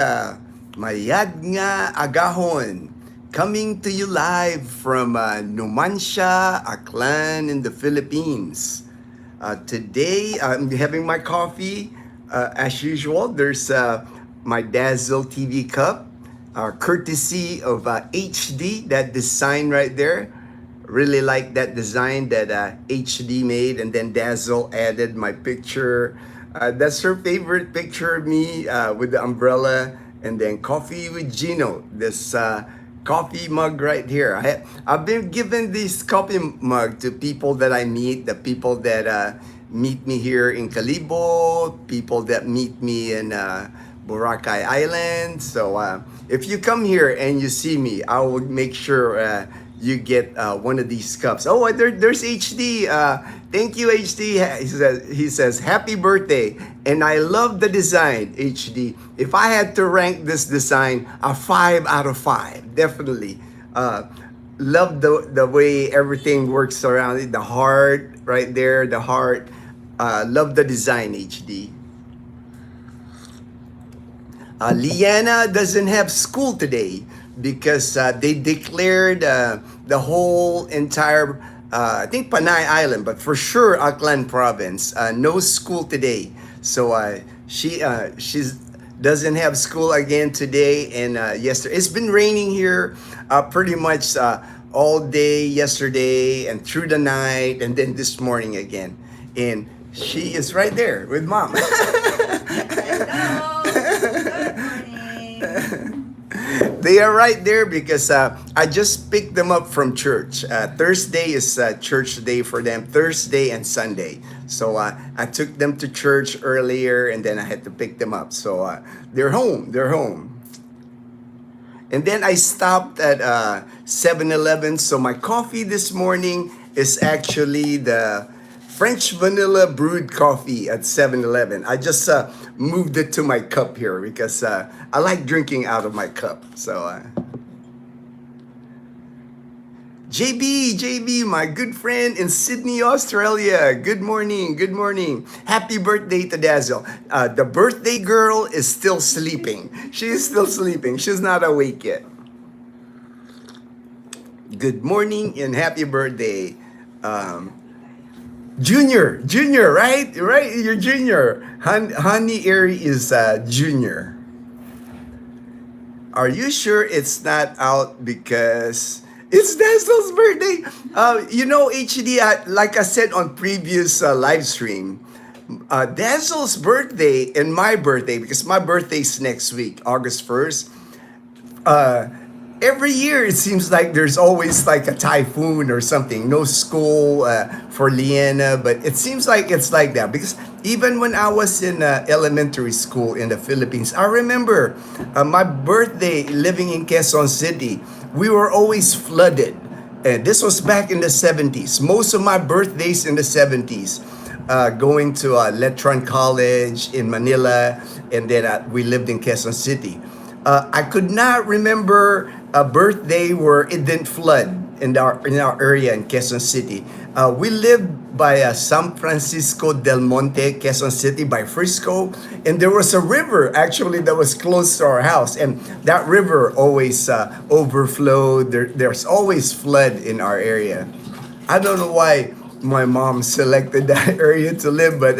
Mayad nga agahon, coming to you live from Numancia, Aklan in the Philippines. Today, I'm having my coffee as usual. There's my Dazzle TV cup, courtesy of HD, that design right there. Really like that design that HD made, and then Dazzle added my picture. That's her favorite picture of me with the umbrella, and then coffee with Ginno. This coffee mug right here. I've been giving this coffee mug to people that I meet, the people that meet me here in Calibo, people that meet me in Boracay Island. So if you come here and you see me, I will make sure you get one of these cups. Oh, there's HD. Thank you, HD. He says, happy birthday. And I love the design, HD. If I had to rank this design, a 5 out of 5, definitely. Love the way everything works around it. The heart right there, the heart. Love the design, HD. Liana doesn't have school today because they declared the whole entire, I think Panay Island, but for sure Aklan province, no school today. So she doesn't have school again today and yesterday. It's been raining here pretty much all day yesterday and through the night, and then this morning again. And she is right there with mom. Hello. Good morning. They are right there because I just picked them up from church. Thursday is church day for them, Thursday and Sunday. So I took them to church earlier and then I had to pick them up. So they're home. And then I stopped at 7-Eleven. So my coffee this morning is actually the French vanilla brewed coffee at 7-Eleven. I just moved it to my cup here because I like drinking out of my cup. So JB, my good friend in Sydney, Australia. Good morning. Happy birthday to Dazzle. The birthday girl is still sleeping. She's still sleeping. She's not awake yet. Good morning and happy birthday. Junior, right? You're Junior. Honey Airy is Junior. Are you sure it's not out because it's Dazzle's birthday? HD, like I said on previous live stream, Dazzle's birthday and my birthday, because my birthday's next week, August 1st, every year it seems like there's always like a typhoon or something. No school for Liana, but it seems like it's like that because even when I was in elementary school in the Philippines, I remember my birthday living in Quezon City, we were always flooded. And this was back in the 70s. Most of my birthdays in the 70s, going to Letron College in Manila, and then we lived in Quezon City. I could not remember a birthday where it didn't flood in our area in Quezon City. We lived by San Francisco del Monte, Quezon City, by Frisco, and there was a river actually that was close to our house, and that river always overflowed. There's always flood in our area. I don't know why my mom selected that area to live, but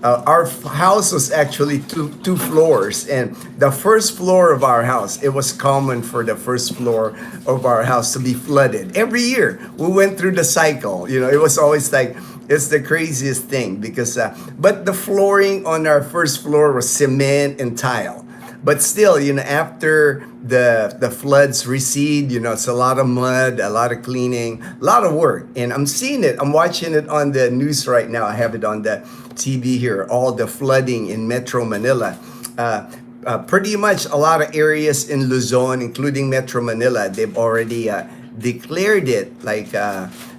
our house was actually two floors, and the first floor of our house, it was common for the first floor of our house to be flooded every year. We went through the cycle. It was always like, it's the craziest thing because but the flooring on our first floor was cement and tile. But still, after the floods recede, it's a lot of mud, a lot of cleaning, a lot of work. And I'm seeing it. I'm watching it on the news right now. I have it on the TV here. All the flooding in Metro Manila. Pretty much a lot of areas in Luzon, including Metro Manila, they've already declared it like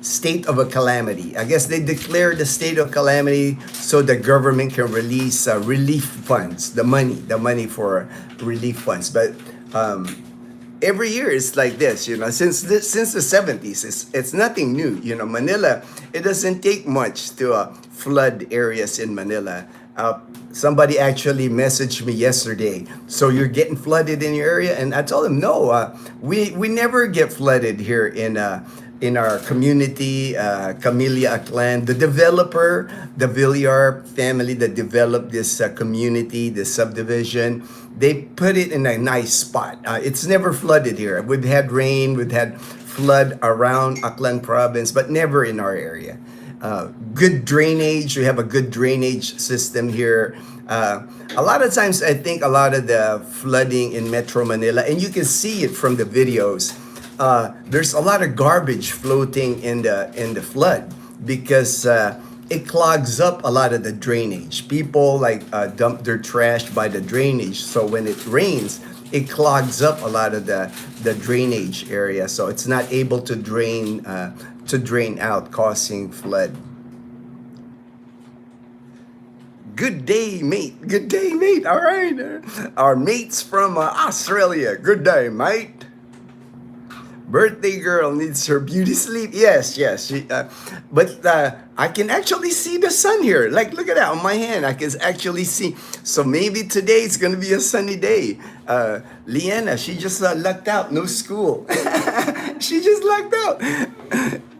state of a calamity. I guess they declared the state of calamity so the government can release relief funds, the money for relief funds. But every year it's like this, since the 70s, it's nothing new. Manila, it doesn't take much to flood areas in Manila. somebody actually messaged me yesterday. So you're getting flooded in your area, and I told them no. We never get flooded here in our community, Camellia Clan. The developer, the Villar family that developed this community, this subdivision, they put it in a nice spot. It's never flooded here. We've had rain, we've had flood around Aklan province, but never in our area. Good drainage. We have a good drainage system here. A lot of times, I think a lot of the flooding in Metro Manila, and you can see it from the videos. There's a lot of garbage floating in the flood because it clogs up a lot of the drainage. People like dump their trash by the drainage, so when it rains, it clogs up a lot of the drainage area, so it's not able to drain out, causing flood. Good day, mate. Good day, mate. All right. Our mates from Australia. Good day, mate. Birthday girl needs her beauty sleep. Yes, yes. But I can actually see the sun here. Like, look at that on my hand. I can actually see. So maybe today it's going to be a sunny day. Leanna, she just lucked out. No school. She just lucked out.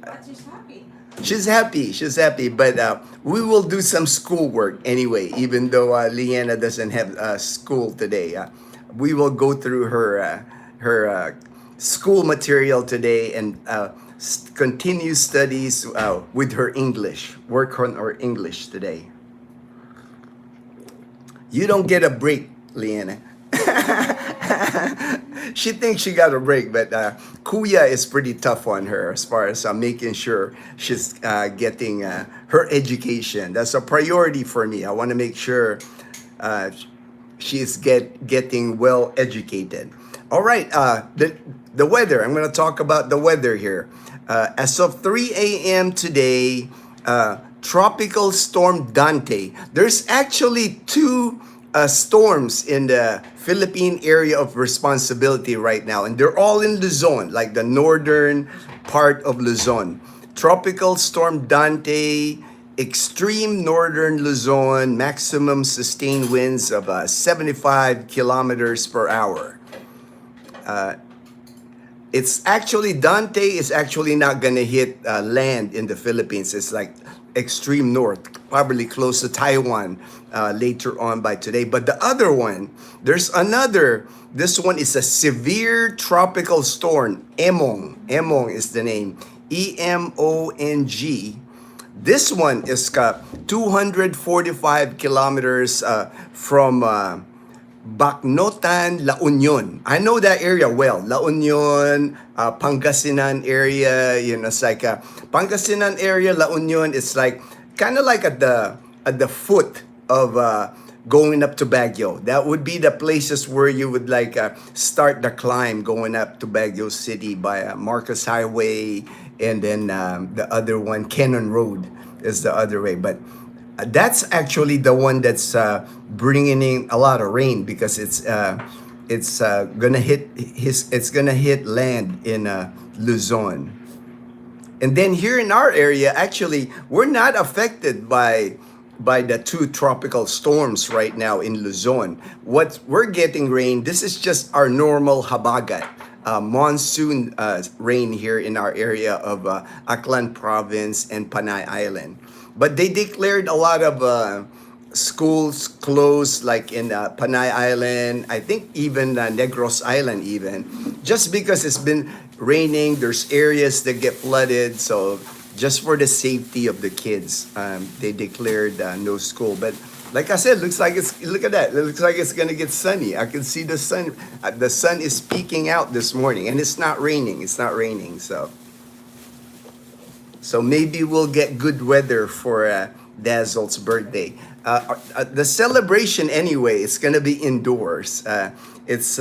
But she's happy. She's happy. She's happy. But we will do some schoolwork anyway, even though Leanna doesn't have school today. We will go through her school material today and continue studies with her English. Work on her English today. You don't get a break, Leanna. She thinks she got a break, but Kuya is pretty tough on her as far as making sure she's getting her education. That's a priority for me. I want to make sure she's getting well educated. All right, the weather. I'm going to talk about the weather here. As of 3 a.m. today, Tropical Storm Dante. There's actually two storms in the Philippine area of responsibility right now, and they're all in Luzon, like the northern part of Luzon. Tropical Storm Dante, extreme northern Luzon, maximum sustained winds of 75 kilometers per hour. It's actually, Dante is actually not going to hit land in the Philippines. It's like extreme north, probably close to Taiwan later on by today. But the other one, there's another, this one is a severe tropical storm, Emong. Emong is the name, E-M-O-N-G. This one is 245 kilometers from Bacnotan, La Union. I know that area well. La Union, Pangasinan area. You know, it's like Pangasinan area, La Union. It's like kind of like at the foot of going up to Baguio. That would be the places where you would like start the climb going up to Baguio City by Marcos Highway, and then the other one, Cannon Road, is the other way. But that's actually the one that's bringing in a lot of rain because it's gonna hit land in Luzon. And then here in our area, actually, we're not affected by the two tropical storms right now in Luzon. What we're getting rain, this is just our normal habagat, monsoon rain here in our area of Aklan Province and Panay Island. But they declared a lot of schools closed, like in Panay Island, I think even Negros Island even, just because it's been raining. There's areas that get flooded, so just for the safety of the kids, they declared no school. But like I said, look at that. It looks like it's gonna get sunny. I can see the sun. The sun is peeking out this morning, and it's not raining. It's not raining, so maybe we'll get good weather for Dazzle's birthday. The celebration anyway, it's gonna be indoors. It's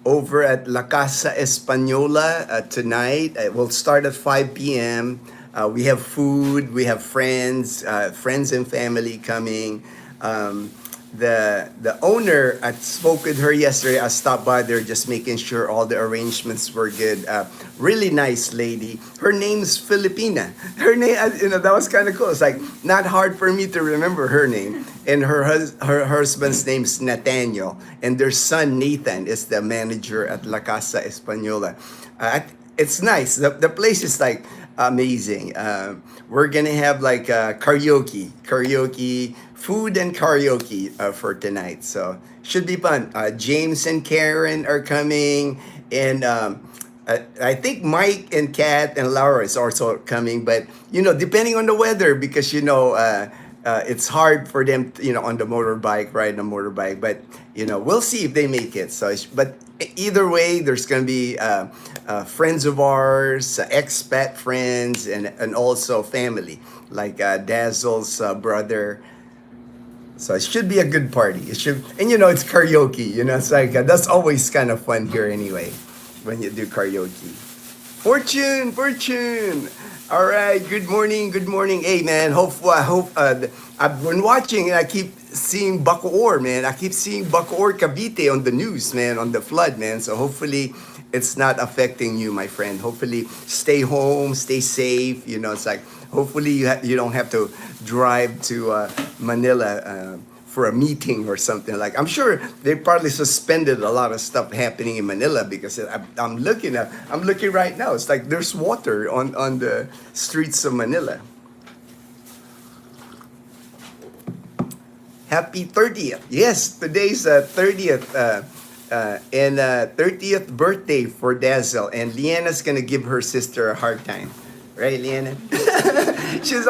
over at La Casa Española tonight. It will start at 5 p.m. We have food, we have friends and family coming. the owner, I spoke with her yesterday. I stopped by there just making sure all the arrangements were good. Really nice lady. Her name's Filipina. Her name, that was kind of cool. It's like not hard for me to remember her name. And her husband's name's Nathaniel, and their son Nathan is the manager at La Casa Española. It's nice. The place is like amazing. We're gonna have like karaoke, food and karaoke for tonight. So should be fun. James and Karen are coming, and I think Mike and Kat and Laura is also coming. But depending on the weather, because it's hard for them, on the motorbike, riding a motorbike. But we'll see if they make it. So, but either way, there's gonna be friends of ours, expat friends, and also family, like Dazzle's brother. So it should be a good party. It should, and it's karaoke. It's like that's always kind of fun here anyway, when you do karaoke. Fortune. All right. Good morning. Hey man. I hope. I've been watching and I keep seeing Bacoor, man. I keep seeing Bacoor Cavite on the news, man, on the flood, man. So hopefully it's not affecting you, my friend. Hopefully stay home, stay safe. It's like hopefully you don't have to drive to Manila for a meeting or something. Like I'm sure they probably suspended a lot of stuff happening in Manila because I'm looking right now. It's like there's water on the streets of Manila. Happy 30th. Yes, today's 30th and 30th birthday for Dazzle. And Leanna's going to give her sister a hard time. Right, Leanna? She's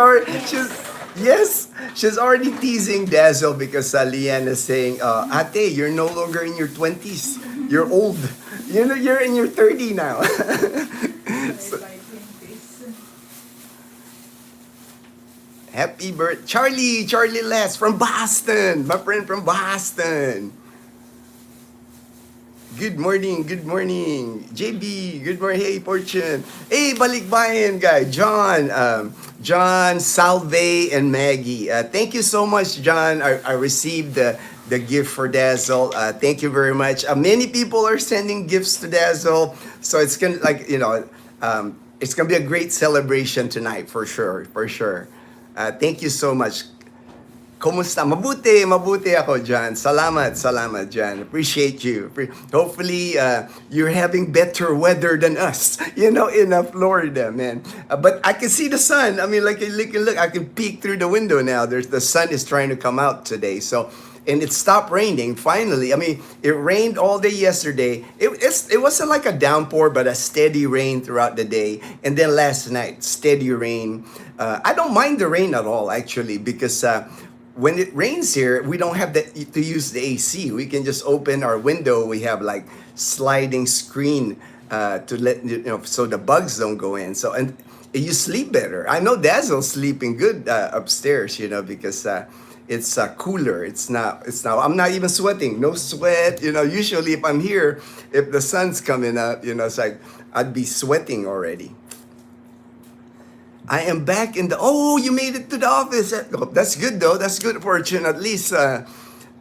already teasing Dazzle because Leanna's saying, Ate, you're no longer in your 20s. You're old. You're in your 30 now. So, happy birthday, Charlie Les from Boston, my friend from Boston. Good morning, JB. Good morning, hey Fortune, hey Balikbayan guy, John, Salve, and Maggie. Thank you so much, John. I received the gift for Dazzle. Thank you very much. Many people are sending gifts to Dazzle, so it's gonna it's gonna be a great celebration tonight for sure. Thank you so much. Kumusta? Mabuti ako, John. Salamat, John. Appreciate you. Hopefully, you're having better weather than us, in Florida, man. But I can see the sun. I mean, like, look, I can peek through the window now. The sun is trying to come out today. So, and it stopped raining finally. I mean, it rained all day yesterday. It wasn't like a downpour, but a steady rain throughout the day. And then last night, steady rain. I don't mind the rain at all, actually, because when it rains here, we don't have to use the AC. We can just open our window. We have like sliding screen to let so the bugs don't go in. So and you sleep better. I know Dazzle's sleeping good upstairs, because it's cooler. It's not. I'm not even sweating. No sweat. Usually if I'm here, if the sun's coming up, it's like I'd be sweating already. I am back in oh, you made it to the office. That's good though. That's good fortune. At least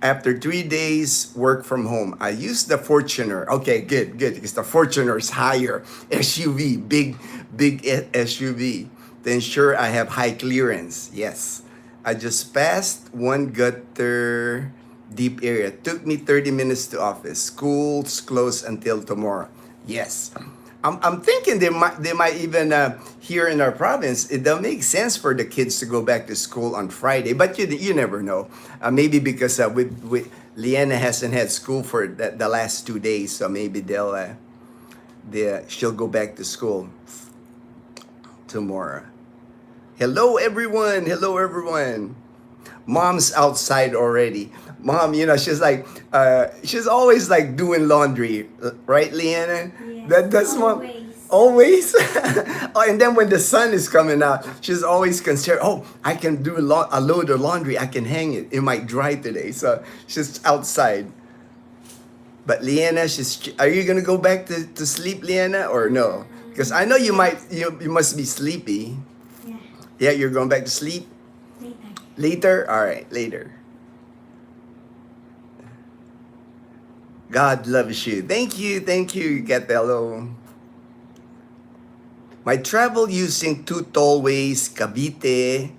after 3 days work from home. I used the Fortuner. Okay, good. Because the Fortuner is higher. SUV, big SUV. To ensure I have high clearance. Yes. I just passed one gutter deep area. Took me 30 minutes to office. Schools closed until tomorrow. Yes. I'm thinking they might even here in our province it'll make sense for the kids to go back to school on Friday, but you never know. Maybe because with Leanna hasn't had school for the last 2 days, so maybe she'll go back to school tomorrow. Hello everyone. Mom's outside already. Mom, she's like, she's always like doing laundry, right, Leanna? Yes, That's Mom. always. Always? Oh, and then when the sun is coming out, she's always concerned, I can do a load of laundry. I can hang it. It might dry today. So she's outside. But Leanna, are you going to go back to sleep, Leanna, or no? Because I know you must be sleepy. Yeah. Yeah, you're going back to sleep? Later. Later? All right, later. God loves you. Thank you, Gatelo. My travel using two tollways, Cavite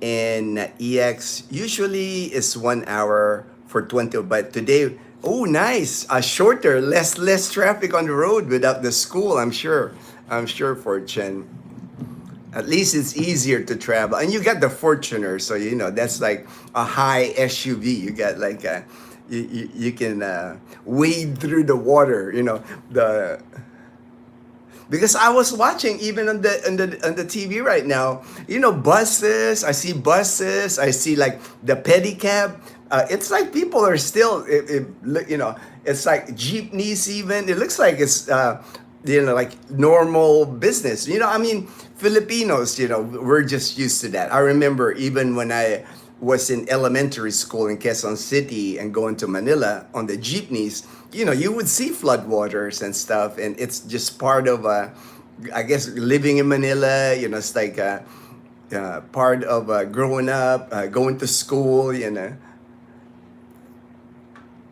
and EX, usually is 1 hour for 20. But today, oh, nice, shorter, less traffic on the road without the school. I'm sure, Fortune. At least it's easier to travel, and you got the Fortuner, so you know that's like a high SUV. You got like a, you can wade through the water. You know the because I was watching even on the TV right now. You know buses. I see buses. I see like the pedicab. It's like people are still. You know, it's like jeepneys. Even it looks like it's you know like normal business. You know, I mean Filipinos. You know, we're just used to that. I remember even when I was in elementary school in Quezon City and going to Manila on the jeepneys, you know, you would see floodwaters and stuff, and it's just part of, I guess, living in Manila. You know, it's like part of growing up, going to school. You know,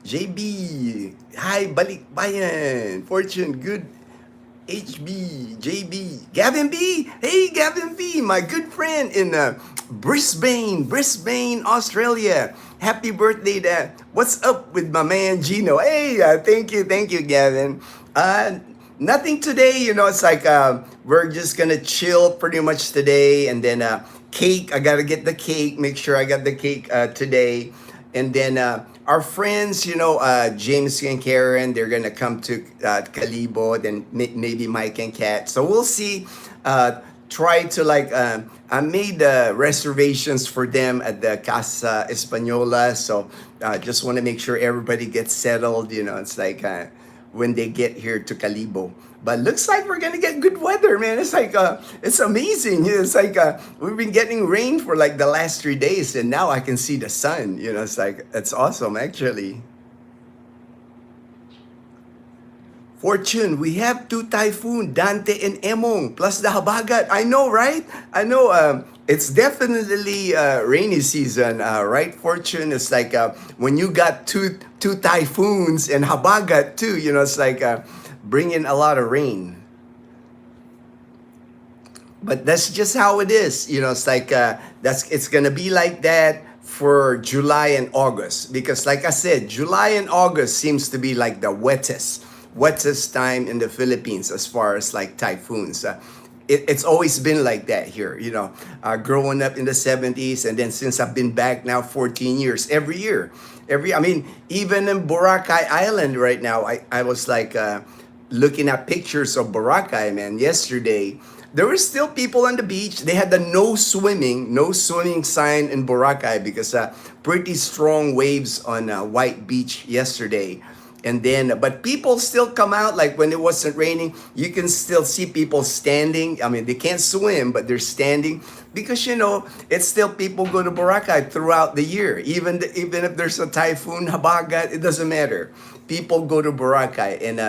JB, hi, balik bayan, Fortune, good. HB, JB, Gavin B. Hey, Gavin B, my good friend in Brisbane, Australia. Happy birthday, Dad. What's up with my man Ginno? Hey, thank you, Gavin. Nothing today, you know, it's like we're just gonna chill pretty much today, and then cake, I gotta get the cake, make sure I got the cake today. And then our friends, you know, James and Karen, they're gonna come to Calibo. Then maybe Mike and Kat. So we'll see. Try to like, I made reservations for them at the Casa Española. So just want to make sure everybody gets settled. You know, it's like when they get here to Calibo. But looks like we're gonna get good weather, man. It's like it's amazing. It's like we've been getting rain for like the last 3 days, and now I can see the sun. You know, it's like it's awesome actually. Fortune, we have two typhoon, Dante and Emong, plus the Habagat. I know, right? I know. It's definitely rainy season, right? Fortune, it's like when you got two typhoons and Habagat too. You know, it's like bringing a lot of rain. But that's just how it is. You know, it's like it's gonna be like that for July and August, because like I said, July and August seems to be like the wettest time in the Philippines as far as like typhoons. It's always been like that here, you know, growing up in the 70s, and then since I've been back now 14 years, every year, I mean, even in Boracay Island right now, I was like looking at pictures of Boracay, man, yesterday. There were still people on the beach. They had the no swimming sign in Boracay because pretty strong waves on White Beach yesterday. And then, but people still come out, like when it wasn't raining, you can still see people standing. I mean, they can't swim, but they're standing because, you know, it's still people go to Boracay throughout the year. Even if there's a typhoon, habagat, it doesn't matter. People go to Boracay. And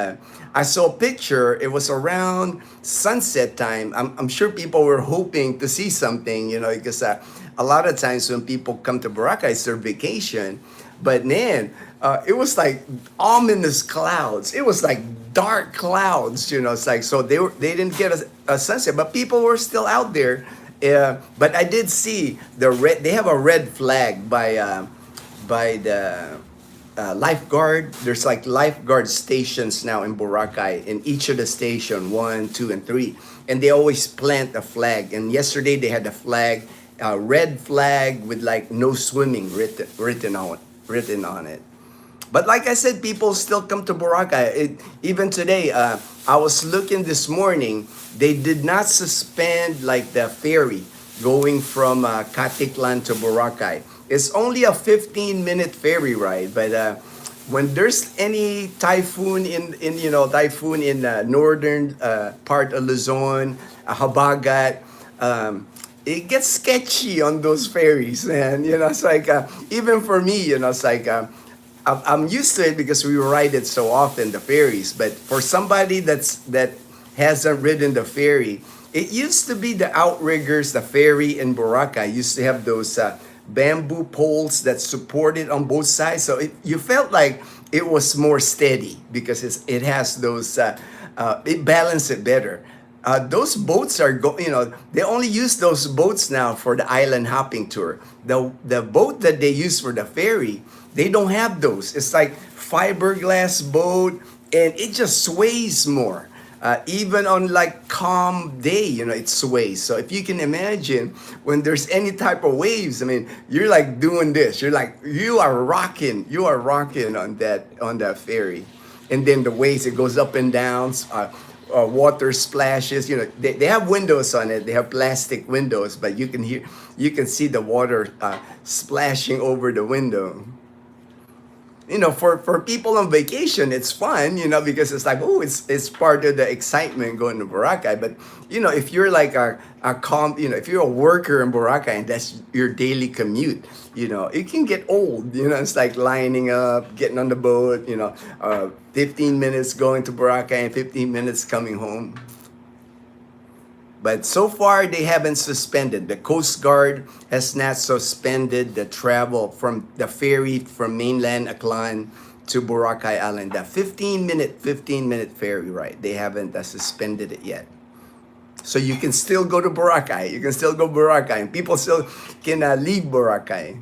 I saw a picture, it was around sunset time. I'm sure people were hoping to see something, you know, because a lot of times when people come to Boracay, it's their vacation. But man, it was like ominous clouds. It was like dark clouds, you know. It's like, so they didn't get a sunset, but people were still out there. But I did see they have a red flag by the lifeguard. There's like lifeguard stations now in Boracay, in each of the station 1, 2, and 3, and they always plant a flag. And yesterday they had a flag, a red flag with like no swimming written on it. But like I said, people still come to Boracay. Even today, I was looking this morning, they did not suspend like the ferry going from Katiklan to Boracay. It's only a 15-minute ferry ride, but when there's any typhoon in northern part of Luzon, Habagat, it gets sketchy on those ferries, man. You know, it's like even for me, you know, it's like I'm used to it because we ride it so often, the ferries. But for somebody that hasn't ridden the ferry, it used to be the outriggers, the ferry in Boracay used to have those bamboo poles that supported on both sides. So you felt like it was more steady because it has those it balanced it better. Those boats are they only use those boats now for the island hopping tour. The boat that they use for the ferry, they don't have those. It's like fiberglass boat, and it just sways more. Even on like calm day, it sways. So if you can imagine when there's any type of waves, I mean, you're like doing this. You are rocking on that ferry, and then the waves, it goes up and down. Water splashes. They have windows on it. They have plastic windows, but you can see the water splashing over the window. For people on vacation, it's fun, because it's like, oh, it's part of the excitement going to Boracay. But, if you're like if you're a worker in Boracay and that's your daily commute, it can get old. It's like lining up, getting on the boat, 15 minutes going to Boracay and 15 minutes coming home. But so far, they haven't suspended. The Coast Guard has not suspended the travel from the ferry from mainland Aklan to Boracay Island. The 15-minute ferry ride. They haven't suspended it yet. So you can still go to Boracay. You can still go Boracay. And people still can leave Boracay.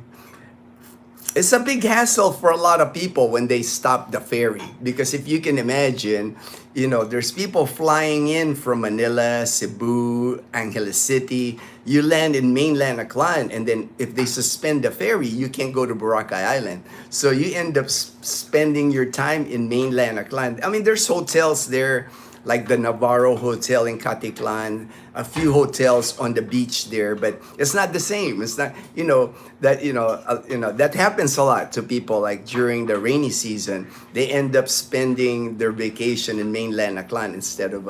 It's a big hassle for a lot of people when they stop the ferry, because if you can imagine, there's people flying in from Manila, Cebu, Angeles City. You land in mainland Aklan, and then if they suspend the ferry, you can't go to Boracay Island. So you end up spending your time in mainland Aklan. I mean, there's hotels there, like the Navarro Hotel in Caticlan, a few hotels on the beach there, but it's not the same. It's not, that happens a lot to people. Like during the rainy season, they end up spending their vacation in mainland Aklan instead of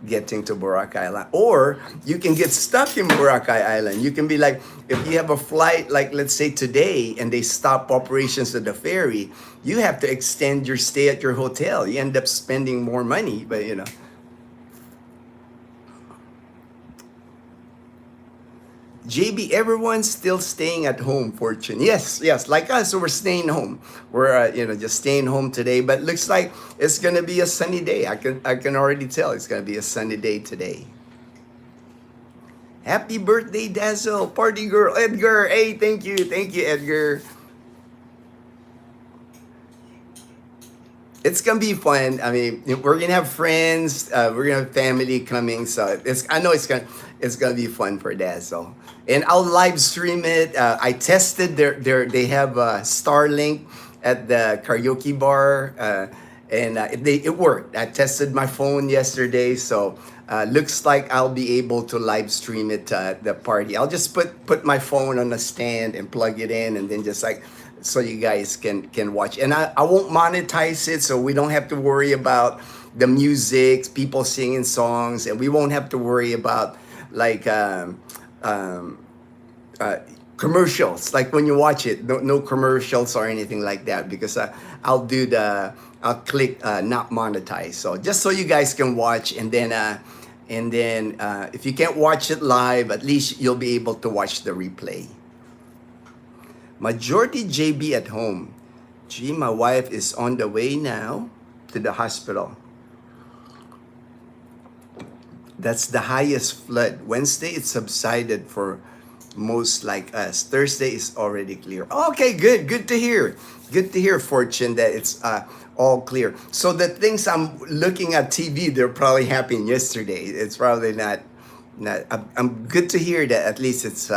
getting to Boracay Island. Or you can get stuck in Boracay Island. You can be like, if you have a flight, like let's say today, and they stop operations at the ferry, you have to extend your stay at your hotel. You end up spending more money, but JB, everyone's still staying at home, Fortune. Yes, like us, so we're staying home. We're just staying home today, but looks like it's gonna be a sunny day. I can already tell it's gonna be a sunny day today. Happy birthday, Dazzle, party girl, Edgar. Hey, thank you, Edgar. It's gonna be fun. I mean, we're gonna have friends. We're gonna have family coming, so I know it's gonna be fun for Dazzle. And I'll live stream it. I tested they have Starlink at the karaoke bar, and it worked. I tested my phone yesterday, so looks like I'll be able to live stream it at the party. I'll just put my phone on a stand and plug it in, and then just like, so you guys can watch. And I won't monetize it, so we don't have to worry about the music, people singing songs, and we won't have to worry about like commercials. Like when you watch it, no commercials or anything like that, because I'll click not monetize. So just so you guys can watch, and then if you can't watch it live, at least you'll be able to watch the replay. Majority JB at home. Gee, my wife is on the way now to the hospital. That's the highest flood. Wednesday, it subsided for most like us. Thursday is already clear. Okay, good. Good to hear. Good to hear, Fortune, that it's all clear. So the things I'm looking at TV, they're probably happened yesterday. It's probably not. I'm good to hear that at least it's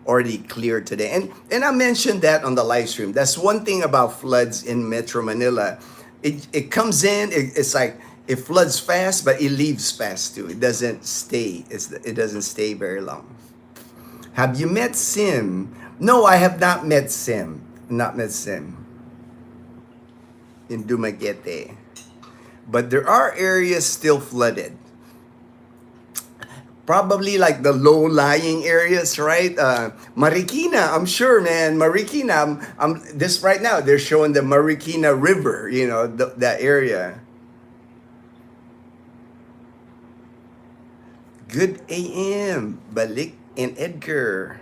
already clear today. And I mentioned that on the live stream. That's one thing about floods in Metro Manila. It comes in, it's like it floods fast, but it leaves fast too. It doesn't stay. It doesn't stay very long. Have you met Sim? No, I have not met Sim. Not met Sim in Dumaguete. But there are areas still flooded. Probably like the low-lying areas, right? Marikina, I'm sure, man. Marikina, this right now, they're showing the Marikina River, that area. Good AM, Balik and Edgar.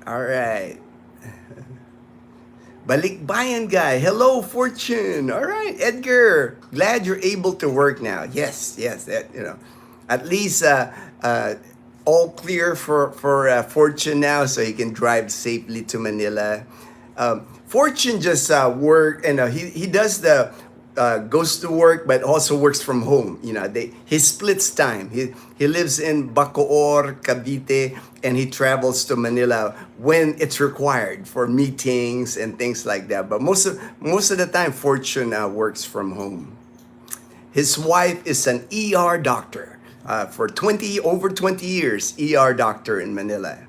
All right. Balikbayan guy. Hello, Fortune. All right, Edgar. Glad you're able to work now. Yes, yes. That, at least all clear for Fortune now, so he can drive safely to Manila. Fortune just work, and he does the goes to work, but also works from home. He splits time. He lives in Bacoor, Cavite, and he travels to Manila when it's required for meetings and things like that. But most of the time, Fortune works from home. His wife is an ER doctor for over 20 years. ER doctor in Manila.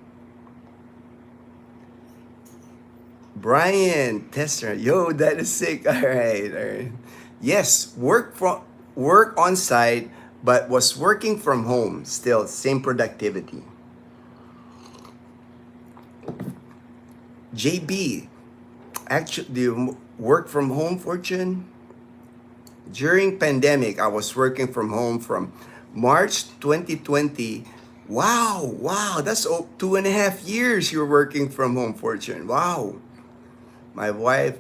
Brian Tester, yo, that is sick. All right. Yes, work on site, but was working from home. Still, same productivity. JB, actually, do you work from home, Fortune? During pandemic, I was working from home from March 2020. Wow, that's 2.5 years you're working from home, Fortune. Wow. My wife,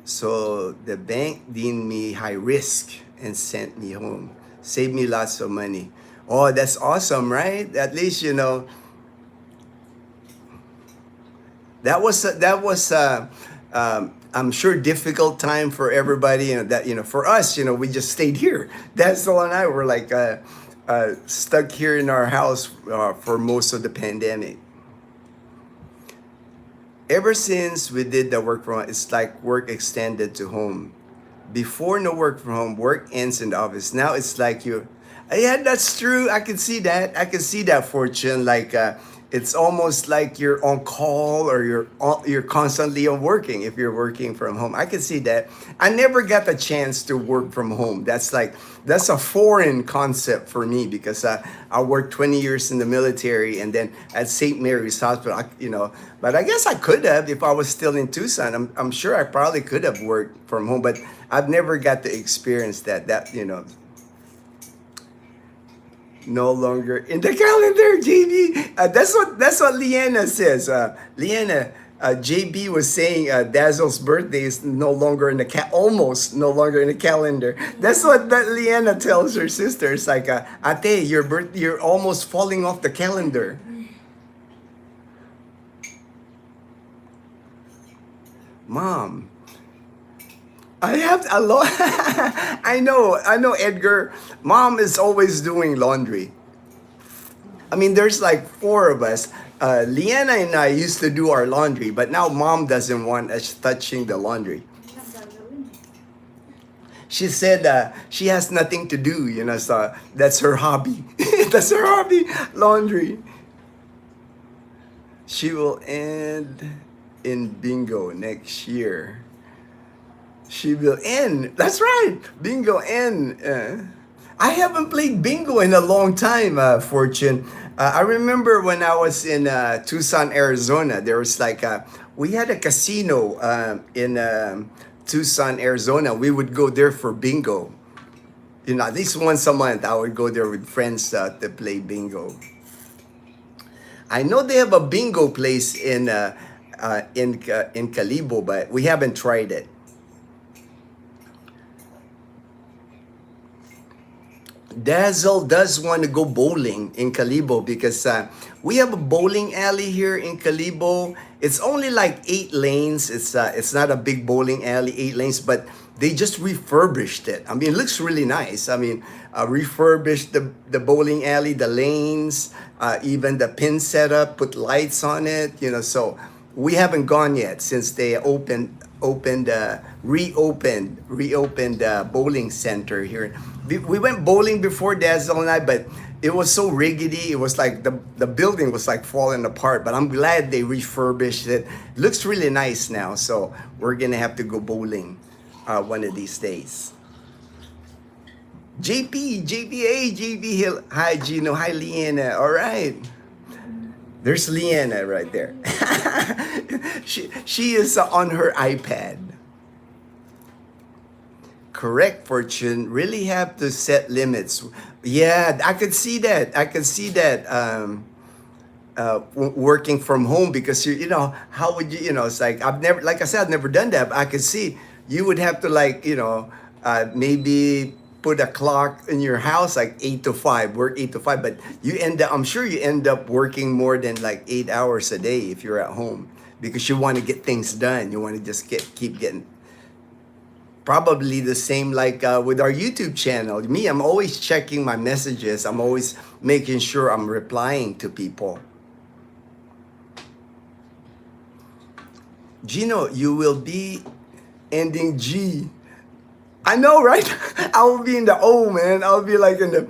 so the bank deemed me high risk and sent me home. Saved me lots of money. Oh, that's awesome, right? At least, that was I'm sure difficult time for everybody. For us, we just stayed here. Dazzle and I were like stuck here in our house for most of the pandemic. Ever since we did the work from home, it's like work extended to home. Before, no work from home, work ends in the office. Now it's like yeah, that's true. I can see that, Fortune. Like it's almost like you're on call, or you're constantly on working if you're working from home. I can see that. I never got the chance to work from home. That's a foreign concept for me, because I worked 20 years in the military, and then at St. Mary's Hospital. But I guess I could have if I was still in Tucson. I'm sure I probably could have worked from home, but I've never got to experience that. No longer in the calendar, JB. That's what Leanna says. Leanna, JB was saying Dazzle's birthday is no longer in the almost no longer in the calendar. That's what that Leanna tells her sister. It's like, Ate, you're almost falling off the calendar. Mom, I have a lot. I know, Edgar. Mom is always doing laundry. I mean, there's like 4 of us. Leanna and I used to do our laundry, but now Mom doesn't want us touching the laundry. She said she has nothing to do, so that's her hobby. That's her hobby, laundry. She will end in bingo next year. She will end. That's right. Bingo end. I haven't played bingo in a long time, Fortune. I remember when I was in Tucson, Arizona, there was we had a casino in Tucson, Arizona. We would go there for bingo. At least once a month, I would go there with friends to play bingo. I know they have a bingo place in Calibo, but we haven't tried it. Dazzle does want to go bowling in Calibo, because we have a bowling alley here in Calibo. It's only like 8 lanes. It's not a big bowling alley, 8 lanes, but they just refurbished it. I mean, it looks really nice. I mean, refurbished the bowling alley, the lanes, even the pin setup, put lights on it. So we haven't gone yet since they reopened bowling center here. We went bowling before, Dazzle and I, but it was so rickety. It was like the building was like falling apart, but I'm glad they refurbished it. It looks really nice now, so we're gonna have to go bowling one of these days. JP, Hill. Hi, Ginno. Hi, Leanna. All right. There's Leanna right there. she is on her iPad. Correct, Fortune. Really have to set limits. Yeah, I could see that. working from home because you know how would you it's like I've never like I said I've never done that, but I could see you would have to like maybe put a clock in your house like 8 to 5, work 8 to 5, but you end up I'm sure you end up working more than like 8 hours a day if you're at home because you want to get things done. You want to just keep getting. Probably the same like with our YouTube channel. Me, I'm always checking my messages. I'm always making sure I'm replying to people. Ginno, you will be ending G. I know, right? I will be in the O, man. I'll be like in the.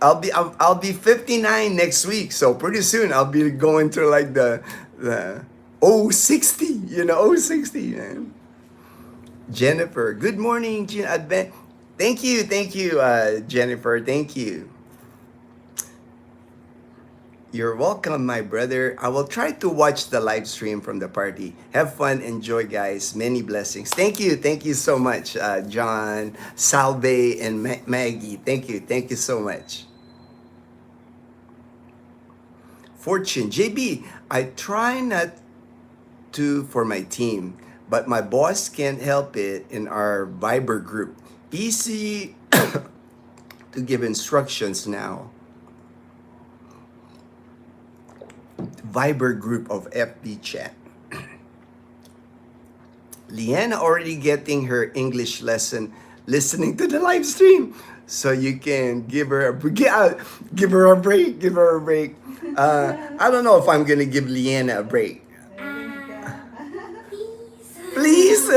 I'll be 59 next week, so pretty soon I'll be going to like the O60, O60, man. Jennifer, good morning, Thank you, Jennifer. Thank you. You're welcome, my brother. I will try to watch the live stream from the party. Have fun, enjoy, guys. Many blessings. Thank you so much, John, Salve, and Maggie. Thank you so much. Fortune, JB, I try not to for my team, but my boss can't help it in our Viber group. Easy to give instructions now. Viber group of FB chat. Leanna already getting her English lesson listening to the live stream. So you can give her a break. I don't know if I'm gonna give Leanna a break. Please.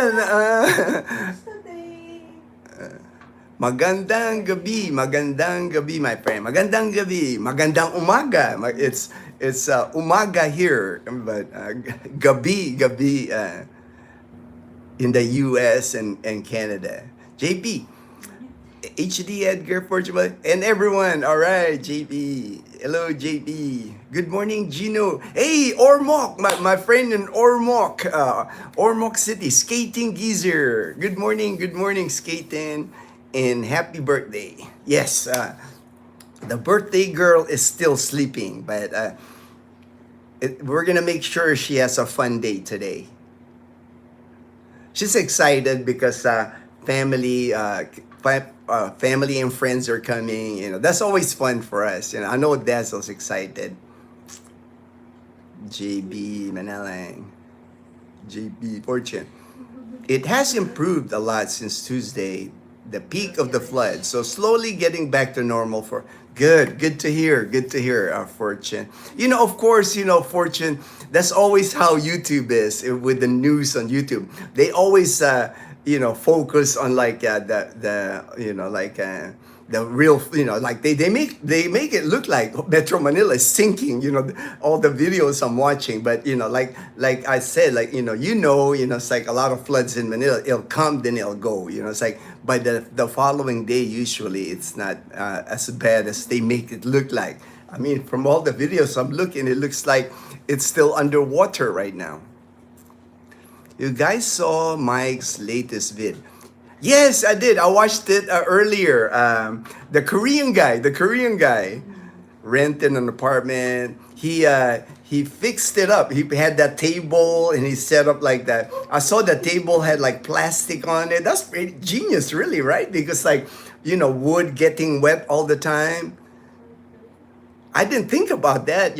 Magandang gabi, my friend. Magandang gabi, magandang umaga. It's umaga here, but gabi in the U.S. and Canada. JP, HD Edgar Portugal, and everyone. All right, JP. Hello, JP. Good morning, Ginno. Hey, Ormoc, my friend in Ormoc, Ormoc City, Skating Geezer. Good morning, Skating, and happy birthday. Yes, the birthday girl is still sleeping, but we're gonna make sure she has a fun day today. She's excited because family and friends are coming. That's always fun for us. I know Dazzle's excited. JB Manalang, JB Fortune. It has improved a lot since Tuesday, the peak of the flood. So slowly getting back to normal for good to hear, Fortune. Of course, Fortune, that's always how YouTube is with the news on YouTube. They always focus on like the real, like they make it look like Metro Manila is sinking, all the videos I'm watching. But like I said, it's like a lot of floods in Manila. It'll come, then it'll go. It's like by the following day, usually it's not as bad as they make it look like. I mean, from all the videos I'm looking, it looks like it's still underwater right now. You guys saw Mike's latest vid. Yes, I did. I watched it earlier. The Korean guy rented an apartment. He fixed it up. He had that table and he set up like that. I saw the table had like plastic on it. That's pretty genius, really, right? Because wood getting wet all the time. I didn't think about that.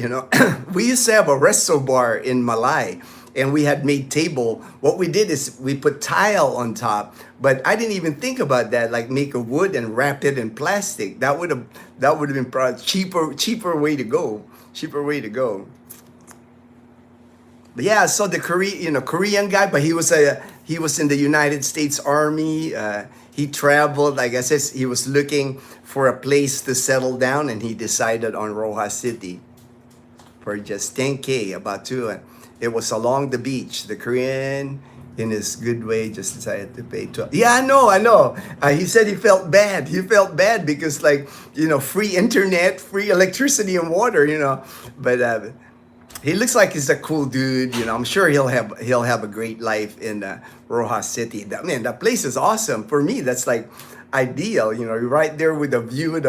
We used to have a resto bar in Malay. And we had made table. What we did is we put tile on top, but I didn't even think about that. Like make a wood and wrap it in plastic. That would have been probably cheaper way to go. But yeah, I saw the Korean guy, but he was in the United States Army. He traveled. Like I said, he was looking for a place to settle down, and he decided on Rojas City for just 10K, about 2. It was along the beach. The Korean, in his good way, just decided to pay 12. Yeah, I know. He said he felt bad. Because free internet, free electricity and water, But he looks like he's a cool dude. I'm sure he'll have a great life in Rojas City. That place is awesome. For me, that's like ideal. Right there with the view,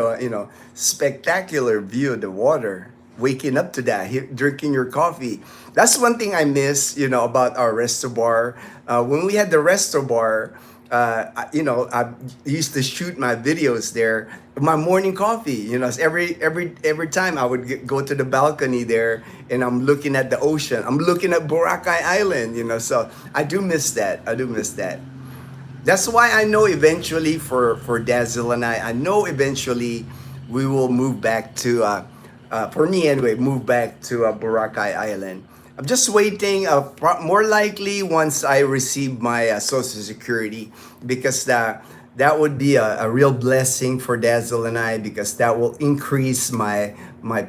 spectacular view of the water. waking up to that, drinking your coffee. That's one thing I miss, about our resto bar. When we had the resto bar, I used to shoot my videos there. My morning coffee, every time I would go to the balcony there, and I'm looking at the ocean. I'm looking at Boracay Island, So I do miss that. I do miss that. That's why I know eventually for Dazzle and I know eventually we will move back to, for me anyway, move back to Boracay Island. I'm just waiting, more likely once I receive my Social Security, because that would be a real blessing for Dazzle and I, because that will increase my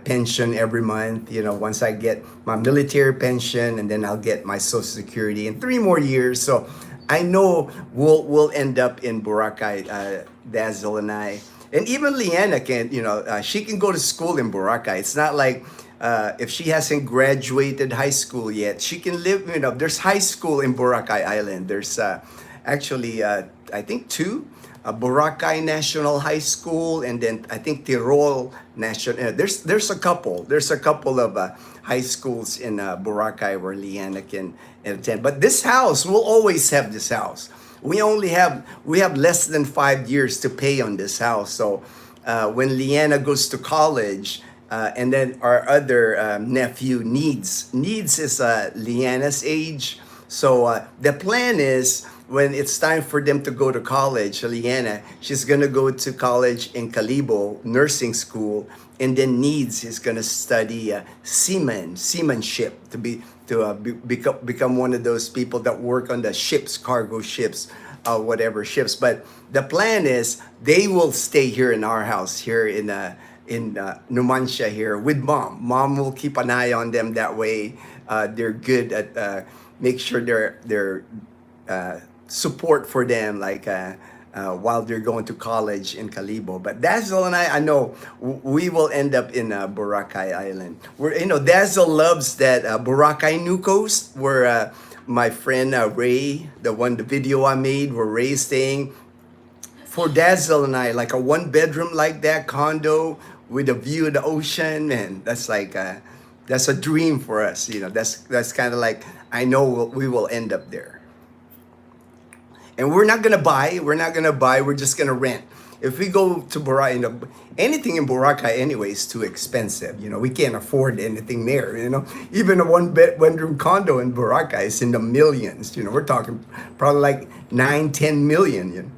pension every month. Once I get my military pension, and then I'll get my Social Security in 3 more years. So I know we'll end up in Boracay, Dazzle and I. And even Leanna can, she can go to school in Boracay. It's not like if she hasn't graduated high school yet, she can live, there's high school in Boracay Island. There's actually, I think two, Boracay National High School, and then I think Tirol National. There's a couple of high schools in Boracay where Leanna can attend. But this house, we'll always have this house. We have less than 5 years to pay on this house. So when Leanna goes to college, and then our other nephew Needs is Leanna's age. So the plan is, when it's time for them to go to college, Leanna, she's gonna go to college in Calibo, nursing school, and then Needs is gonna study seamanship become one of those people that work on the ships, cargo ships, whatever ships. But the plan is they will stay here in our house here in Numancia here with mom. Mom will keep an eye on them that way. They're good at make sure they're support for them, like while they're going to college in Calibo. But Dazzle and I know we will end up in Boracay Island. Dazzle loves that Boracay New Coast, where my friend Ray, the video I made, where Ray's staying. For Dazzle and I, like a 1-bedroom like that condo with a view of the ocean, man, that's like that's a dream for us. That's kind of like, I know we will end up there. And we're not gonna buy. We're just gonna rent. If we go to Boracay, anything in Boracay anyway is too expensive. We can't afford anything there. Even a 1-bedroom condo in Boracay is in the millions. We're talking probably like 9-10 million.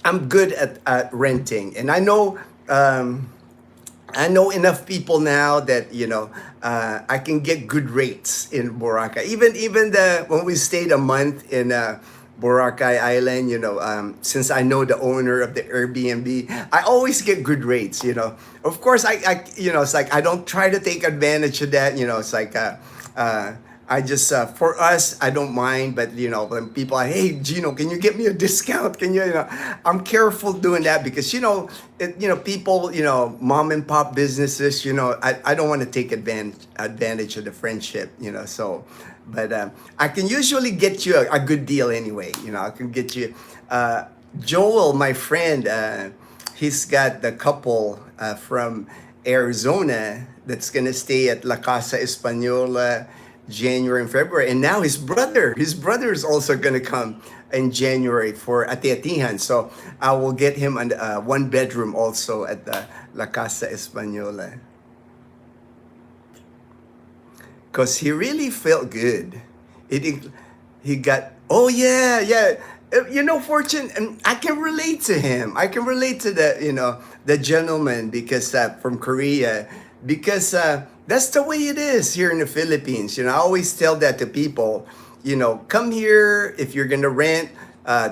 I'm good at renting, and I know enough people now that I can get good rates in Boracay. Even when we stayed a month in Boracay Island, since I know the owner of the Airbnb, I always get good rates. Of course, it's like I don't try to take advantage of that. It's like I just for us, I don't mind, but when people are, hey Ginno, can you get me a discount? Can you, I'm careful doing that, because people, mom and pop businesses, I don't want to take advantage of the friendship, so, but I can usually get you a good deal anyway. I can get you Joel, my friend, he's got the couple from Arizona that's gonna stay at La Casa Española January and February, and now his brother is also gonna come in January for Atiatihan. So I will get him a 1-bedroom also at the La Casa Española, because he really felt good. He got, oh yeah. Fortune, and I can relate to him. I can relate to the gentleman, because from Korea, because that's the way it is here in the Philippines. I always tell that to people. Come here if you're gonna rent.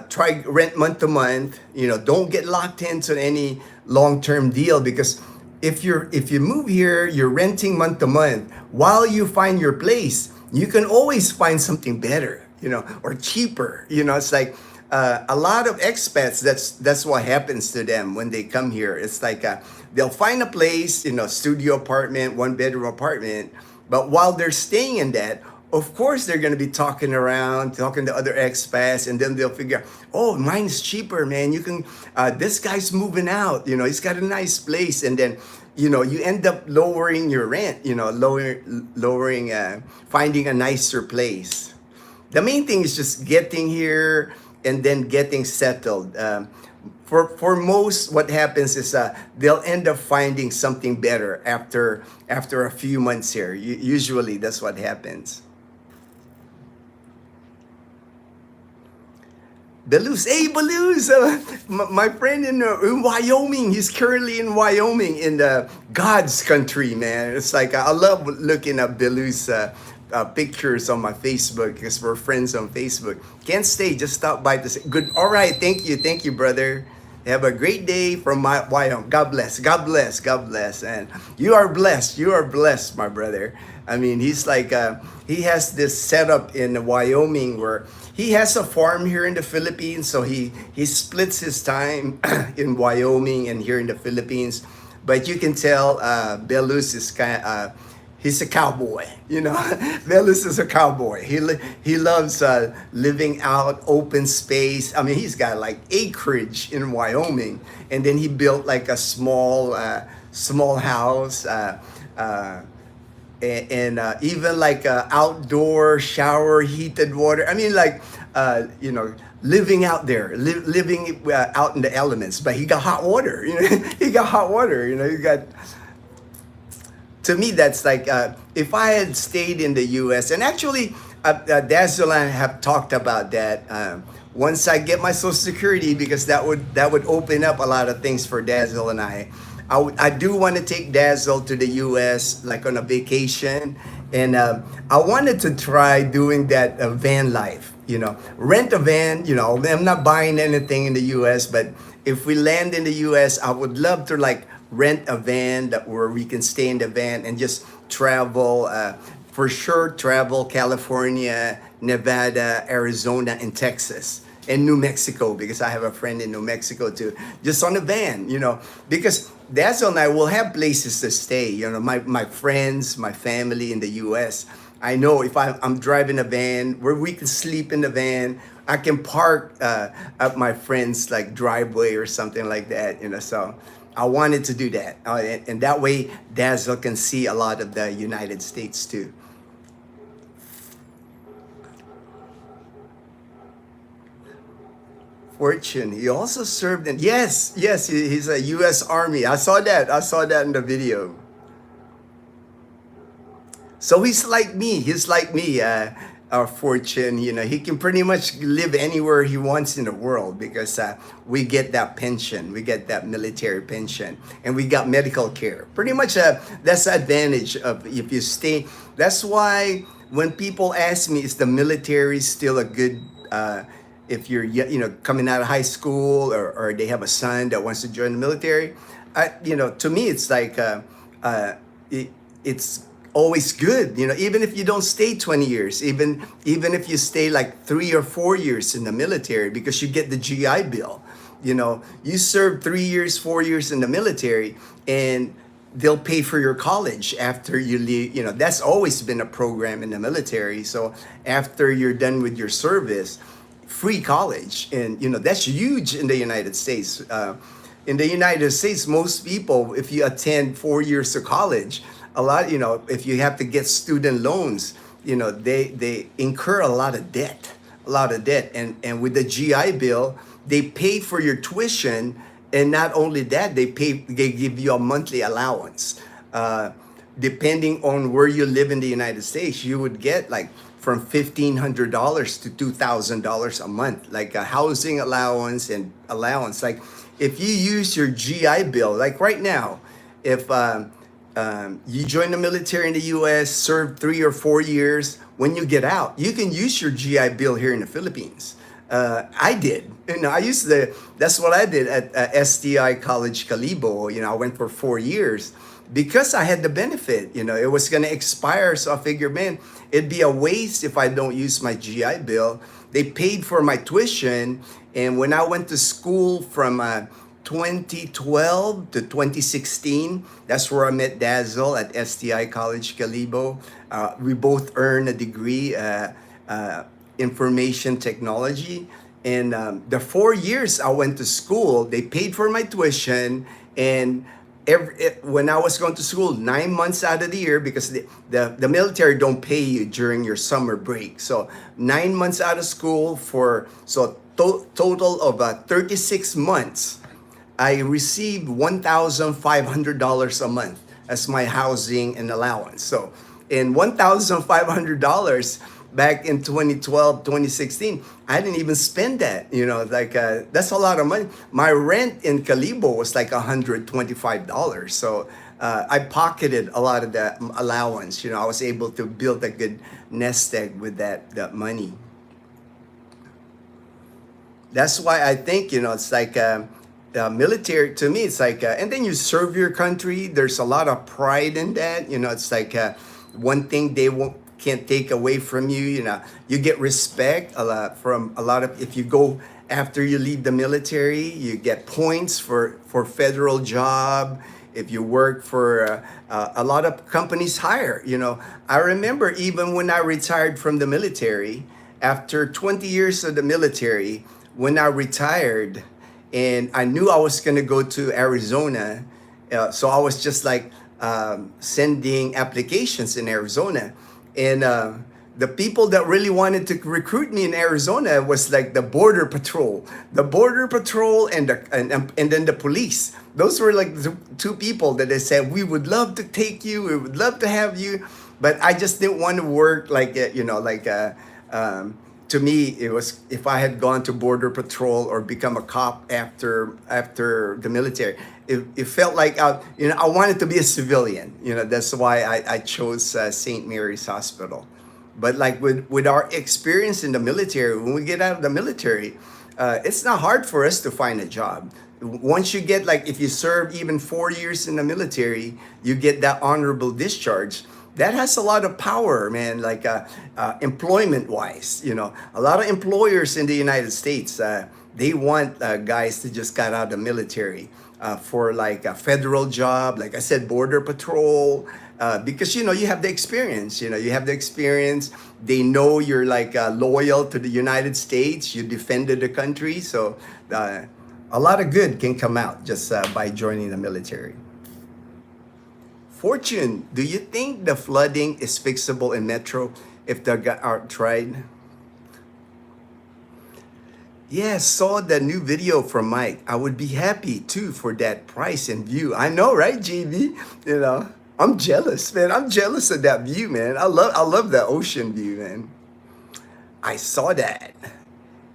Try rent month to month. Don't get locked into any long-term deal, because if you move here, you're renting month to month. While you find your place, you can always find something better, or cheaper. It's like a lot of expats. That's what happens to them when they come here. It's like they'll find a place, studio apartment, 1-bedroom apartment. But while they're staying in that, of course they're going to be talking around, talking to other expats, and then they'll figure, oh, mine's cheaper, man. You can, this guy's moving out, he's got a nice place. And then, you end up lowering your rent, lowering, finding a nicer place. The main thing is just getting here and then getting settled. For most, what happens is they'll end up finding something better after a few months here. Usually, that's what happens. Belus, hey Belus, my friend in Wyoming. He's currently in Wyoming, in the God's country, man. It's like I love looking at Belus pictures on my Facebook because we're friends on Facebook. Can't stay, just stop by to say good. All right, thank you, brother. Have a great day from my Wyoming. God bless, God bless, God bless. And you are blessed, my brother. I mean, he's like, he has this setup in Wyoming where he has a farm here in the Philippines. So he splits his time in Wyoming and here in the Philippines. But you can tell Belus is he's a cowboy, Belus is a cowboy. He loves living out, open space. I mean, he's got like acreage in Wyoming, and then he built like a small house, and even like a outdoor shower, heated water. I mean, like living out there, living out in the elements. But he got hot water. He got hot water. He got. To me, that's like if I had stayed in the U.S. and actually, Dazzle and I have talked about that. Once I get my Social Security, because that would open up a lot of things for Dazzle and I. I do want to take Dazzle to the U.S. like on a vacation, and I wanted to try doing that van life. Rent a van. I'm not buying anything in the U.S., but if we land in the U.S., I would love to like rent a van where we can stay in the van and just travel. For sure, travel California, Nevada, Arizona, and Texas, and New Mexico, because I have a friend in New Mexico too. Just on a van, because Dazzle and I will have places to stay. My friends, my family in the U.S. I know if I'm driving a van where we can sleep in the van, I can park at my friend's like driveway or something like that. So I wanted to do that, and that way Dazzle can see a lot of the United States too. Fortune. He also served in, yes, he's a U.S. Army. I saw that in the video. So he's like me. Fortune. He can pretty much live anywhere he wants in the world because we get that pension, we get that military pension, and we got medical care. Pretty much, that's the advantage of if you stay. That's why when people ask me, is the military still a good? If you're coming out of high school or they have a son that wants to join the military, to me it's like it's always good, even if you don't stay 20 years, even if you stay like 3 or 4 years in the military, because you get the GI Bill. You serve 3 years, 4 years in the military, and they'll pay for your college after you leave. That's always been a program in the military. So after you're done with your service, free college, and that's huge in the United States. In the United States, most people, if you attend 4 years of college, a lot, if you have to get student loans, they incur a lot of debt, and with the GI Bill, they pay for your tuition, and not only that, they give you a monthly allowance. Depending on where you live in the United States, you would get like from $1,500 to $2,000 a month, like a housing allowance and allowance. Like if you use your GI Bill, like right now, if you join the military in the U.S., serve 3 or 4 years, when you get out, you can use your GI Bill here in the Philippines. I did. That's what I did at STI College Calibo. I went for 4 years because I had the benefit. It was going to expire. So I figured, man, it'd be a waste if I don't use my GI Bill. They paid for my tuition. And when I went to school from 2012 to 2016. That's where I met Dazzle at STI College Calibo. We both earned a degree, information technology. And the 4 years I went to school, they paid for my tuition. And when I was going to school, 9 months out of the year, because the military don't pay you during your summer break. So 9 months out of school total of 36 months, I received $1,500 a month as my housing and allowance. So in $1,500 back in 2012, 2016, I didn't even spend that. That's a lot of money. My rent in Calibo was like $125. So I pocketed a lot of that allowance. I was able to build a good nest egg with that money. That's why I think, it's like military, to me, it's like, and then you serve your country. There's a lot of pride in that. It's like one thing they can't take away from you. You get respect a lot from a lot of, if you go after you leave the military, you get points for federal job. If you work for a lot of companies hire, I remember even when I retired from the military, after 20 years of the military, when I retired and I knew I was going to go to Arizona, so I was just like sending applications in Arizona. And the people that really wanted to recruit me in Arizona was like the border patrol, and then the police. Those were like the two people that they said, we would love to take you, we would love to have you, but I just didn't want to work to me, it was, if I had gone to border patrol or become a cop after the military, it felt like I wanted to be a civilian. That's why I chose St. Mary's Hospital. But like with our experience in the military, when we get out of the military, it's not hard for us to find a job. Once you get, like, if you serve even 4 years in the military, you get that honorable discharge. That has a lot of power, man, like employment wise. A lot of employers in the United States, they want guys that just got out of the military for like a federal job, like I said, border patrol, because you have the experience. They know you're like loyal to the United States. You defended the country, so a lot of good can come out just by joining the military. Fortune, do you think the flooding is fixable in Metro if they are tried? Yeah, saw the new video from Mike. I would be happy too for that price and view. I know, right, JB? I'm jealous, man. I'm jealous of that view, man. I love that ocean view, man. I saw that.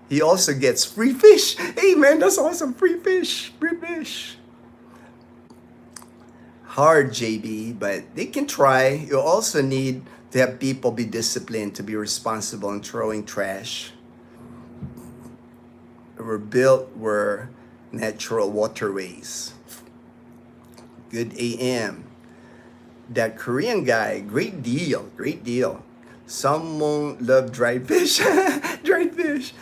He also gets free fish. Hey, man, that's awesome. Free fish. Free fish. Hard, JB, but they can try. You also need to have people be disciplined, to be responsible in throwing trash. We're built were natural waterways. Good AM. That Korean guy, great deal, great deal. Some won't love dried fish, dried fish,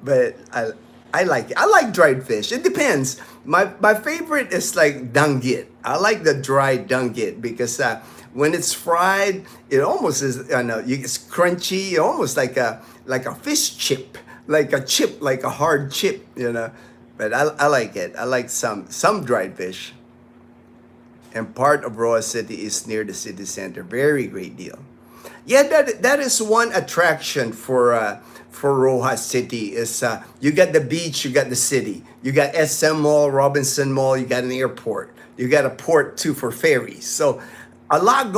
but I like it. I like dried fish. It depends. My favorite is like danggit. I like the dried danggit because when it's fried, it almost is. It's crunchy, almost like a fish chip, like a hard chip. But I like it. I like some dried fish. And part of Roa City is near the city center. Very great deal. Yeah, that is one attraction for Roja City is you got the beach, you got the city, you got SM Mall, Robinson Mall, you got an airport, you got a port too for ferries. So a lot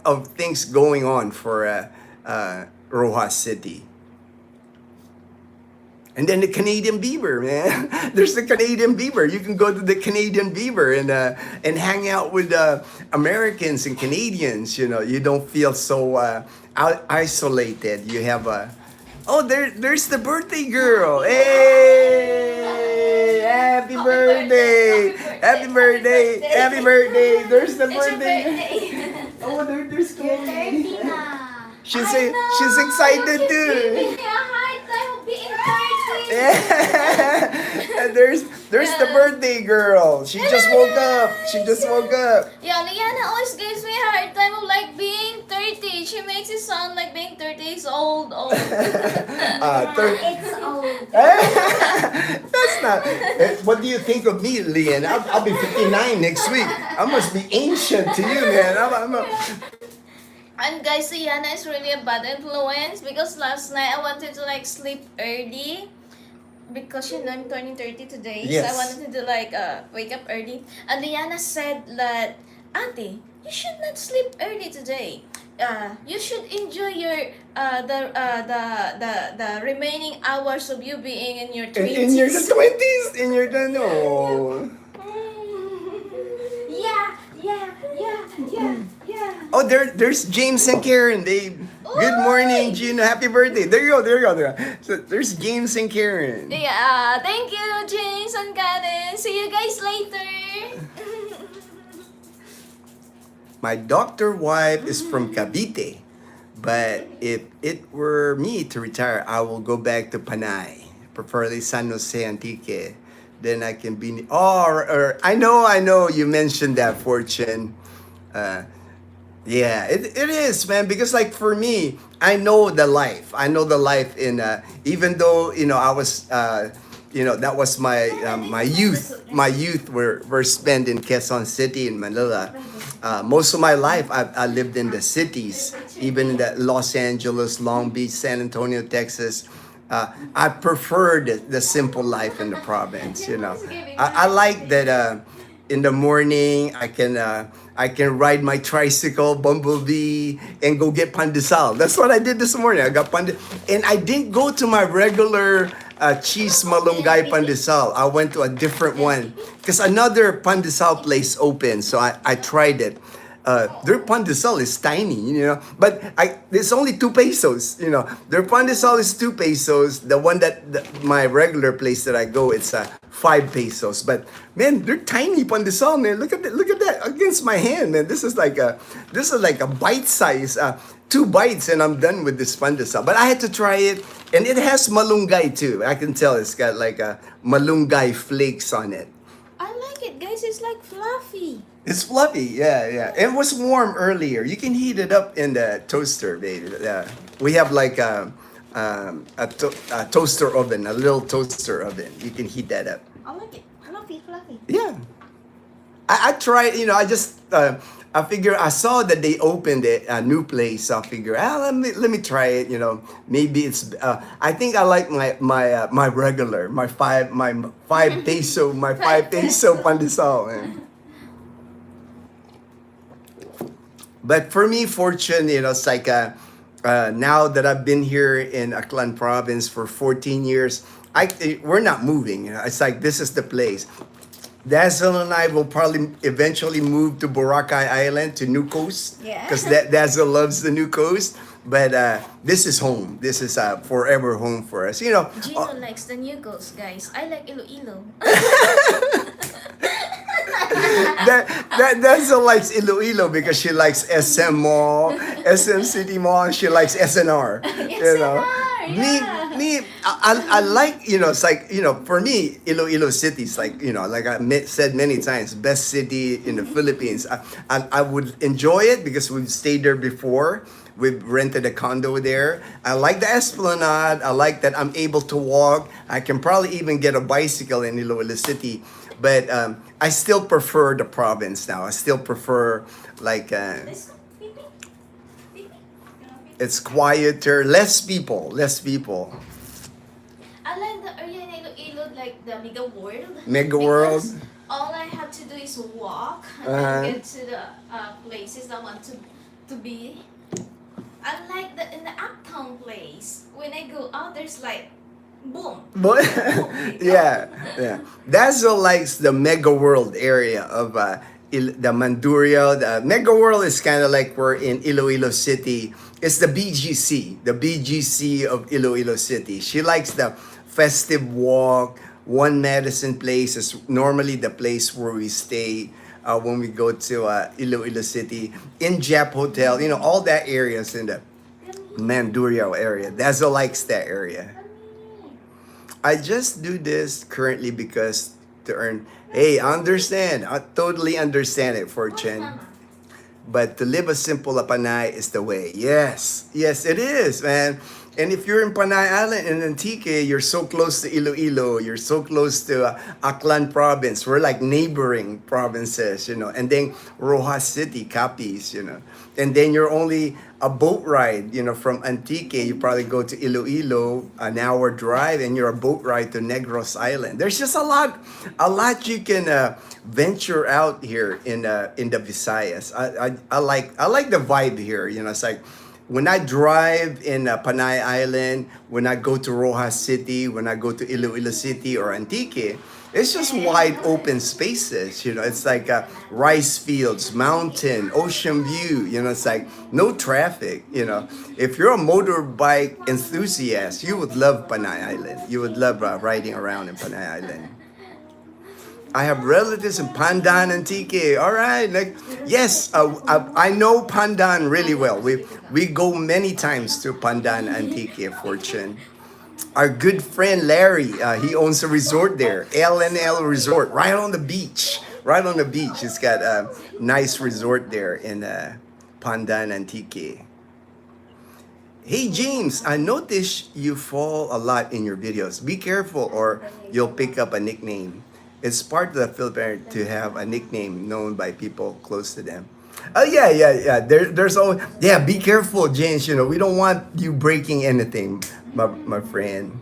of things going on for Roja City. And then the Canadian Beaver, man. There's the Canadian Beaver. You can go to the Canadian Beaver and hang out with Americans and Canadians. You don't feel so isolated. You have there's the birthday girl. Hey, happy birthday, happy birthday, happy birthday. There's the birthday. Oh, there's Chloe. She's excited too. Yeah. And There's the birthday girl. She just woke up. She just woke up. Yeah, Liana always gives me a hard time of like being 30. She makes it sound like being 30 is old. It's old. That's not. What do you think of me, Lian? I'll be 59 next week. I must be ancient to you, man. And guys, Liana is really a bad influence because last night I wanted to like sleep early because you know I'm turning 30 today. Yes. So I wanted to like wake up early. And Liana said that, Ate, you should not sleep early today. You should enjoy your the remaining hours of you being in your 20s. In your 20s, in your no. Yeah. Oh, there's James and Karen. Good morning, Ginno. Happy birthday. There you go. So there's James and Karen. Yeah, thank you, James and Karen. See you guys later. My doctor wife is from Cavite, but if it were me to retire, I will go back to Panay, preferably San Jose Antique. Then I can be. Or I know. You mentioned that, Fortune. Yeah, it is, man. Because like for me, I know the life. I know the life in. Even though I was. That was my my youth. My youth were spent in Quezon City in Manila. Most of my life, I lived in the cities, even in the Los Angeles, Long Beach, San Antonio, Texas. I prefer the simple life in the province. I like that. In the morning, I can ride my tricycle, bumblebee, and go get pandesal. That's what I did this morning. I got and I didn't go to my regular cheese malunggay pandesal. I went to a different one because another pandesal place opened, so I tried it. Their pandesal is tiny, but it's only 2 pesos, Their pandesal is 2 pesos. The one my regular place that I go, it's 5 pesos. But man, they're tiny pandesal, man. Look at that against my hand, man. This is like a bite size. 2 bites and I'm done with this pandesal. But I had to try it, and it has malunggay too. I can tell it's got like a malunggay flakes on it. I like it, guys. It's like fluffy. It's fluffy, yeah. It was warm earlier. You can heat it up in the toaster, baby. We have like a toaster oven, a little toaster oven. You can heat that up. I like it. Fluffy. Yeah. I tried, I figure I saw that they opened a new place. I figure, let me try it. Maybe it's. I think I like my regular, my five peso pandesal. Man. But for me, Fortune, it's like now that I've been here in Aklan province for 14 years, we're not moving. It's like this is the place. Dazzle and I will probably eventually move to Boracay Island, to New Coast. Yeah. Because Dazzle loves the New Coast. But this is home. This is forever home for us. Ginno likes the new coast, guys. I like Iloilo. Dazzle likes Iloilo because she likes SM Mall, SM City Mall, and she likes SNR. SNR, Me, I like, it's like, for me, Iloilo City is like, like I said many times, best city in the Philippines. I would enjoy it because we've stayed there before. We've rented a condo there. I like the Esplanade. I like that I'm able to walk. I can probably even get a bicycle in Iloilo City. But I still prefer the province now. I still prefer like it's quieter, less people. I like the area in Iloilo, like the Mega World. Mega World. Because all I have to do is walk and then get to the places I want to be. I like in the uptown place. When I go out, there's like boom. But yeah. Dazzle likes the Mega World area of the Manduria. The Mega World is kind of like we're in Iloilo City. It's the BGC of Iloilo City. She likes the festive walk. One Madison Place is normally the place where we stay when we go to Iloilo City. In Jap Hotel, all that areas in the Manduria area. Dazzle likes that area. I just do this currently because to earn. Hey, I understand. I totally understand it, Fortune. But to live a simple Panay is the way. Yes, yes, it is, man. And if you're in Panay Island in Antique, you're so close to Iloilo. You're so close to Aklan province. We're like neighboring provinces, you know. And then Rojas City, Capiz, you know. And then you're only a boat ride, you know, from Antique. You probably go to Iloilo, an hour drive, and you're a boat ride to Negros Island. There's just a lot you can venture out here in the Visayas. I like the vibe here. You know, it's like when I drive in Panay Island, when I go to Rojas City, when I go to Iloilo City or Antique, it's just wide open spaces. You know, it's like rice fields, mountain, ocean view. You know, it's like no traffic. You know, if you're a motorbike enthusiast, you would love Panay Island. You would love riding around in Panay Island. I have relatives in Pandan, Antique. All right, like yes, I know Pandan really well. We go many times to Pandan, Antique, Fortune. Our good friend Larry, he owns a resort there, LNL Resort, right on the beach. Right on the beach. It's got a nice resort there in Pandan, Antique. Hey James, I noticed you fall a lot in your videos. Be careful or you'll pick up a nickname. It's part of the Filipino to have a nickname known by people close to them. Oh yeah. There's always Be careful, James. You know we don't want you breaking anything, my friend.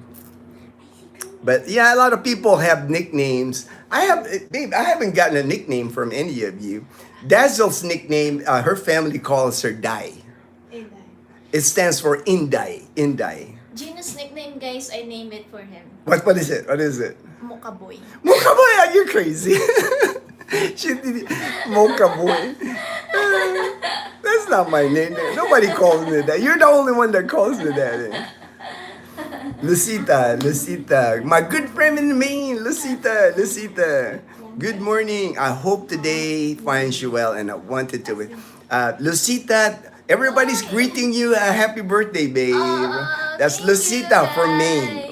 But yeah, a lot of people have nicknames. I haven't gotten a nickname from any of you. Dazzle's nickname, her family calls her Dai. It stands for Inday. Ginno's nickname, guys, I named it for him. What is it? What is it? Mocha Boy. Mocha Boy, you're crazy. She did Mocha Boy. That's not my name. Nobody calls me that. You're the only one that calls me that. Lucita. My good friend in Maine, Lucita. Good morning. I hope today finds you well and I wanted to. Lucita, everybody's greeting you. Happy birthday, babe. That's Lucita from Maine.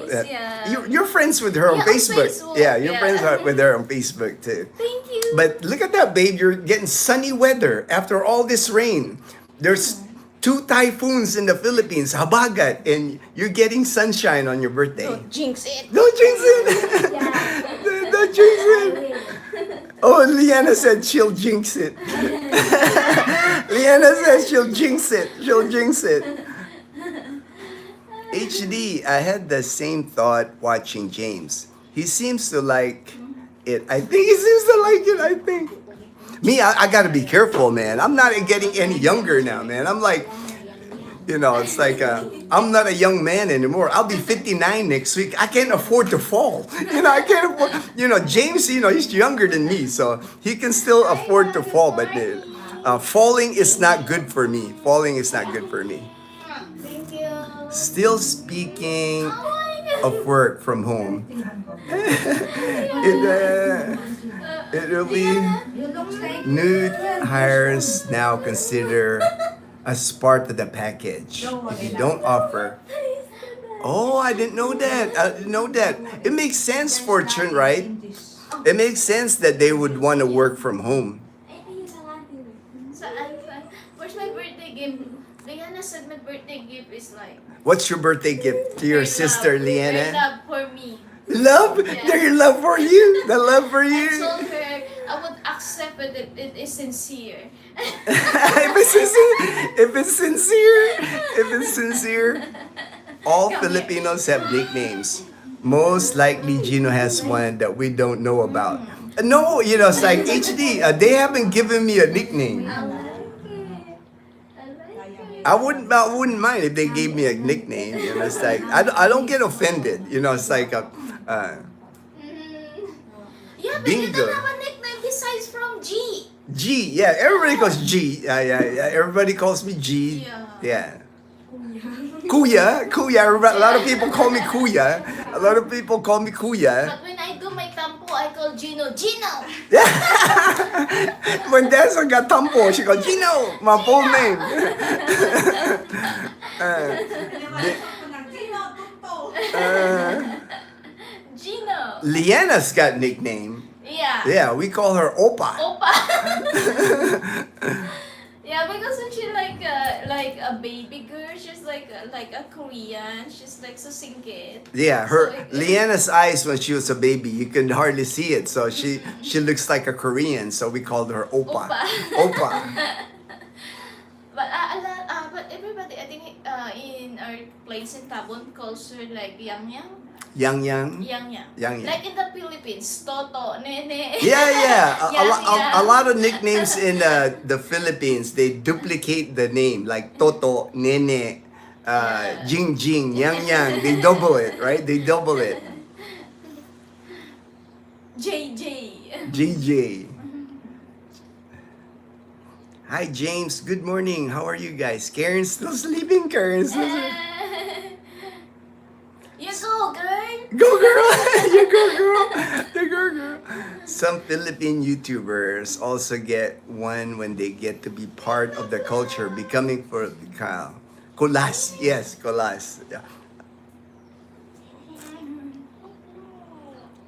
You're friends with her on Facebook. Yeah, you're friends with her on Facebook too. Thank you. But look at that, babe. You're getting sunny weather after all this rain. There's 2 typhoons in the Philippines, habagat, and you're getting sunshine on your birthday. Don't jinx it. Don't jinx it. Don't jinx it. Oh, Liana said she'll jinx it. Liana said she'll jinx it. She'll jinx it. HD, I had the same thought watching James. He seems to like it. I think he seems to like it, I think. Me, I gotta be careful, man. I'm not getting any younger now, man. I'm like, you know, it's like, I'm not a young man anymore. I'll be 59 next week. I can't afford to fall. You know, I can't afford, you know, James, you know, he's younger than me, so he can still afford to fall, but falling is not good for me. Falling is not good for me. Thank you. Still speaking of work from home. It will be new hires now consider as part of the package. If you don't offer. Oh, I didn't know that. I didn't know that. It makes sense, Fortune, right? It makes sense that they would want to work from home. So, where's my birthday gift? Liana said my birthday gift is like... What's your birthday gift to your sister, Love. Liana? Love for me. Love? Yeah. Their love for you? The love for I you? told her I would accept it if it is sincere. If it's sincere, all Filipinos have nicknames. Most likely Ginno has one that we don't know about. No, you know, it's like HD, they haven't given me a nickname. I wouldn't mind if they gave me a nickname. You know, it's like I don't get offended. You know, it's like Yeah, but you Bingo. don't have a nickname besides from G. G. Yeah, everybody calls G. Yeah. Everybody calls me G. Yeah. Kuya. A lot of people call me Kuya. But when I do my tampo, I call Ginno. When Dazzle got tampo, she goes, Ginno, my full name. Ginno. Liana's got nickname. Yeah. Yeah, we call her Opa. Opa. Yeah, because when she like a baby girl, she's like a Korean. She's like so singit. Yeah, So her Liana's eyes when she was a baby, you can hardly see it. So she looks like a Korean. So we called her Opa. Opa. Opa. But but everybody, I think in our place in Tabon calls her like Yang Yang. Yang Yang. Yang Yang. Yang Yang. Like in the Philippines, Toto, Nene. Yeah. A Yang lot of nicknames in the Philippines, they duplicate the name. Like Toto, Nene, Jing Jing, Yang Yang. They double it, right? They double it. JJ. JJ. Hi James, good morning. How are you guys? Karen's still sleeping. Karen's still sleeping. You go, girl. Go girl! You go girl! You go girl! Some Philippine YouTubers also get one when they get to be part of the culture, becoming for the colas. Yes, colas. Yeah.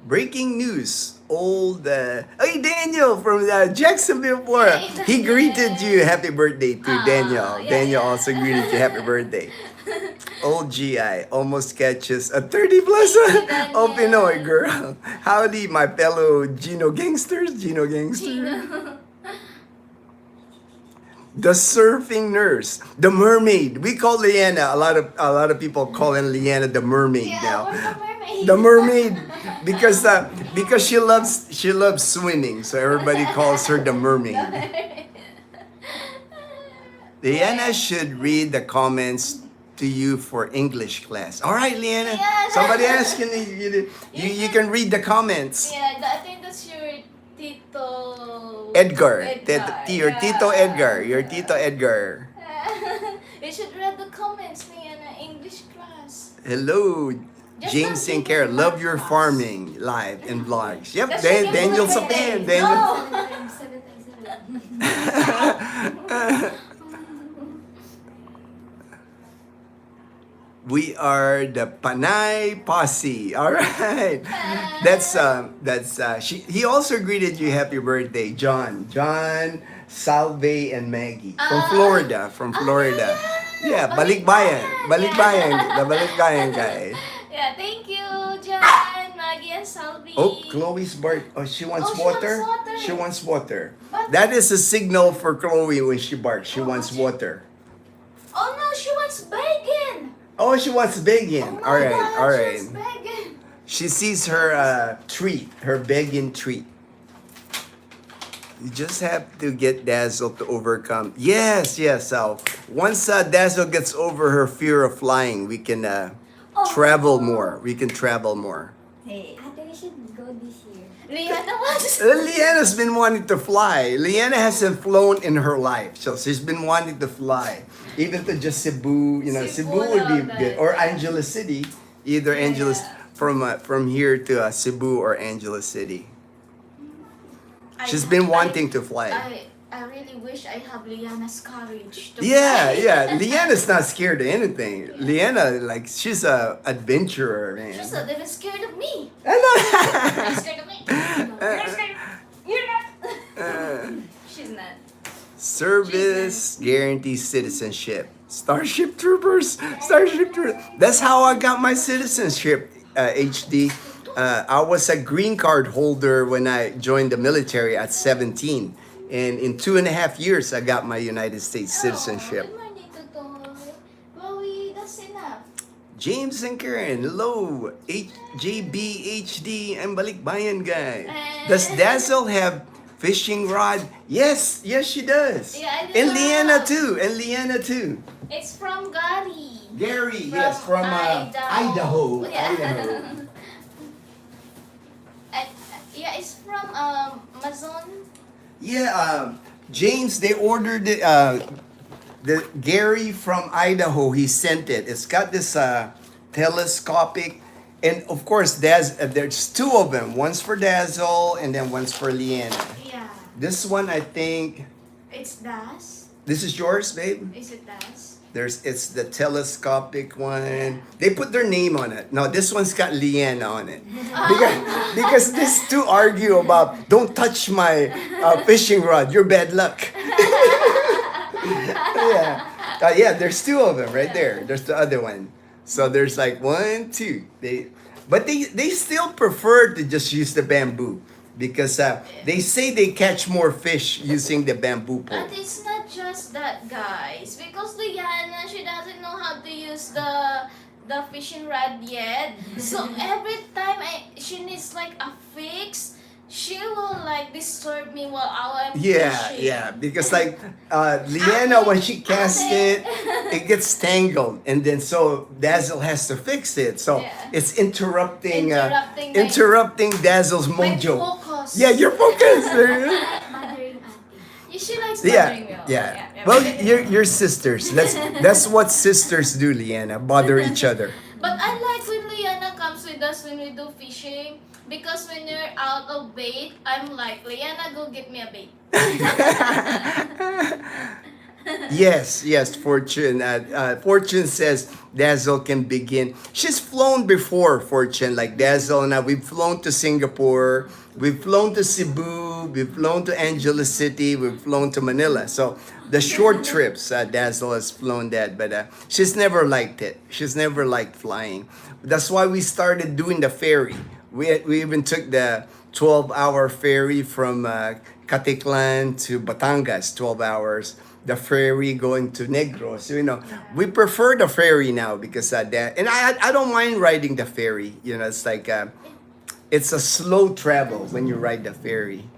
Breaking news. Hey Daniel from Jacksonville, Florida. He greeted you happy birthday to Daniel. Yeah, Daniel yeah. also greeted you happy birthday. Old GI almost catches a 30 plus oh Pinoy girl. Howdy, my fellow Ginno gangsters. Ginno gangsters. The surfing nurse, the mermaid. We call Liana. A lot of people calling Liana the mermaid now. We're the mermaid. The mermaid, because she loves swimming, so everybody calls her the mermaid. Liana should read the comments to you for English class. All right, Liana. Yeah. Somebody asking you can read the comments. Yeah, I think that's your Tito Edgar. Your yeah. Tito Edgar. Your Tito Edgar. You should read the comments in English class. Hello, Just James don't Sinclair. give me Love math your class. farming live and vlogs. Yep, That's your Daniel favorite Sapin. birthday. Daniel. No. We are the Panay Posse. All right. He also greeted you happy birthday, John, Salve, and Maggie from Florida. Yeah, Balikbayan. The Balikbayan guy. Yeah, thank you, John, Maggie, and Salvi. Oh, Chloe's bark. Oh, she wants she water. wants water. She wants water. But- That is a signal for Chloe when she barks. She Oh, wants she- water. Oh no, she wants bacon. Oh, she wants bacon. Oh my All right, God, all she right. wants bacon. She sees her treat, her begging treat. You just have to get Dazzle to overcome. Yes. So once Dazzle gets over her fear of flying, we can travel more. We can travel more. Hey, I think we should go this year. Liana wants. Liana's been wanting to fly. Liana hasn't flown in her life, so she's been wanting to fly. Even to just Cebu, Cebu would be lang, good. Or yeah. Angeles City. Either Angeles, from here to Cebu or Angeles City. She's been wanting to fly. I really wish I have Liana's courage to Yeah, fly. yeah. Liana's not scared of anything. Liana, like, she's a adventurer, man. She's not even scared of me. I know. You're scared of me. You're scared. You're not. She's not. Service guarantees citizenship. Starship Troopers. That's how I got my citizenship, HD. I was a green card holder when I joined the military at 17. And in 2.5 years, I got my United States citizenship. Good morning, Tutoy. Chloe, that's enough. James and Karen, hello. JBHD, I'm Balikbayan guy. Does Dazzle have fishing rod? Yes, she does. Yeah, I do And have. Liana too. It's from Gary. Gary, yes, from Idaho. Yeah. Idaho. Yeah, it's from Amazon. Yeah, James, they ordered the Gary from Idaho. He sent it. It's got this telescopic, and of course, there's two of them. One's for Dazzle, and then one's for Liana. Yeah. This one, I think, It's Das. this is yours, babe. Is it Das? It's the telescopic one. They put their name on it. No, this one's got Leanna on it. Because these two argue about don't touch my fishing rod. You're bad luck. Yeah. Yeah, there's two of them right there. There's the other one. So there's like 1, 2. They still prefer to just use the bamboo because they say they catch more fish using the bamboo pole. And it's not just that, guys, because Liana, she doesn't know how to use the fishing rod yet. So every time she needs like a fix, she will like disturb me while I'm fishing. Yeah, because like Leanna, when she casts it gets tangled, and then so Dazzle has to fix it. So Yeah. it's interrupting Interrupting Dazzle's my mojo. focus. Yeah, your focus. Bothering Ate. She likes Yeah, bothering me. yeah. Well, you're sisters. That's what sisters do, Leanna. Bother each other. But I like when Liana comes with us when we do fishing, because when you're out of bait, I'm like, Liana, go get me a bait. Yes, Fortune. Fortune says Dazzle can begin. She's flown before, Fortune. Like Dazzle and I, we've flown to Singapore, we've flown to Cebu, we've flown to Angeles City, we've flown to Manila. So the short trips, Dazzle has flown that, but she's never liked it. She's never liked flying. That's why we started doing the ferry. We even took the 12-hour ferry from Caticlan to Batangas, 12 hours. The ferry going to Negros. We prefer the ferry now because and I don't mind riding the ferry. It's like it's a slow travel when you ride the ferry.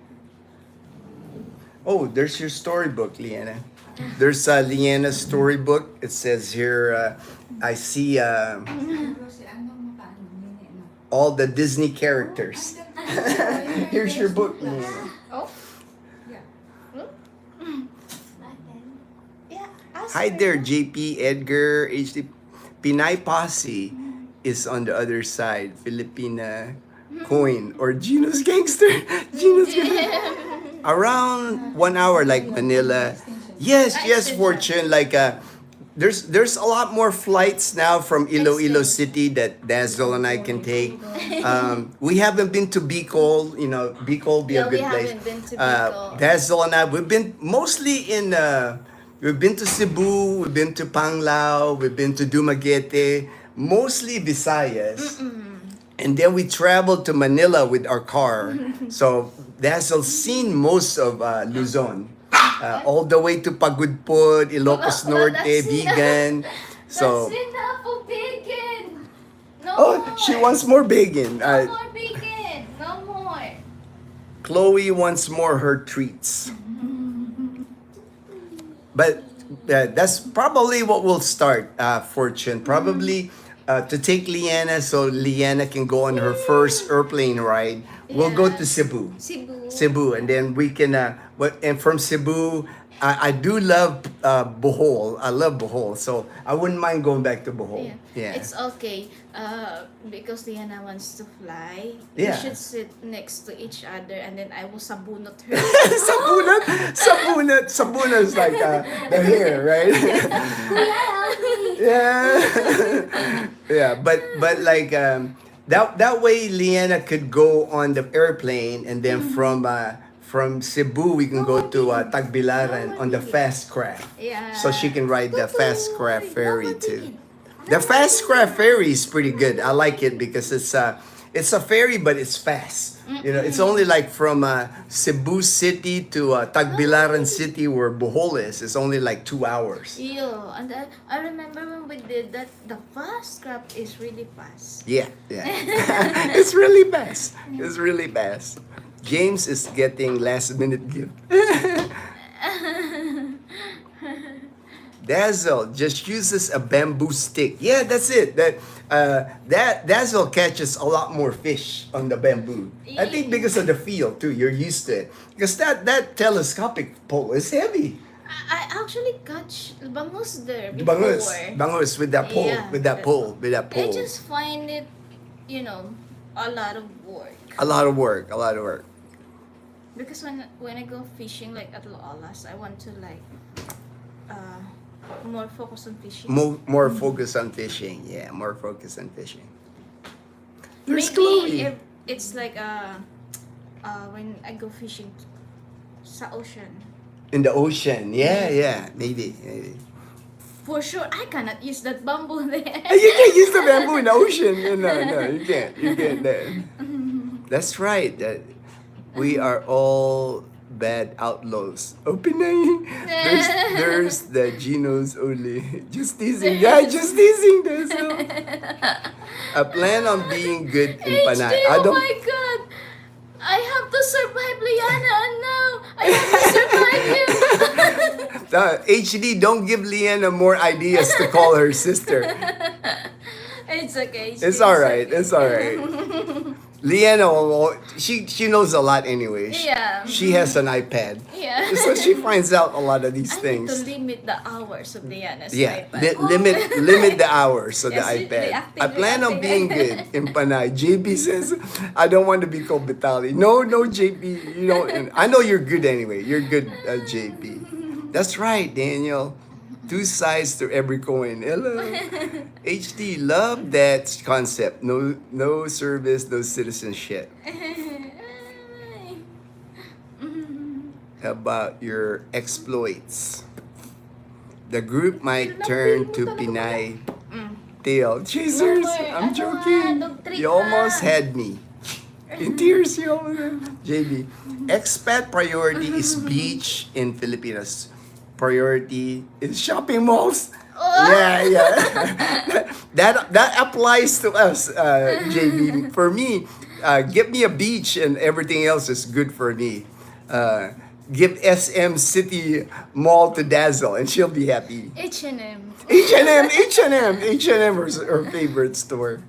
Oh, there's your storybook, Leanna. There's Leanna's storybook. It says here, I see all the Disney characters. Here's your book, Leanna. Oh? Hi there, JP, Edgar, HD. Pinay Posse is on the other side. Filipina coin or Ginno's gangster. Ginno's gangster. Around 1 hour, like Manila. Yes, Fortune. Like there's a lot more flights now from Iloilo City that Dazzle and I can take. We haven't been to Bicol. Bicol be a good place. We haven't been to Bicol. Dazzle and I, we've been mostly in. We've been to Cebu, we've been to Panglao, we've been to Dumaguete, mostly Visayas. And then we traveled to Manila with our car. So Dazzle's seen most of Luzon. All the way to Pagudpod, Ilocos Well, Norte, that's Vigan. So, That's enough for bacon. No oh, more. she wants more bacon. No more bacon. No more. Chloe wants more her treats. But that's probably what we'll start, Fortune. Probably to take Leanna so Leanna can go on her first airplane ride. We'll go to Cebu. Cebu, and then we can. And from Cebu, I do love Bohol. I love Bohol, so I wouldn't mind going back to Bohol. Yeah. It's okay. Because Liana wants to fly. Yeah. We should sit next to each other and then I will sabunot her. Sabunat is like the hair, right? Yeah. But like that way, Leanna could go on the airplane, and then from Cebu we can go to Tagbilaran on the fast craft. Yeah. So she can ride the fast craft ferry too. The fast craft ferry is pretty good. I like it because it's a ferry, but it's fast. It's only like from Cebu City to Tagbilaran City, where Bohol is. It's only like 2 hours. Yeah, and I remember when we did that, the fast crab is really fast. Yeah. It's really fast. It's really fast. James is getting last minute gift. Dazzle just uses a bamboo stick. Yeah, that's it. That Dazzle catches a lot more fish on the bamboo. I think because of the feel too. You're used to it. Because that telescopic pole is heavy. I actually catch bangus there before. Bangus with that pole, Yeah. with that pole. I just find it, a lot of work. A lot of work. Because when I go fishing like at Loalas, I want to like more focus on fishing. More focus on fishing. Yeah, more focus on fishing. There's Maybe Chloe. if it's like when I go fishing sa ocean. In the ocean. Yeah. Maybe. For sure, I cannot use that bamboo there. You can't use the bamboo in the ocean. No, you can't. You can't. That's right. That we are all bad outlaws. Opening. There's the Ginno's only. Just teasing. Yeah, just teasing. That's all. I plan on being good in Panay. HD, oh my god! I have to survive Liana and now I have to survive you. HD, don't give Leanna more ideas to call her sister. It's okay. It's alright. It's alright. Leanna, she knows a lot anyway. Yeah. She has an iPad. Yeah. So she finds out a lot of these I things. need to limit the hours of Liana's Yeah, iPad. limit the hours of the Yes, iPad. reacting, I plan on being reacting. good in Panay. JB says, I don't want to be called Vitali. No, JB, you don't. I know you're good anyway. You're good, JB. That's right, Daniel. Two sides to every coin. Hello. HD, love that concept. No service, no citizenship. About your exploits. The group might turn to Pinay tail chasers. I'm joking. You almost had me. In tears, you almost. JB, expat priority is beach in Filipinas. Priority is shopping malls. Yeah. that applies to us, JB. For me, give me a beach and everything else is good for me. Give SM City Mall to Dazzle and she'll be happy. H&M. H&M is her favorite store.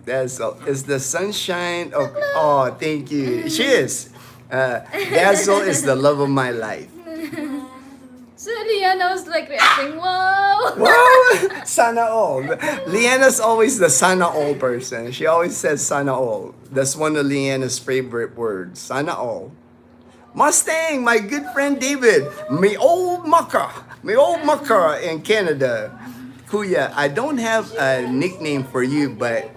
Dazzle is the sunshine of. Oh, thank you. She is. Dazzle is the love of my life. So Liana was like reacting, wow! Wow! Sana all. Leanna's always the sana all person. She always says sana all. That's one of Leanna's favorite words. Sana all. Mustang, my good friend David. My old mucker in Canada. Kuya, I don't have a nickname for you, but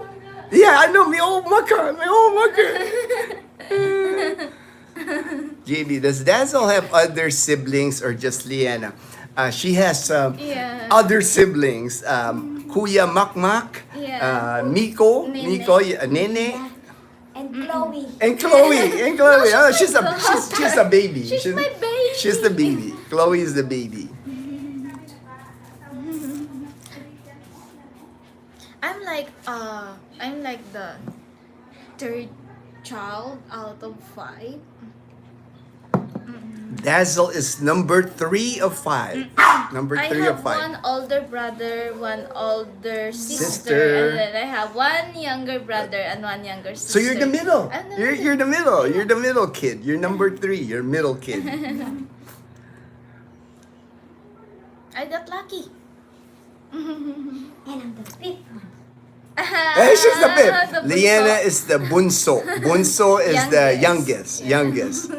yeah, I know my old mucker. JB, does Dazzle have other siblings or just Liana? She has other siblings. Kuya Makmak, Miko, Nene, And Chloe. and Chloe. Oh, she's a baby. She's my baby. She's the baby. Chloe is the baby. I'm like the third child out of 5. Dazzle is number 3 of 5. Number 3 I of have 5. one older brother, one older Sister. sister, and then I have one younger brother and one younger sister. So you're the middle. I'm the You're the middle. You're the middle kid. You're number 3. You're middle kid. I got lucky. And I'm the fifth one. She's the fifth. The bunso. Liana is the bunso. Bunso is the youngest. Yeah. Youngest.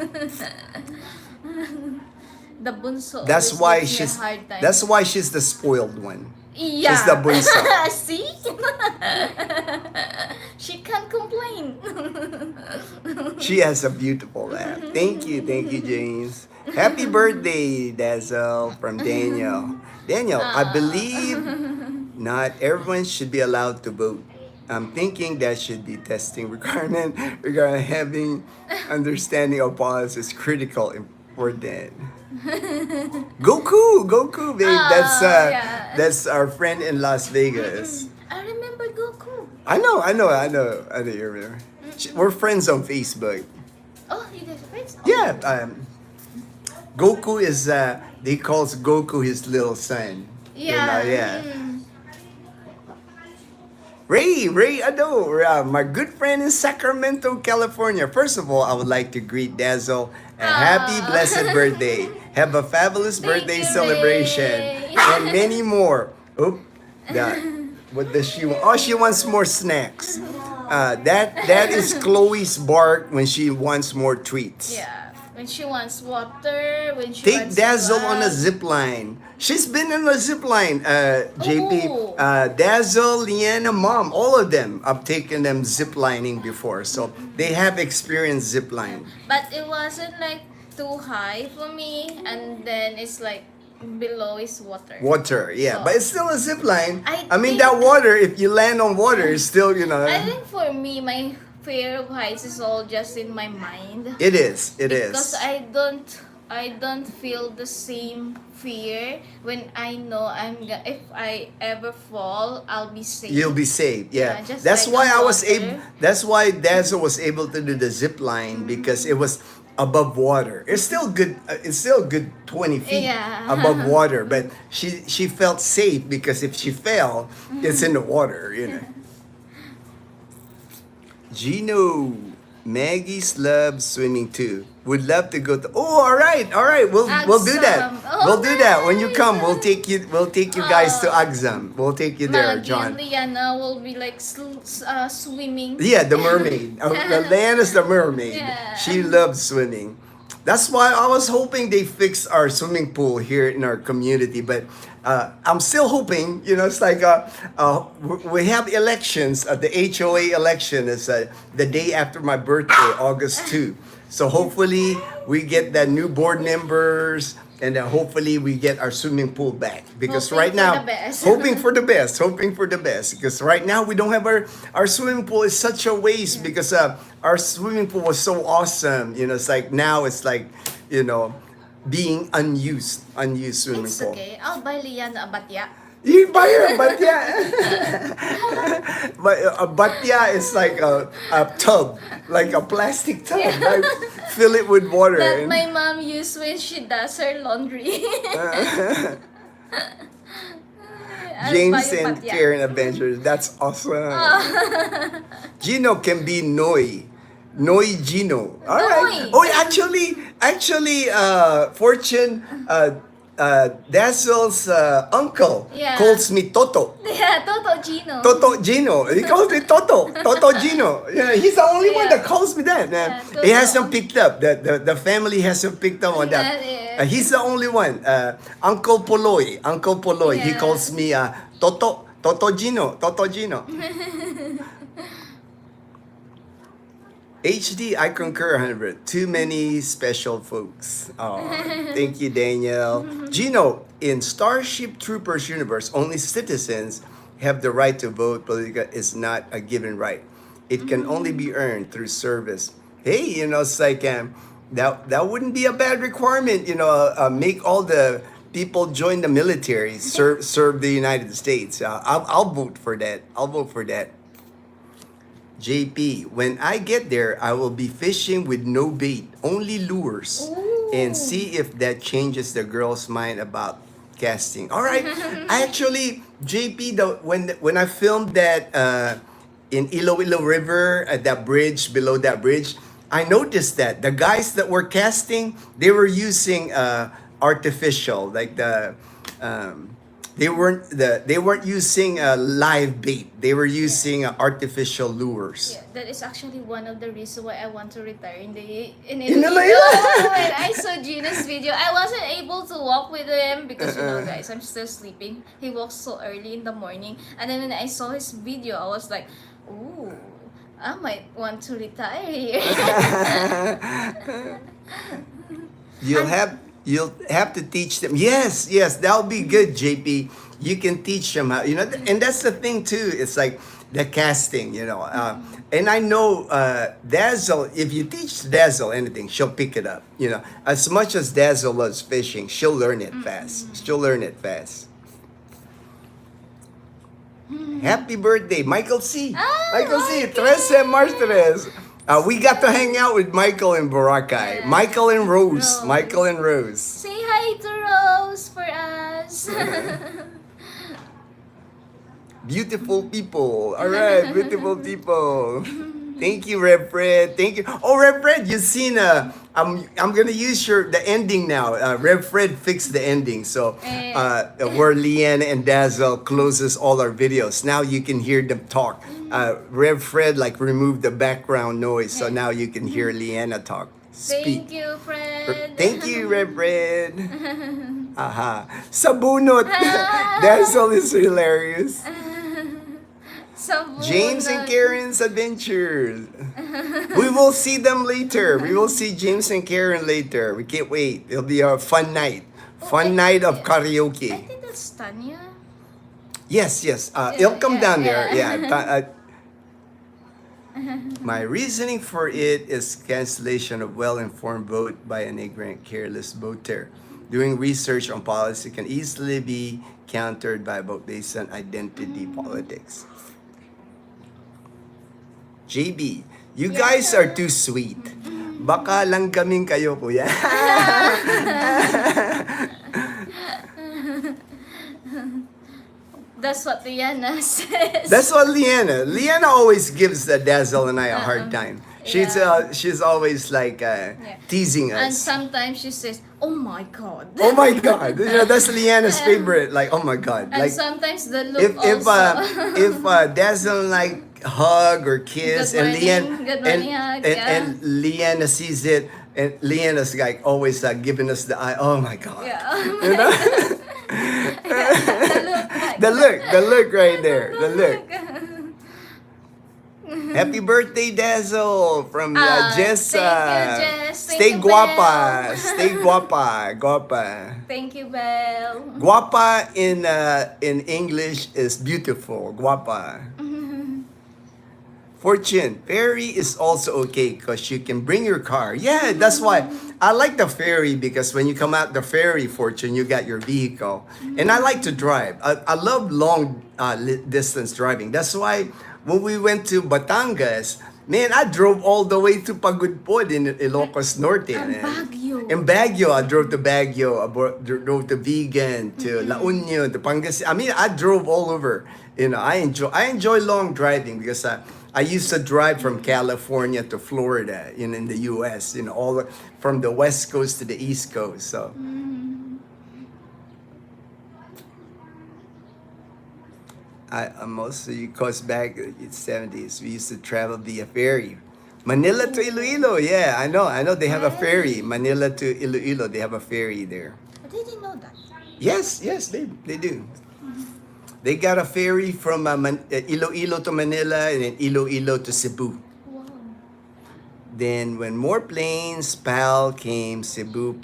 The bunso. That's always why gives me a she's. hard time. That's why she's the spoiled one. Yeah. She's the bunso. See? She can't complain. She has a beautiful laugh. Thank you, James. Happy birthday, Dazzle, from Daniel. Daniel, I believe not everyone should be allowed to vote. I'm thinking that should be testing requirement regarding having understanding of policy is critical important. Goku, babe. That's our friend in Las Vegas. I remember Goku. I know. You remember. We're friends on Facebook. Oh, you guys are friends? Oh. Yeah. Goku is they calls Goku his little son. Yeah. Ray, my good friend in Sacramento, California. First of all, I would like to greet Dazzle a happy blessed birthday. Have a fabulous birthday you, celebration Ray. and many more. What does she want? Oh, she wants more snacks. That is Chloe's bark when she wants more treats. Yeah. When she wants water, when she Take wants Dazzle to on a laugh. zip line. She's been on a zip line, JP. Oh. Dazzle, Leanna, Mom, all of them. I've taken them zip lining before. So they have experienced zip line. But it wasn't like too high for me, and then it's like below is water. Water, yeah. So, But it's still a zip line. I mean, think- that water, if you land on water, is still, I think for me, my fear of heights is all just in my mind. It is. It Because is. I don't feel the same fear when I know if I ever fall, I'll be safe. You'll be safe. Yeah. Yeah, just That's like why on I was water. able. That's why Dazzle was able to do the zip line because it was above water. It's still good. It's still good 20 feet Yeah. above water, but she felt safe because if she fell, it's in the water. Gino, Maggie's loves swimming too. Would love to go to. Oh, all right. We'll do that. Agsam. Oh, We'll do that when you nice. come. We'll take you guys to Agsam. We'll take you there, Maggie John. and Liana will be like swimming. Yeah, the mermaid. Leanna's the mermaid. Yeah. She loves swimming. That's why I was hoping they fix our swimming pool here in our community. But I'm still hoping, it's like we have elections. The HOA election is the day after my birthday, August 2. So hopefully we get the new board members. And then hopefully we get our swimming pool back. Because Hoping right for now, the best. hoping for the best, hoping for the best. Because right now we don't have our swimming pool is such a waste because our swimming pool was so awesome. It's like now it's like, being unused swimming It's pool. okay. I'll buy Liana a batya. You buy her a batya. But a batya is like a tub, like a plastic tub. Like, fill it with water. That and- my mom used when she does her laundry. I'll James buy you and batya. Karen Adventures. That's awesome. Gino can be Noi. Noi Gino. All right. Noi. Oh, actually, Fortune, Dazzle's uncle Yeah. calls me Toto. Yeah, Toto Ginno. Toto Gino. He calls me Toto. Toto Gino. Yeah, he's the only one Yeah. that calls me that. Yeah, He Toto. hasn't picked up. The family hasn't picked up on that. Yeah, yeah. He's the only one. Uncle Poloy. He Yeah. calls me Toto. Toto Gino. Toto Gino. HD, I concur 100. Too many special folks. Oh, thank you, Daniel. Gino, in Starship Troopers universe, only citizens have the right to vote. Political is not a given right. It can only be earned through service. Hey, it's like that wouldn't be a bad requirement. Make all the people join the military, serve the United States. I'll vote for that. JP, when I get there, I will be fishing with no bait, only lures, and see if that changes the girl's mind about casting. All right, actually, JP, when I filmed that in Iloilo River at that bridge, below that bridge, I noticed that the guys that were casting, they were using artificial, like they weren't using live bait. They were using artificial lures. Yeah, that is actually one of the reasons why I want to retire in Iloilo. When I saw Gino's video, I wasn't able to walk with him because guys, I'm still sleeping. He walks so early in the morning, and then when I saw his video, I was like, ooh, I might want to retire here. You'll have to teach them. Yes, that'll be good, JP. You can teach them how, and that's the thing too. It's like the casting, and I know Dazzle, if you teach Dazzle anything, she'll pick it up. As much as Dazzle loves fishing, she'll learn it fast. Happy birthday, Michael C. Michael C. 13 Martires. We got to hang out with Michael in Boracay. Yeah. Michael and Rose. Rose. Michael and Rose. Say hi to Rose for us. Beautiful people. All right, beautiful people. Thank you, Rev Fred. Thank you. Oh, Rev Fred, you've seen. I'm gonna use the ending now. Rev Fred fixed the ending, so where Leanne and Dazzle closes all our videos. Now you can hear them talk. Rev Fred removed the background noise, so now you can hear Leanna talk. Speak. Thank you, friend. Thank you, Reverend. Aha. Sa bunot. Dazzle is hilarious. James and Karen's adventures. We will see them later. We will see James and Karen later. We can't wait. It'll be a fun night. Fun night of I karaoke. think that's Tanya. Yes. It'll come down there. yeah. Yeah. My reasoning for it is cancellation of well-informed vote by an ignorant, careless voter. Doing research on policy can easily be countered by a vote based on identity politics. JB, you guys are too sweet. Baka lang kaming kayo, kuya. That's what Liana says. That's what Liana always gives Dazzle and I a hard time. She's always like teasing And us. sometimes she says, "Oh my God." Oh my God, that's Liana's favorite. Like, oh my God. And Like, sometimes the look if also. if Dazzle like hug or kiss Good and morning, good morning hug, and Liana sees it and Liana's like always giving us the eye. Oh my God. Yeah. You know? The look. the look right there. The look. Happy birthday, Dazzle, from Jess. Thank you, Jess. Thank Stay you, guapa. Belle. Stay guapa. Guapa. Thank you, Belle. Guapa in English is beautiful. Guapa. Fortune, ferry is also okay because you can bring your car. Yeah, that's why I like the ferry, because when you come out the ferry, Fortune, you got your vehicle. And I like to drive. I love long distance driving. That's why when we went to Batangas, man, I drove all the way to Pagudpod in Ilocos Norte. And Baguio. In Baguio, I drove to Baguio. I drove to Vigan, to La Union, to Pangasinan. I mean, I drove all over. You know, I enjoy long driving because I used to drive from California to Florida in the U.S. You know, all from the West Coast to the East Coast. So. I'm also, because back in the 70s, we used to travel via ferry. Manila to Iloilo, yeah, I know they have a ferry. Manila to Iloilo, they have a ferry there. I didn't know that. Yes, they do. They got a ferry from Iloilo to Manila and then Iloilo to Cebu. Wow. Then when more planes, PAL came, Cebu,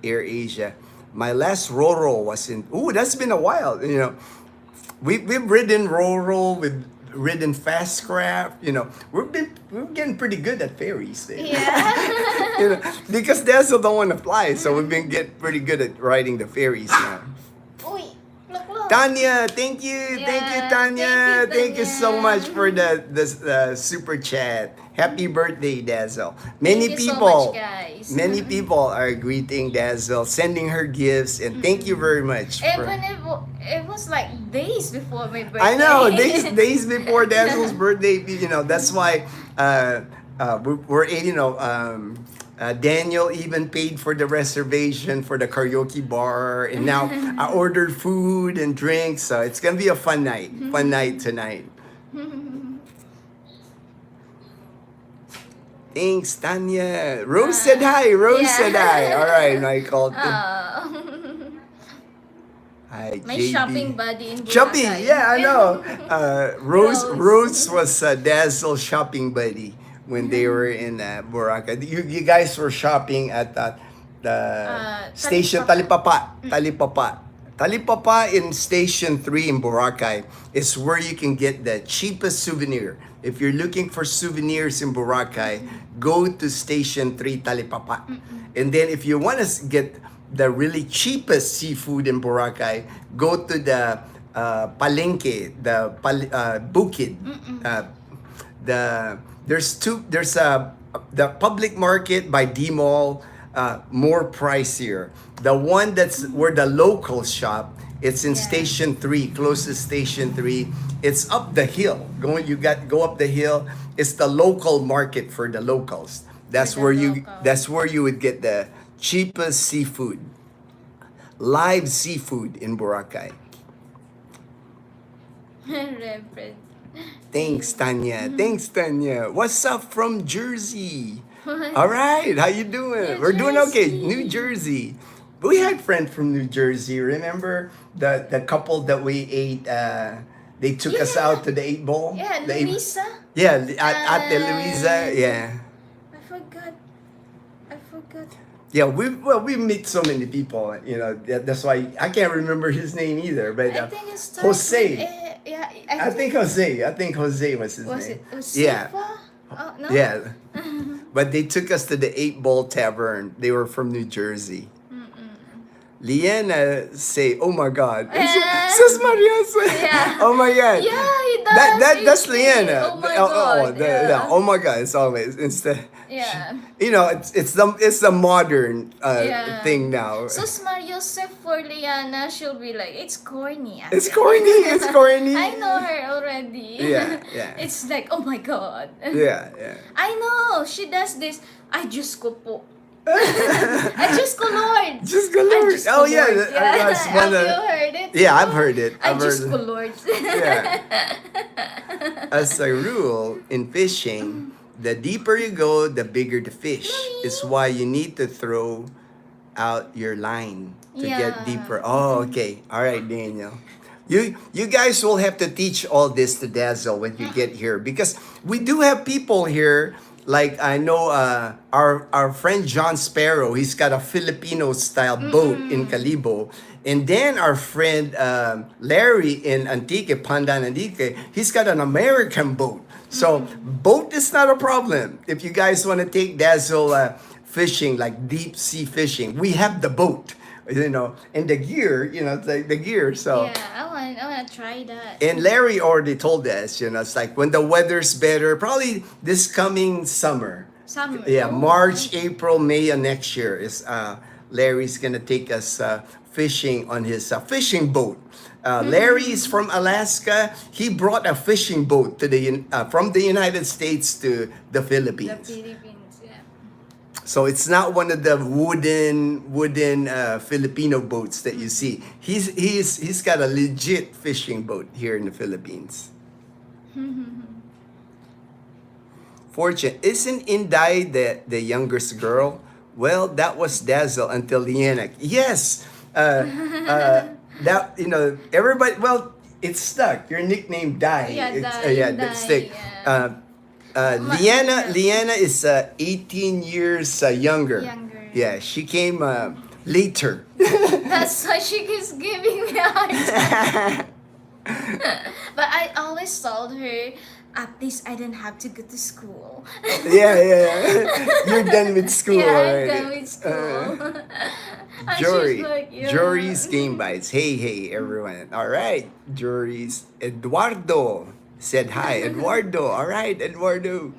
Air Asia. My last Roro was in, that's been a while, you know. We've ridden Roro, we've ridden Fast Craft, you know. We're getting pretty good at ferries there. Yeah. You know, because Dazzle don't want to fly, so we've been getting pretty good at riding the ferries now. Uy, look. Tanya, thank you, Tanya. Thank you so Tanya. much for the super chat. Happy birthday, Dazzle. Many Thank you people, so much, guys. many people are greeting Dazzle, sending her gifts, and thank you very much. Even it was like days before my birthday. I know, days before Dazzle's birthday, you know, that's why we're you know, Daniel even paid for the reservation for the karaoke bar, and now I ordered food and drinks, so it's gonna be a fun night tonight. Thanks, Tanya. Rose said hi. Said hi. All right, Michael. Hi, My JB. shopping buddy in Boracay. Shopping, yeah, I know. Rose Rose. was Dazzle's shopping buddy when they were in Boracay. You guys were shopping at the station Talipapa. Talipapa in Station 3 in Boracay is where you can get the cheapest souvenir. If you're looking for souvenirs in Boracay, go to Station 3 Talipapa. And then if you want to get the really cheapest seafood in Boracay, go to the Palenque, the Bukid. There's the public market by D-Mall, more pricier. The one that's where the locals shop, it's in Station 3, close to Station 3. It's up the hill. Go up the hill. It's the local market for the locals. That's where you would get the cheapest seafood. Live seafood in Boracay. Reverend. Thanks, Tanya. What's up from Jersey? All right, how you doing? New We're doing okay. Jersey. New Jersey. We had friends from New Jersey. Remember the couple that we ate? They took us Yeah. out to the 8 Ball. Yeah, The eight- Luisa. Yeah, at the Louisa. Yeah. I forgot. Yeah, we meet so many people, you know. That's why I can't remember his name either. But I think it starts Jose. with, yeah, I think Jose. I think Jose was his was name. it Yeah. Josefa? Oh no. Yeah. But they took us to the 8 Ball Tavern. They were from New Jersey. Liana say, "Oh my God, Sus Maria say, Yeah. oh my God." Yeah, he does. That's He- Liana. Oh my god. Yeah. Oh my God, it's always instead. Yeah. You know, it's the modern Yeah. thing now. So Mario Joseph for Liana, she'll be like, it's corny. It's corny. It's corny. I know her already. Yeah, yeah. It's like, oh my god. Yeah, yeah. I know. She does this. Ay, Diyos ko po. Ay, Diyos ko Lord. Just go Ay, Lord. Diyos ko Oh yeah, Lord. that's one Have of. you heard it? Yeah, I've heard it. Ay, I've Diyos heard ko it. Lord. Yeah. As a rule, in fishing, the deeper you go, the bigger the fish. It's why you need to throw out your line to Yeah. get deeper. Oh, okay. All right, Daniel. You guys will have to teach all this to Dazzle when you get here, because we do have people here. Like I know our friend John Sparrow, he's got a Filipino style boat in Calibo. And then our friend Larry in Antique, Pandan Antique, he's got an American boat. So boat is not a problem. If you guys want to take Dazzle fishing, like deep sea fishing, we have the boat, you know, and the gear, you know, the gear. So. Yeah, I wanna try that. And Larry already told us, you know, it's like when the weather's better, probably this coming summer. Summer. Yeah, Oh. March, April, May of next year is Larry's gonna take us fishing on his fishing boat. Larry's from Alaska. He brought a fishing boat to from the United States to the The Philippines. Philippines, yeah. So it's not one of the wooden Filipino boats that you see. He's got a legit fishing boat here in the Philippines. Fortune, isn't Inday the youngest girl? Well, that was Dazzle until Liana. Yes, that, you know, everybody. Well, it's stuck. Your nickname Dai. Yeah, It's, Dai, yeah, Dai, that's stick. yeah. Liana is 18 years younger. Younger. Yeah, she came later. That's why she keeps giving me a hard time. But I always told her, at least I didn't have to go to school. Yeah. You're done with school Yeah, already. I'm done with school. And Jory, she's like, yeah. Jory's Game Bites. Hey, everyone. All right, Jory's. Eduardo said hi. Eduardo. All right, Eduardo.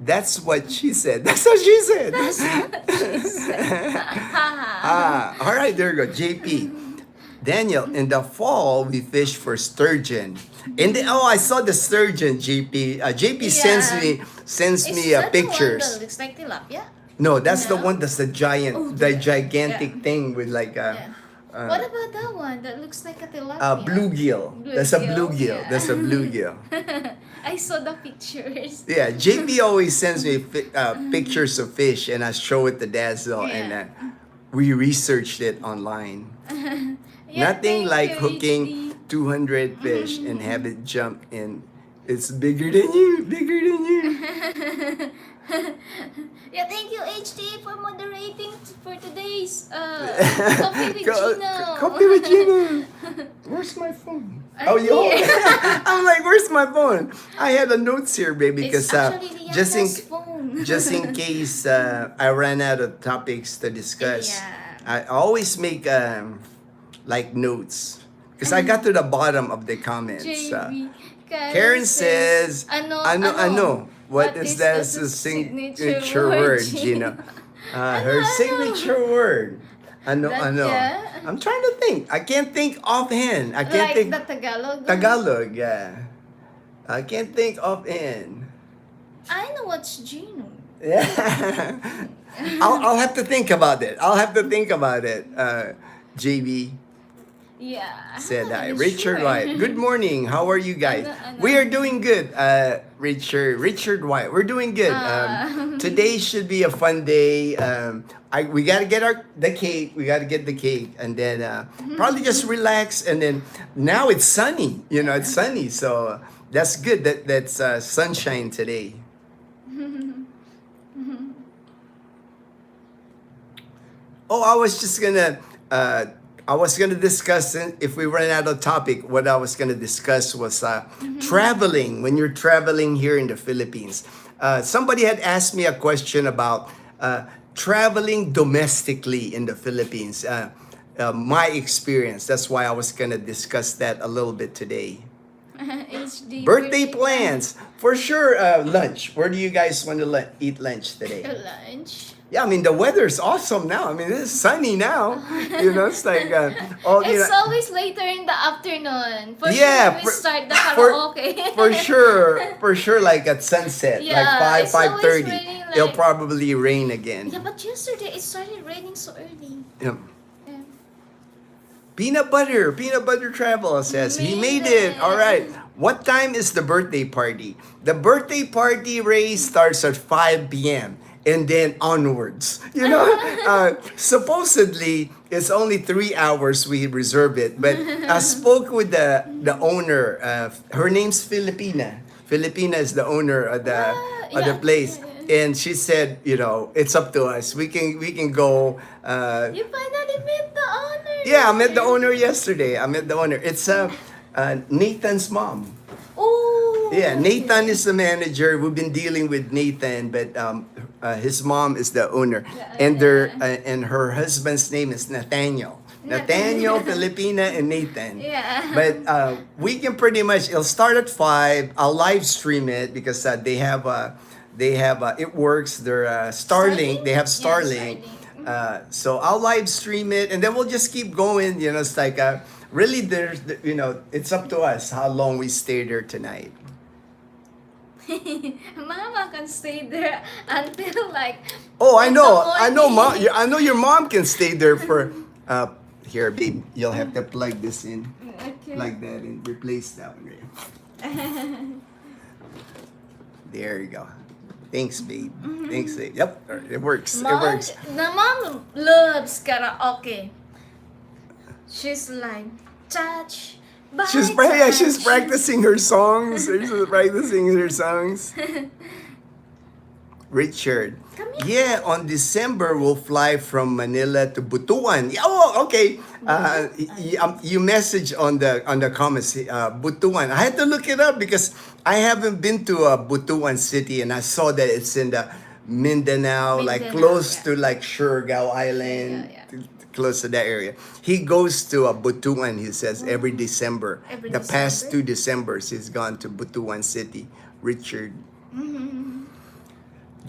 That's what she said. That's what she said. That's what she said. All right, there you go. JP. Daniel, in the fall, we fish for sturgeon. I saw the sturgeon, JP. JP sends Is me that the one pictures. that looks like tilapia? No, that's the No? one that's the giant, Oh, the yeah. gigantic Yeah. thing with like Yeah. What about that one that looks like a tilapia? bluegill. That's a bluegill. Yeah. That's a bluegill. I saw the pictures. Yeah, JP always sends me pictures of fish, and I show it to Dazzle, Yeah. and we researched it online. Yeah, Nothing thank like you, hooking HD. 200 fish and have it jump in. It's bigger than you, bigger than you. Yeah, thank you HD for moderating for today's coffee with Ginno. Coffee with Ginno. Where's my phone? I'm Oh, you. here. I'm like, where's my phone? I had the notes here, baby, It's because actually just in Liana's phone. just in case I ran out of topics to discuss, Yeah. I always make like notes because I got to the bottom of the comments. JB, Karen says, ano. What is that? as a Signature word, Gino. Her signature word. Ano. Yeah. I'm trying to think. I can't think offhand. I can't Like think. the Tagalog. Tagalog, yeah. I can't think offhand. I know what's Gino. Yeah. I'll have to think about it. JB. Yeah. Said hi. That's Richard sure. White. Good morning. How are you guys? Ano. We are doing good. Richard White. We're doing good. Today should be a fun day. We gotta get the cake. We gotta get the cake, and then probably just relax. And then now it's sunny. You know, it's sunny, so that's good. That's sunshine today. Oh, I was gonna discuss if we ran out of topic. What I was gonna discuss was traveling. When you're traveling here in the Philippines, somebody had asked me a question about traveling domestically in the Philippines. My experience. That's why I was gonna discuss that a little bit today. HD Birthday plans for sure. Lunch. Where do you guys want to eat lunch today? Lunch. Yeah, I mean the weather's awesome now. I mean it's sunny now. You know, it's like It's always later in the afternoon. For Yeah, sure we start the karaoke. for sure, like at sunset, Yeah, like it's always 5:30, raining, it'll like- probably rain again. Yeah, but yesterday it started raining so early. Yeah. Yeah. Peanut butter travel says he made it. All right. What time is the birthday party? The birthday party, Ray, starts at 5 p.m. and then onwards. You know, supposedly it's only 3 hours we reserve it. But I spoke with the owner. Her name's Filipina. Filipina is the owner of the yeah. place. And she said, you know, it's up to us. We can go. You finally met the owner. Yeah, I met the owner yesterday. It's Nathan's mom. Oh. Yeah, Nathan is the manager. We've been dealing with Nathan, but his mom is the owner, and her husband's name is Nathaniel. Nathaniel, Filipina, and Nathan. Yeah. But we can pretty much. It'll start at 5. I'll live stream it because they have it works. They're Starlink. They have Starlink. So I'll live stream it, and then we'll just keep going. You know, it's like really, it's up to us how long we stay there tonight. Mama can stay there until like. Oh, I in know, the I know, mom. morning. I know your mom can stay there for. Here, babe, you'll have to plug this in, Okay. like that, and replace that one. Right? There you go. Thanks, babe. Thanks, babe. Yep, it works. It works. The mom loves karaoke. She's like, touch. By She's touch. practicing her songs. She's practicing her songs. Richard. Yeah, on December we'll fly from Manila to Butuan. Oh, okay. You message on the comments, Butuan. I had to look it up because I haven't been to Butuan City, and I saw that it's in the Mindanao, like close to like Surigao Island. Yeah. Close to that area. He goes to Butuan, he says, every December. Every The past December? 2 Decembers, he's gone to Butuan City. Richard.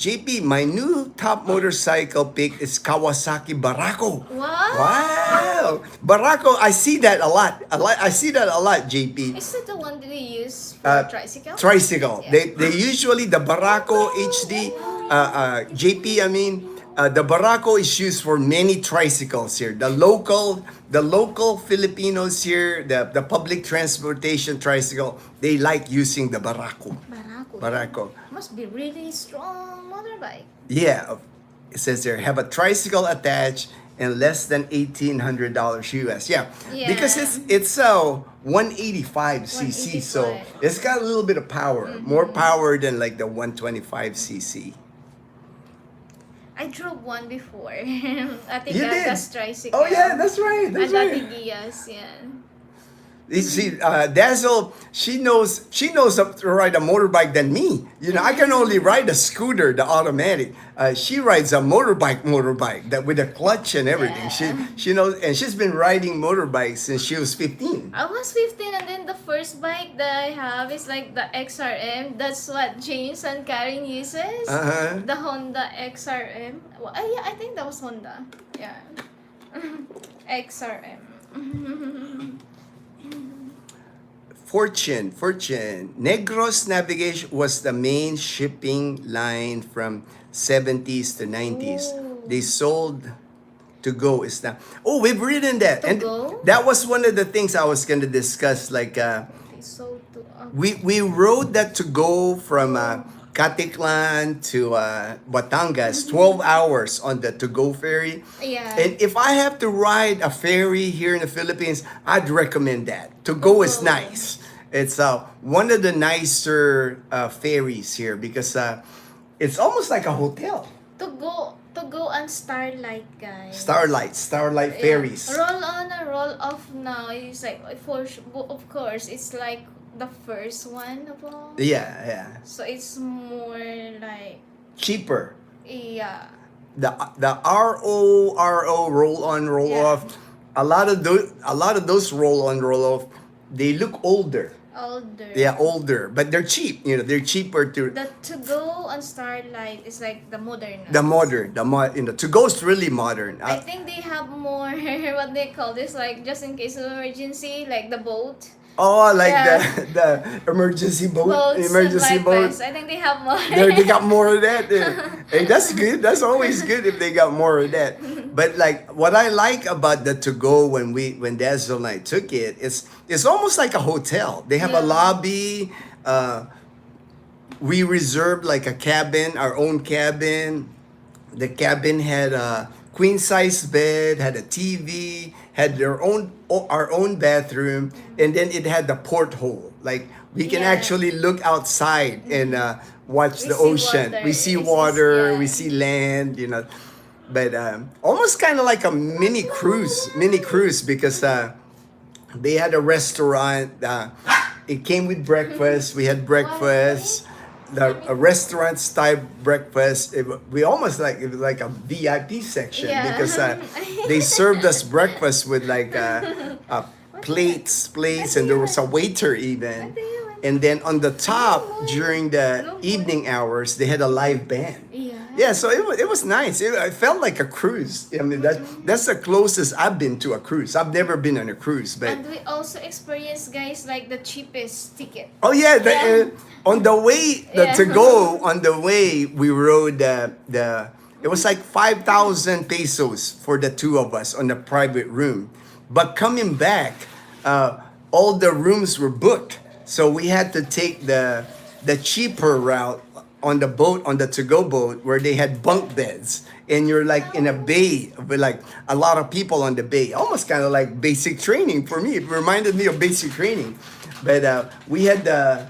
JP, my new top motorcycle pick is Kawasaki Barako. Wow. Wow. Barako, I see that a lot. I see that a lot, JP. Is it the one that they use for tricycle? Tricycle. Yeah. They usually, the Barako HD, JP, I mean, the Barako is used for many tricycles here. The local Filipinos here, the public transportation tricycle, they like using the Barako. Barako. Must be really strong motorbike. Yeah, it says there, have a tricycle attached and less than $1,800 US. Yeah, Yeah. because it's 185 cc, so 185. it's got a little bit of power, more power than like the 125 cc. I drove one before. I think You did? that's tricycle. Oh yeah, that's right. That's At right. Gias, yeah. You see, Dazzle, she knows how to ride a motorbike than me. You know, I can only ride a scooter, the automatic. She rides a motorbike that with a clutch and everything. Yeah. She knows, and she's been riding motorbikes since she was 15. I was 15 and then the first bike that I have is like the XRM. That's what James and Karen uses. The Honda XRM. Well, yeah, I think that was Honda. Yeah. XRM. Fortune. Negros Navigation was the main shipping line from 70s to 90s. Ooh. They sold to go is now. Oh, we've ridden that, To and go? that was one of the things I was gonna discuss. Like, So to we rode that to go from Caticlan to Batangas, 12 hours on the to go ferry. yeah. And if I have to ride a ferry here in the Philippines, I'd recommend that. To go is To go. nice. It's one of the nicer ferries here because it's almost like a hotel. To go on Starlight, guys. Starlight Yeah. ferries. Roll on and roll off now. It's like of course it's like the first one of all. Yeah. So it's more like Cheaper. yeah. The RO roll on roll Yeah. off. A lot of those roll on roll off, they look older. Older. Yeah, older, but they're cheap. They're cheaper to The to go on Starlight is like the modern. to go is really modern. I think they have more what they call this, like just in case of emergency, like the boat. Like Yeah. the emergency boat, Boats emergency and boat. life vests. I think they have more. They got more of that. Hey, that's good. That's always good if they got more of that. But like what I like about the to go when Dazzle and I took it, it's almost like a hotel. They have a Yeah. lobby. We reserved like a cabin, our own cabin. The cabin had a queen size bed, had a TV, had our own bathroom, and then it had the porthole. Like we can Yeah. actually look outside and watch We the see ocean. water. We see It's- water, yeah. we see land, But almost kind of like a mini cruise because they had a restaurant. It came with breakfast. We had breakfast. A restaurant style breakfast. We almost it was like a VIP section Yeah. because they served us breakfast with like plates, and there was a waiter even. And then on the top during the evening hours, they had a live band. Yeah, so it was nice. It felt like a cruise. I mean, that's the closest I've been to a cruise. I've never been on a cruise, but And we also experienced, guys, like the cheapest ticket. oh yeah, Yeah. on the way Yeah. to go on the way we rode it was like 5,000 pesos for the two of us on the private room, but coming back, all the rooms were booked, so we had to take the cheaper route on the boat, on the to-go boat, where they had bunk beds, and you're like in a bay with like a lot of people on the bay, almost kind of like basic training for me. It reminded me of basic training, but we had the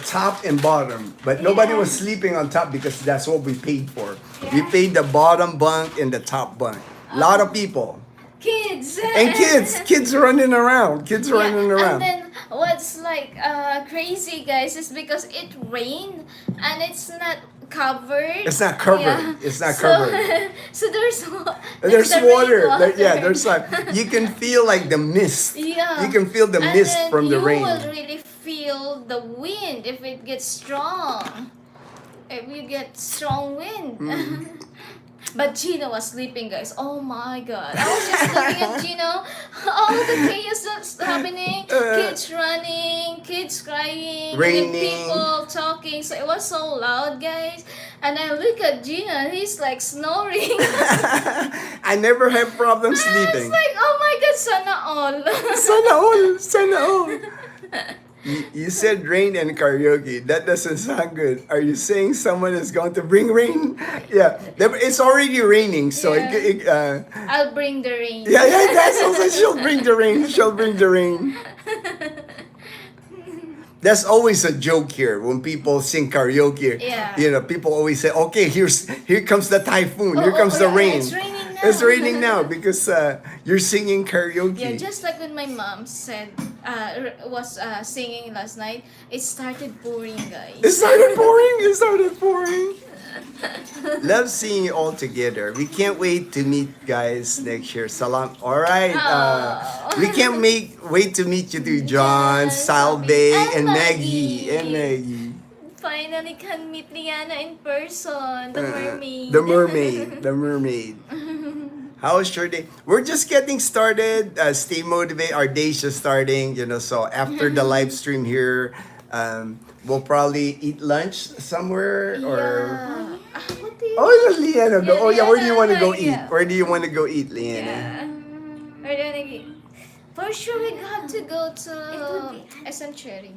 top and bottom, but nobody was sleeping on top because that's what we paid for. We paid the bottom bunk and the top bunk. A lot of people. Kids. And kids running around. And then what's like crazy, guys, is because it rained and it's not covered. It's not covered. Yeah. It's not So- covered. So there's There's the water. rainwater. There's like you can feel like the mist. Yeah. You can feel the And mist then from the rain. You will really feel the wind if it gets strong. If you get strong wind. Mm. But Ginno was sleeping, guys. Oh my god. I was just looking at Ginno. All the chaos that's happening. Kids running, kids crying, and Raining. then people talking. So it was so loud, guys. And I look at Ginno and he's like snoring. I never have problems I was sleeping. like, oh my god, sana all. Sana all. You said rain and karaoke. That doesn't sound good. Are you saying someone is going to bring rain? Yeah, it's already raining, so Yeah. I'll bring the rain. yeah, that's also she'll bring the rain. She'll bring the rain. That's always a joke here when people sing karaoke. Yeah. People always say, "Okay, here comes the typhoon. Here comes the yeah, rain." It's raining now. It's raining now because you're singing karaoke. Yeah, just like when my mom said, was singing last night, it started pouring, guys. It started pouring. It started pouring. Love seeing you all together. We can't wait to meet guys next year. Salam. All right. We can't wait to meet you too, John, Yes, Salve, and and Maggie. Maggie. Finally can meet Liana in person, the mermaid. The mermaid. How's your day? We're just getting started. Stay motivated. Our day's just starting. So after the live stream here, We'll probably eat lunch somewhere or. Yeah. What do you Oh, yeah, Leanna. Go. Yeah, Oh, yeah. Where do you want to go Leanna, eat? yeah. Where do you want to go eat, Leanna? Yeah. Or then again, for sure we have to go to would be- SM Cherry.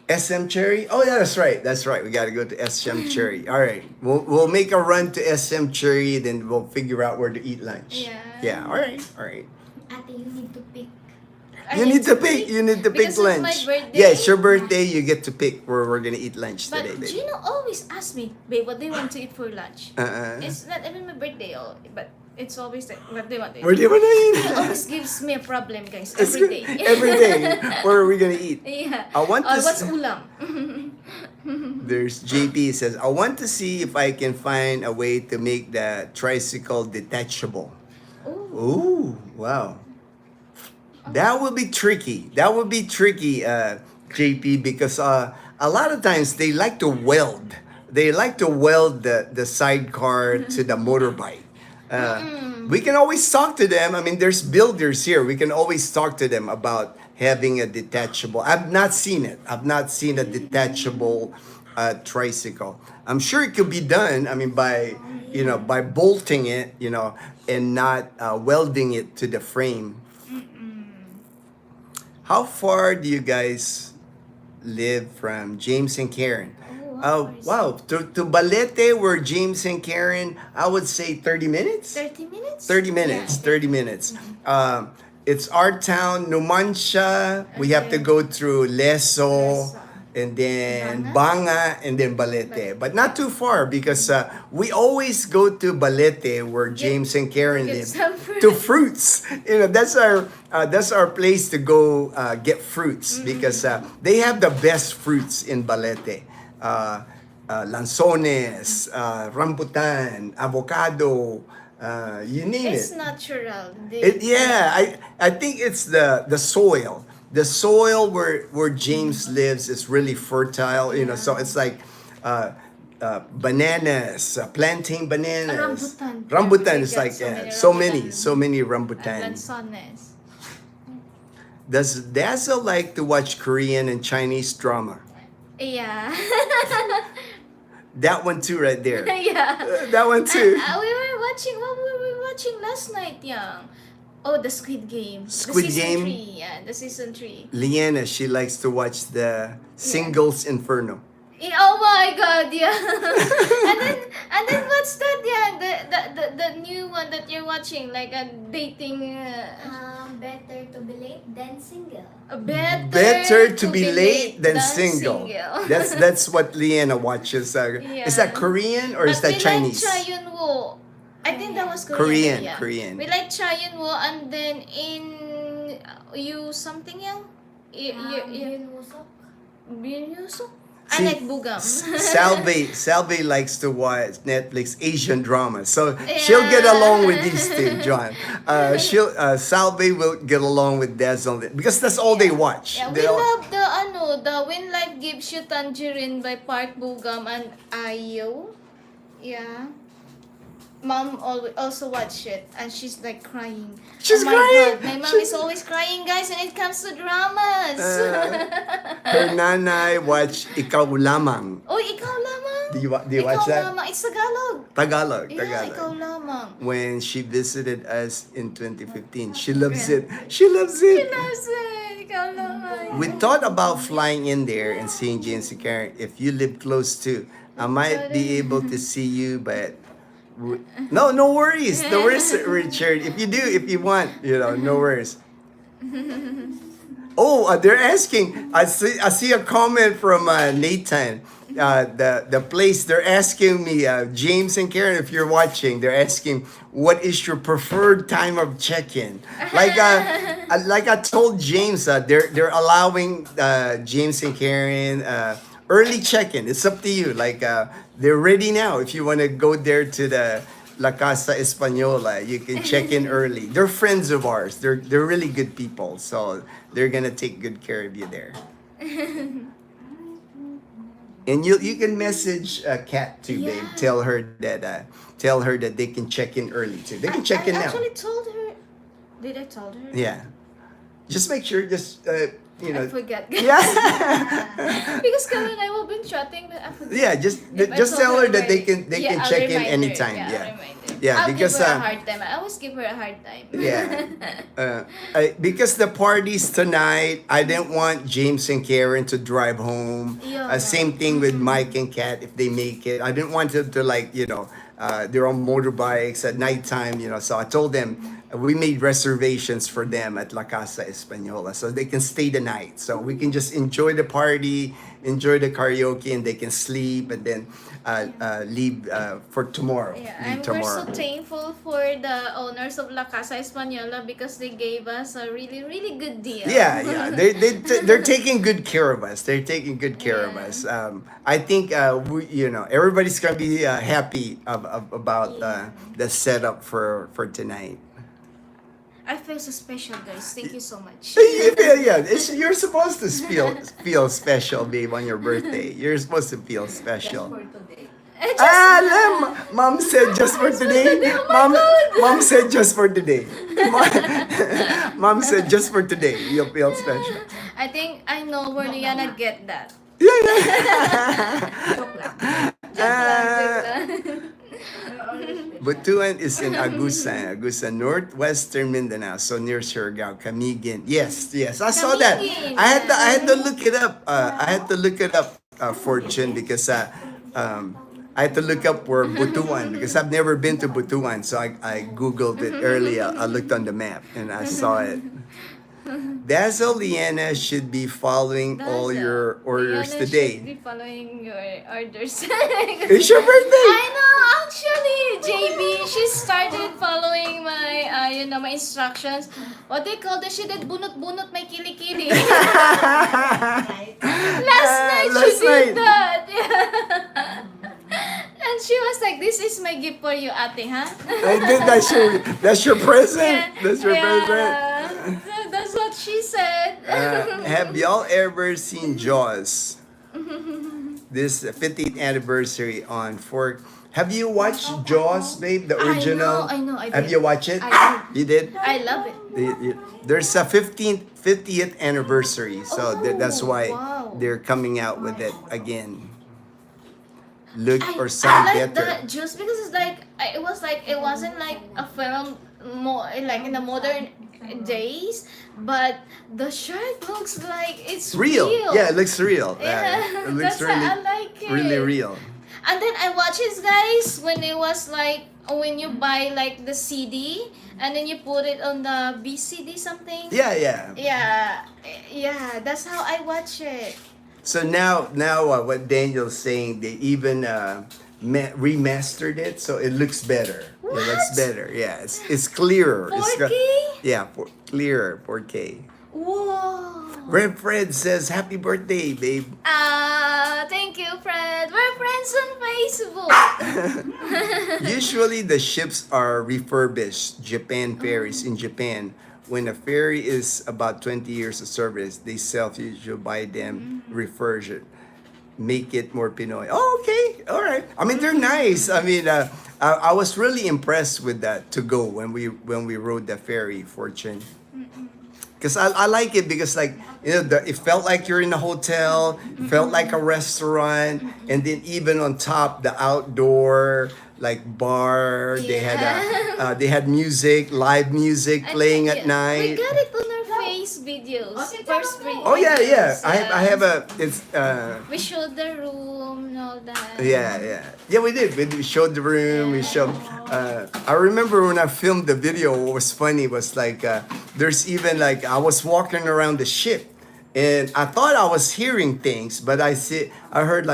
SM Cherry? Oh, yeah, that's right. That's right. We got to go to SM Cherry. All right. We'll make a run to SM Cherry, then we'll figure out where to eat lunch. Yeah. Yeah. All right. All right. Ate, you need to pick. You need to pick. You need to pick Because it's my lunch. birthday. Yeah, it's your birthday. You get to pick where we're gonna eat lunch But today, babe. Gino always asks me, babe, what do you want to eat for lunch? Uh-uh. It's not even my birthday, but it's always like, what do you want to eat? Where do you wanna He eat? always gives me a problem, guys, It's every good. day. Every day. Where are we gonna eat? Yeah. I want to What's s- ulam? There's JP says, I want to see if I can find a way to make the tricycle detachable. Ooh. Ooh, wow. That would be tricky. That would be tricky, JP, because a lot of times they like to weld. They like to weld the sidecar to the motorbike. We can always talk to them. I mean, there's builders here. We can always talk to them about having a detachable. I've not seen it. I've not seen a detachable tricycle. I'm sure it could be done. I mean, by by bolting it, and not welding it to the frame. How far do you guys live from James and Karen? Wow, to Balete, where James and Karen, I would say 30 minutes? 30 minutes? 30 minutes, 30 minutes. It's our town, Numancia. We have to go through Leso, and then Banga, and then Balete. But not too far because we always go to Balete, where James and Karen get live, some fruit. to fruits. That's our place to go get fruits because they have the best fruits in Balete. Lanzones, rambutan, avocado, you name It's it. natural. I think it's the soil. The soil where James lives is really fertile, so it's like bananas, plantain bananas. Rambutan. Is They like got so many And rambutan. lanzones. Does Dazzle like to watch Korean and Chinese drama? Yeah. That one too, right there. Yeah. That one too. We were watching, what were we watching last night, Yang? Oh, the Squid Game. Squid the season Game? 3, yeah, the season 3. Leanna, she likes to watch the Singles Inferno. Oh my God, yeah. and then what's that? Yeah, the new one that you're watching, like a dating. Better to be late than single. Better to be late than single. That's what Leanna watches. Is that Korean or is that Chinese? We like Cha Yun-woo. I think that was Korean. Korean. We like Cha Yun-woo, and then in you something yang. Yun-Yusuk. I See, like Bugam. Salve likes to watch Netflix Asian dramas, so she'll get along with these two, John. Salve will get along with Dazzle because that's all they watch. Yeah, we love the When Life Gives You Tangerine by Park Bugam and Ayo. Yeah. Mom also watched it and she's like crying. She's my crying? God, my mom is always crying, guys, when it comes to dramas. Her nanay watch Ikaw Lamang. Oh, Ikaw Lamang. Do you watch Ikaw that? Lamang. It's Tagalog. Tagalog. Yeah, Ikaw Lamang. When she visited us in 2015, she loves it. She loves it. She loves it. Ikaw Lamang. We thought about flying in there and seeing James and Karen. If you live close to, I might be able to see you, but no worries. No worries, Richard. If you want, no worries. Oh, they're asking. I see a comment from Nathan. The place they're asking me, James and Karen, if you're watching, they're asking, what is your preferred time of check-in? Like I told James, they're allowing James and Karen early check-in. It's up to you. Like they're ready now. If you want to go there to the La Casa Española, you can check in early. They're friends of ours. They're really good people, so they're gonna take good care of you there. And you can message Kat too, babe. Tell her that they can check in early too. They can check in I now. actually told her. Did I tell her? Yeah. Just make sure. you I know. forget, guys. Yeah. Because Kevin and I have been chatting, but I forget. Yeah, just If I just told tell her that already. they can I'll check in remind her. anytime. I'll Yeah. remind her. Yeah, I'll because give her a hard time. I always give her a hard time. yeah. Because the parties tonight, I didn't want James and Karen to drive home. Yeah. Same thing with Mike and Kat if they make it. I didn't want them to like, they're on motorbikes at nighttime, So I told them we made reservations for them at La Casa Española so they can stay the night. So we can just enjoy the party, enjoy the karaoke, and they can sleep and then leave for tomorrow. Yeah, Leave we're tomorrow. so thankful for the owners of La Casa Española because they gave us a really, really good deal. Yeah. They're taking good care of us. They're taking good care of Yeah. us. I think everybody's gonna be happy about the setup for tonight. I feel so special, guys. Thank you so much. Yeah. You're supposed to feel special, babe, on your birthday. You're supposed to feel special. Mom said just for today. Mom said just for today. Mom said just for today. You'll feel special. I think I know where Liana get that. Butuan is in Agusan, northwestern Mindanao, so near Surigao, Camiguin. Yes, I saw that. Camiguin, I had to look it up. Fortune, because I had to look up where Butuan because I've never been to Butuan, so I googled it earlier. I looked on the map and I saw it. Dazzle Liana should be following all your orders Liana today. should be following your orders. It's your birthday. I know, actually, JB, she started following my, my instructions. What they call this? She did bunot-bunot may kili-kili. Last night she did that. Yeah. And she was like, "This is my gift for you, ate, huh?" That's your present. Yeah, That's your present. So that's what she said. Have y'all ever seen Jaws? This 15th anniversary on 4. Have you watched Jaws, babe? The original? I know. I Have did. you watched it? I You did? I love it. There's a 50th anniversary, so that's why wow. they're coming out with it again. Look or I sound like better. that just because it's like it wasn't like a film more like in the modern days, but the shark looks like it's Real. Yeah, it looks real. Yeah, It looks that's why I like it. really real. And then I watched it, guys, when it was like when you buy like the CD and then you put it on the BCD something. Yeah. Yeah. That's how I watch it. So now what Daniel's saying, they even remastered it, so it looks better. What? It looks better. Yeah, it's clearer. 4K? Clearer 4K. Whoa. Red Fred says, "Happy birthday, babe." Thank you, Fred. We're friends on Facebook. Usually the ships are refurbished. Japan ferries in Japan. When a ferry is about 20 years of service, they usually buy them refurbished, make it more Pinoy. Oh, okay, all right. I mean, they're nice. I mean, I was really impressed with that to go when we rode the ferry, Fortune. Because I like it because it felt like you're in a hotel, felt like a restaurant, and then even on top the outdoor bar. Yeah. They had music, live music playing at night. We got it on our face videos. First Oh yeah. videos, I have it's We showed the room and all that. Yeah. We did. We showed the room. We showed. I remember when I filmed the video. What was funny was there's even I was walking around the ship, and I thought I was hearing things, but I heard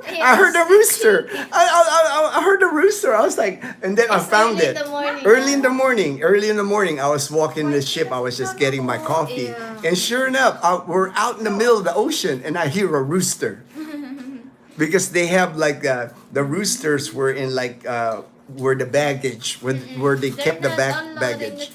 Yes. I heard a rooster. I heard a rooster. I was like, and then I found early it. in the morning. Early in the morning, I was walking the ship. I was just getting my coffee. Yeah. And sure enough, we're out in the middle of the ocean and I hear a rooster. Because they have the roosters were in where the baggage, where they kept the baggage.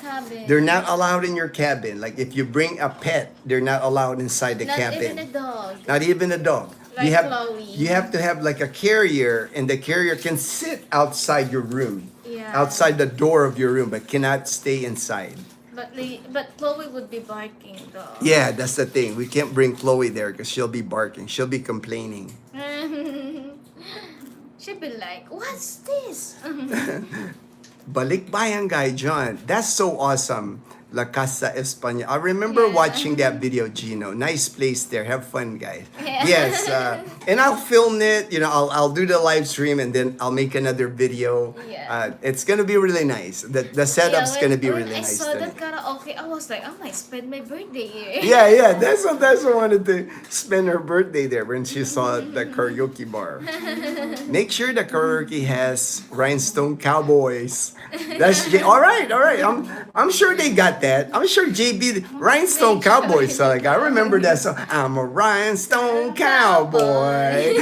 They're not allowed in your cabin. Like if you bring a pet, they're not allowed inside the cabin. Not even a dog. Not even a dog. Like Chloe. You have to have a carrier, and the carrier can sit outside your room, Yeah. outside the door of your room, but cannot stay inside. But Chloe would be barking though. Yeah, that's the thing. We can't bring Chloe there because she'll be barking. She'll be complaining. She'd be like, "What's this?" Balikbayangay John. That's so awesome. La Casa España. I remember Yeah. watching that video, Ginno. Nice place there. Have fun, guys. Yeah. Yes. And I'll film it. You know, I'll do the live stream and then I'll make another video. Yeah. It's gonna be really nice. The setup's Yeah, gonna be when really I nice. saw there. that karaoke, I was like, I might spend my birthday here. Yeah. That's what I wanted to spend her birthday there when she saw the karaoke bar. Make sure the karaoke has Rhinestone Cowboys. That's all right. I'm sure they got that. I'm sure JB Rhinestone Cowboys. So like I remember that song. I'm a Rhinestone Cowboy.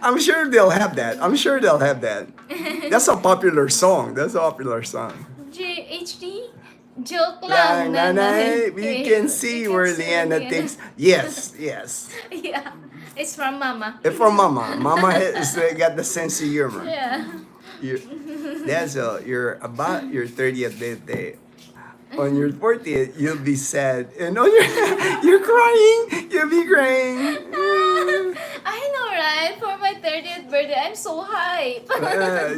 I'm sure they'll have that. That's a popular song. HD? Joke lang. Nanay, we can see where Leanna thinks. Yes. Yeah. It's from Mama. If for Mama. Mama has got the sense of humor. Yeah. Dazzle, you're about your 30th birthday. On your 40th, you'll be sad. And on your, you're crying. You'll be crying. I know, right? For my 30th birthday, I'm so hype.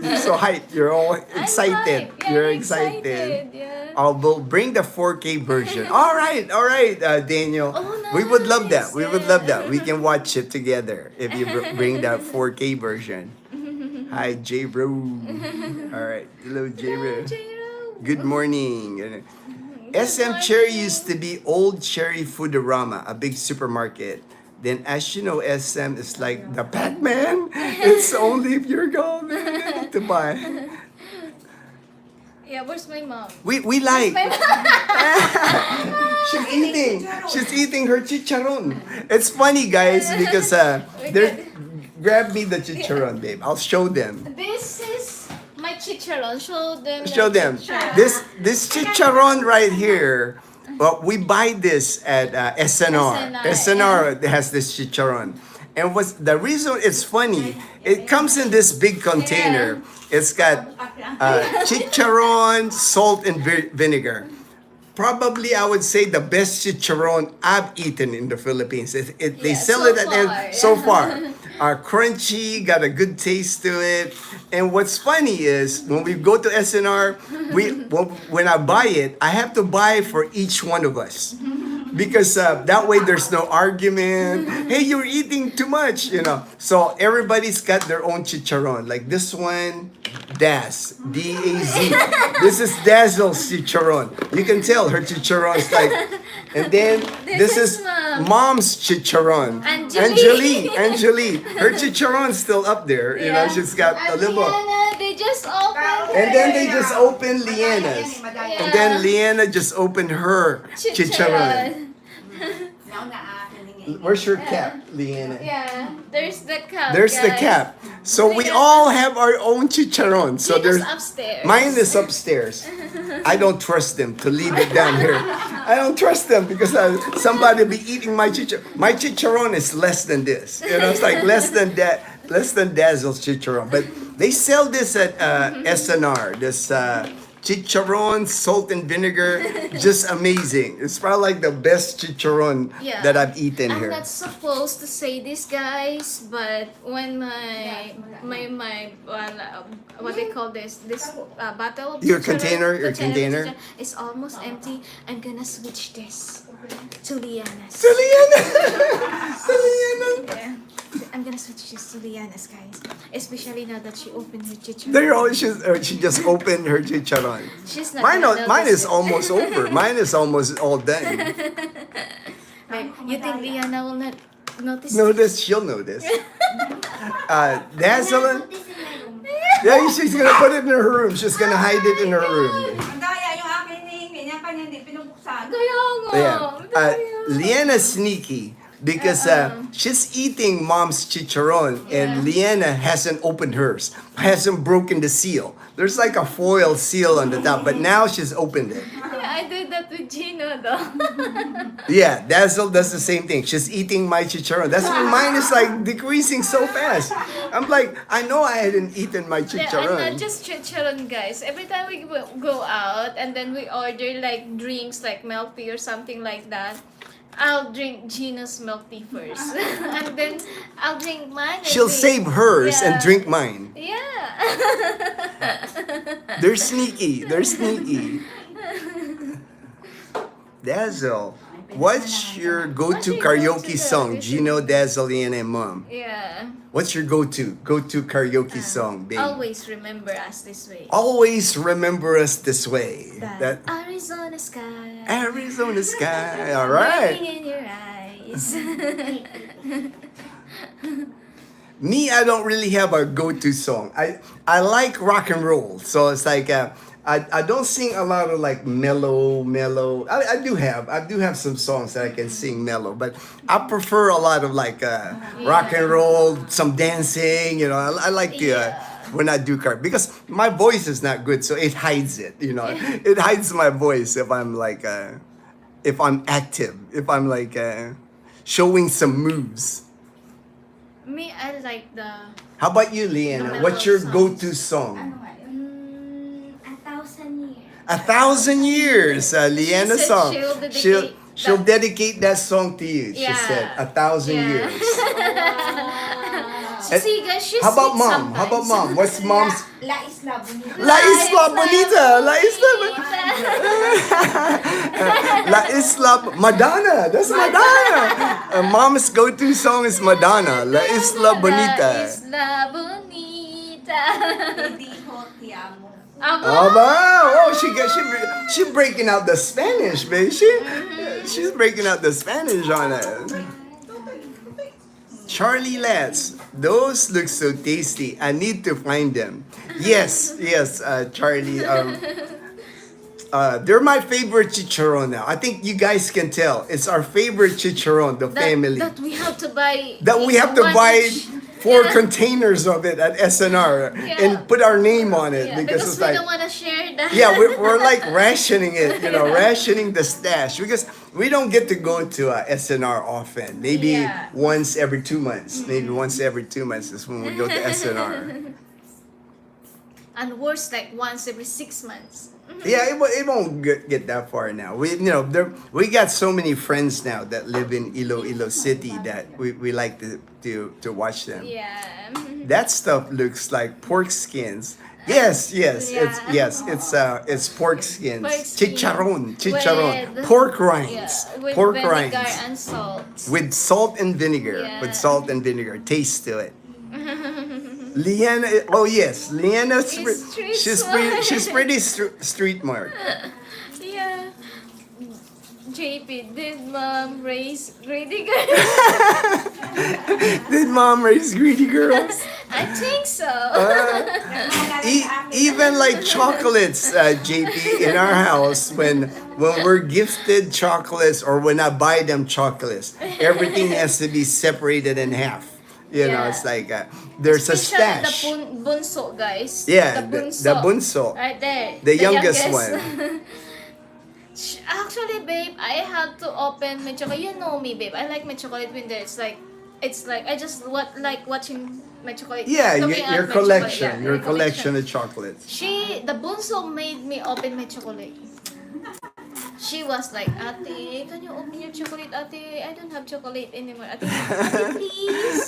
You're so hyped. You're all excited. I'm hyped. Yeah, You're I'm excited. Yeah. We'll bring the 4K version. All right, Daniel. Oh, We would love that. nice. We would love that. We can watch it together if you bring that 4K version. Hi, J Bro. All right, hello, J Bro. Good morning. SM Cherry used to be Old Cherry Foodorama, a big supermarket. Then, as you know, SM is like the Pac-Man. It's only if you're going to buy. Yeah, where's my mom? We like. My mom. She's eating her chicharon. It's funny, guys, because grab me the chicharon, babe. I'll show them. This is my chicharon. Show them. Show the them. chicharon. This chicharon right here. Well, we buy this at SNR. SNR has this chicharon. And what's the reason it's funny, it comes in this big container. It's got chicharon, salt, and vinegar. Probably, I would say the best chicharon I've eaten in the Philippines. They sell so it at far, so far. Crunchy, got a good taste to it. And what's funny is when we go to SNR, when I buy it, I have to buy for each one of us. Because that way there's no argument. Hey, you're eating too much, So everybody's got their own chicharon. Like this one, Daz, D-A-Z. This is Dazzle's chicharon. You can tell her chicharon's like, and then this is Mom's chicharon. Angeli. Her chicharon's still up there. She's got a little. Leanna, they just opened. And then they just opened Leanna's. And then Leanna just opened her chicharon. Where's your cap, Leanna? Yeah, there's the cup. There's the guys. cap. So we all have our own chicharon. So Ginno's there's upstairs. mine is upstairs. I don't trust them to leave it down here. I don't trust them because somebody be eating my chicharon. My chicharon is less than this. It's like less than Dazzle's chicharon. But they sell this at SNR. This chicharon, salt and vinegar, just amazing. It's probably like the best chicharon that I've eaten I'm here. not supposed to say this, guys, but when my what they call this bottle of Your chicharon, container? is almost empty, I'm gonna switch this to Liana's. To Leanna! To Leanna! Yeah. I'm gonna switch this to Liana's, guys. Especially now that she opened her chicharon. She just opened her chicharon. She's not Mine gonna is notice it. almost over. Mine is almost all done. Babe, you think Liana will not notice? She'll notice. Dazzle. Yeah, she's gonna put it in her room. She's gonna hide it in her room. Ang daya yung akin ni kanya hindi pinubuksan. Kaya nga. Yeah. Leanna's sneaky because she's eating Mom's chicharon and Leanna hasn't opened hers, hasn't broken the seal. There's like a foil seal on the top, but now she's opened it. Yeah, I do that with Ginno though. Yeah, Dazzle does the same thing. She's eating my chicharon. That's why mine is like decreasing so fast. I'm like, I know I hadn't eaten my And not chicharon. just chicharon, guys. Every time we go out and then we order like drinks like milk tea or something like that, I'll drink Gina's milk tea first. And then I'll drink mine. and She'll save hers and Yeah. drink mine. Yeah. They're sneaky. They're sneaky. Dazzle, what's your What's go-to your karaoke go-to song? though? Gino, Dazzle, and Mom. Yeah. What's your go-to karaoke song, babe? Always remember us this way. Always remember us this way. That Arizona sky. Arizona sky. All right. Burning in your eyes. Me, I don't really have a go-to song. I like rock and roll, so it's like I don't sing a lot of like mellow. I do have some songs that I can sing mellow, but I prefer a lot of like rock and roll, some dancing. You know, I like to. When I do karaoke, because my voice is not good, so it hides it. You know, it hides my voice if I'm like if I'm active, if I'm like showing some moves. Me, I like the How about you, Leanna? What's your go-to song? Ano nga yun? 1,000 years. 1,000 years, Leanna's said song. she'll dedicate She'll that- dedicate that song to you. She Yeah. said 1,000 Yeah. years. See, guys, she's How about sweet mom? How about sometimes. mom? What's mom's? La Isla Bonita. La Isla Bonita. La Isla La Isla Madonna. That's Madonna. Mom's go-to song is Madonna. La Isla La Bonita. Isla Bonita. Hindi ho, ti amo. Oh, she breaking out the Spanish, baby. She's breaking out the Spanish on it. Charlie Lats, those look so tasty. I need to find them. Yes, Charlie. They're my favorite chicharon now. I think you guys can tell. It's our favorite chicharon, the family. That we have to buy. That we have to one buy each. 4 Yeah. containers of it at SNR Yeah. and put our name on it Yeah, because because it's we like. don't want to share that. Yeah, we're like rationing it, rationing the stash because we don't get to go to SNR often. Maybe Yeah. once every 2 months. Maybe once every 2 months is when we go to SNR. And worse, like once every 6 months. Yeah, it won't get that far now. We got so many friends now that live in Iloilo City that we like to watch them. Yeah. That stuff looks like pork skins. Yes, it's pork skins. Pork skin Chicharon, with- pork rinds, with pork vinegar rinds and salt. with salt and vinegar. Yeah. With salt and vinegar, taste to it. Leanna, oh yes, Leanna's It's street she's smart. pretty street smart. Yeah. JP, did mom raise greedy girls? Did mom raise greedy girls? I think so. Even like chocolates, JP, in our house, when we're gifted chocolates or when I buy them chocolates, everything has to be separated in half. You know, Yeah. it's like there's a Especially stash. the bunso, guys. Yeah, the the bunso. Right there. The youngest one. Actually, babe, I have to open my chocolate. You know me, babe. I like my chocolate when there's like, it's like I just like watching my chocolate. Yeah, looking at your my collection, chocolate. your my collection of chocolates. The bunso made me open my chocolate. She was like, Ate, can you open your chocolate, Ate? I don't have chocolate anymore. Ate, please.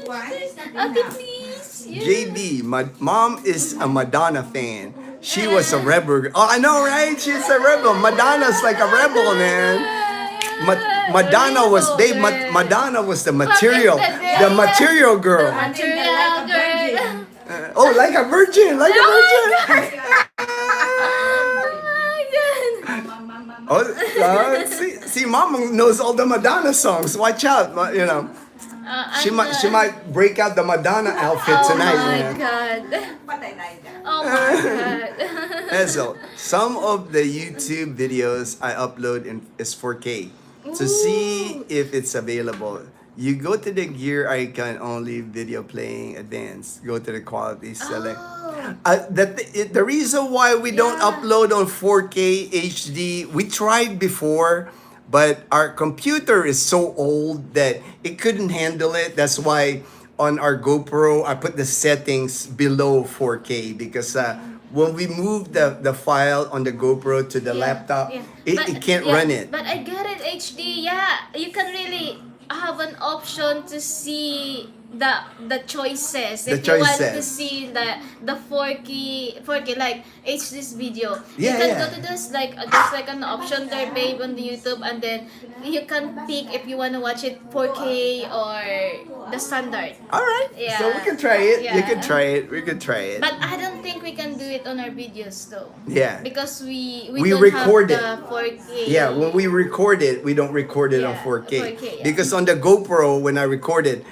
Why? Ate, please. Yeah. JB, my mom is a Madonna fan. She was a rebel. Oh, I know, right? She's a rebel. Madonna's like a rebel, man. Madonna was Madonna was the material, the material girl. Material girl. Oh, like a virgin, like a virgin. Oh Oh, see, Mama knows all the Madonna songs. Watch out, you know. She might break out the Madonna outfit tonight. Oh my man. god. Patay tayo dyan. Oh my god. Ezel, some of the YouTube videos I upload is 4K. To see if it's available, you go to the gear icon only video playing advanced. Go to the quality select. Oh. The reason why we don't Yeah. upload on 4K HD, we tried before, but our computer is so old that it couldn't handle it. That's why on our GoPro, I put the settings below 4K because when we move the file on the GoPro to the laptop, it can't run it. But I got it HD. Yeah, you can really have an option to see the choices. The If you want to choices. see the 4K like HD's video, Yeah, you can yeah. go to this like there's like an option there, babe, on the YouTube, and then you can pick if you want to watch it 4K or the standard. All right. Yeah. So we can try it. You Yeah. can try it. We can try it. But I don't think we can do it on our videos though. Yeah. Because we We don't record have it. the 4K. Yeah, when we record it, we don't record it on Yeah, 4K. 4K, yeah. Because on the GoPro, when I record it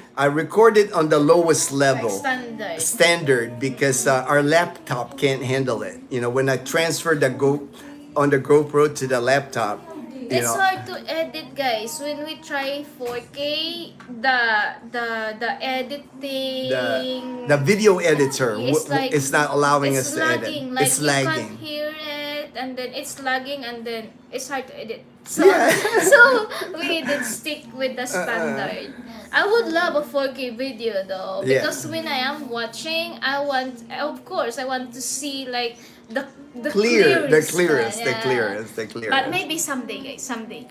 on the lowest level. Like standard. Standard because our laptop can't handle it. You know, when I transfer on the GoPro to the laptop, you It's know, hard to edit, guys. When we try 4K, the editing the video editor it's like it's not allowing it's us to edit. lagging. Like It's you can't lagging. hear it, and then it's lagging, and then it's hard to edit. So Yeah. so we did stick with the standard. I would love a 4K video though, Yeah. because when I am watching, of course, I want to see like the Clearest, one, the yeah. clearest. But maybe someday, guys, someday.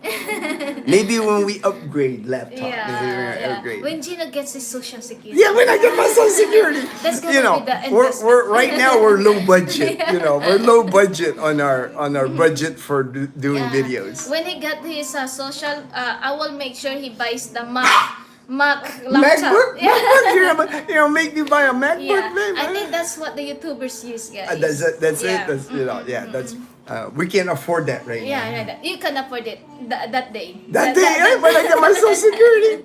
Maybe when we upgrade laptop, Yeah, maybe we're gonna yeah. upgrade. When Ginno gets his social security. Yeah, when I get my social security. That's gonna You know, be the we're right now we're low budget. You know, we're low budget on our budget for doing Yeah. videos. When he got his social, I will make sure he buys the Mac laptop. MacBook? Yeah. MacBook? You know, make me buy a MacBook, Yeah, babe. I think that's what the YouTubers use, guys. That's it. That's Yeah. it. That's you know. Yeah. That's we can't afford that right Yeah, now. right. You can afford it that day. That day, when I get my social security.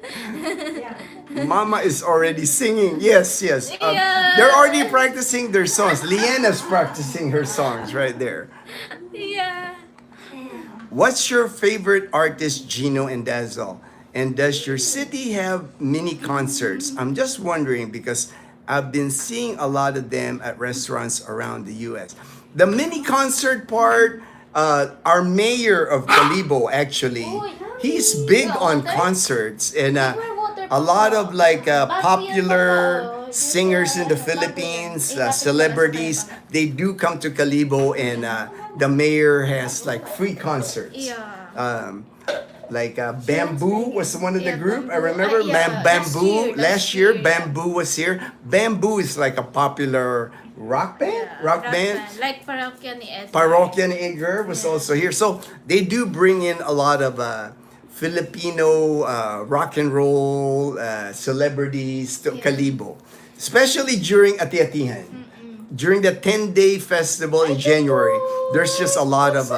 Mama is already singing. Yes, yes. Yeah. They're already practicing their songs. Leanna's practicing her songs right there. Yeah. What's your favorite artist, Ginno and Dazzle? And does your city have mini concerts? I'm just wondering because I've been seeing a lot of them at restaurants around the U.S. The mini concert part, our mayor of Calibo actually, he's big on concerts and a lot of like popular singers in the Philippines, celebrities, they do come to Calibo and the mayor has like free concerts. Yeah. Like Bamboo was one of the Yeah, group. I Bamboo. remember Yeah, Bamboo. Last year, yeah. Bamboo was here. Bamboo is like a popular rock band. Yeah, Rock band. Like Parokya ni Edgar. Parokya ni Edgar was also here. So they do bring in a lot of Filipino rock and roll celebrities to Calibo, especially during Ati-Atihan. During the 10-day festival in January, there's just a lot of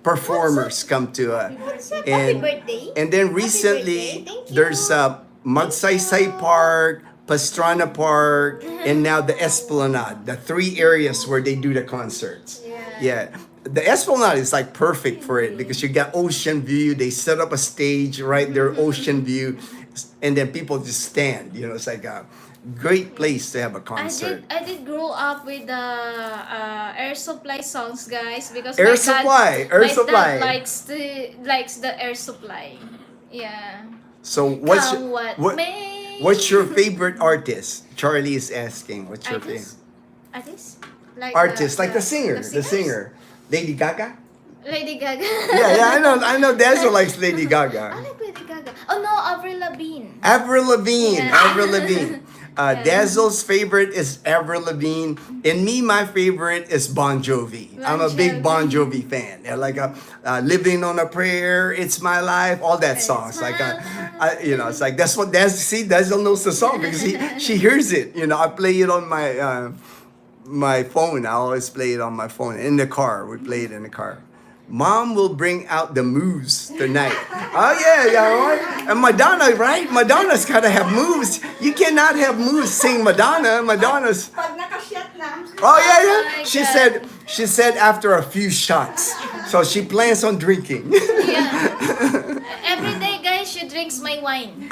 performers come to Happy birthday. and then recently birthday. Thank you. there's Magsaysay Park, Pastrana Park, and now the Esplanade, the three areas where they do the concerts. Yeah. The Esplanade is like perfect for it because you got ocean view. They set up a stage right there, ocean view, and then people just stand. You know, it's like a great place to have a concert. I did grow up with the Air Supply songs, guys, because Air my Supply, dad, Air my Supply. dad likes the Air Supply. Yeah. So Come what may. what's your favorite artist? Charlie is asking. What's your favorite Artist? Like artist? Like the singer, the singers? singer, Lady Gaga. Lady Gaga. Yeah, I know. Dazzle likes Lady I Gaga. like Lady Gaga. Oh no, Avril Lavigne. Avril Lavigne. Yeah. Avril Lavigne. Dazzle's favorite is Avril Lavigne, and me, my favorite is Bon Jovi. I'm a big Bon Jovi fan. Yeah, like "Living on a Prayer," "It's My Life," all that songs. Like, you know, it's like that's what Dazzle knows the song because she hears it. You know, I play it on my phone. I always play it on my phone in the car. We play it in the car. Mom will bring out the moves tonight. Oh yeah, right? And Madonna, right? Madonna's gotta have moves. You cannot have moves. Sing Madonna. Madonna's. Pag nakashot na. Oh yeah, my yeah. She said after a few shots. So she plans on drinking. Yeah. Every day, guys, she drinks my wine.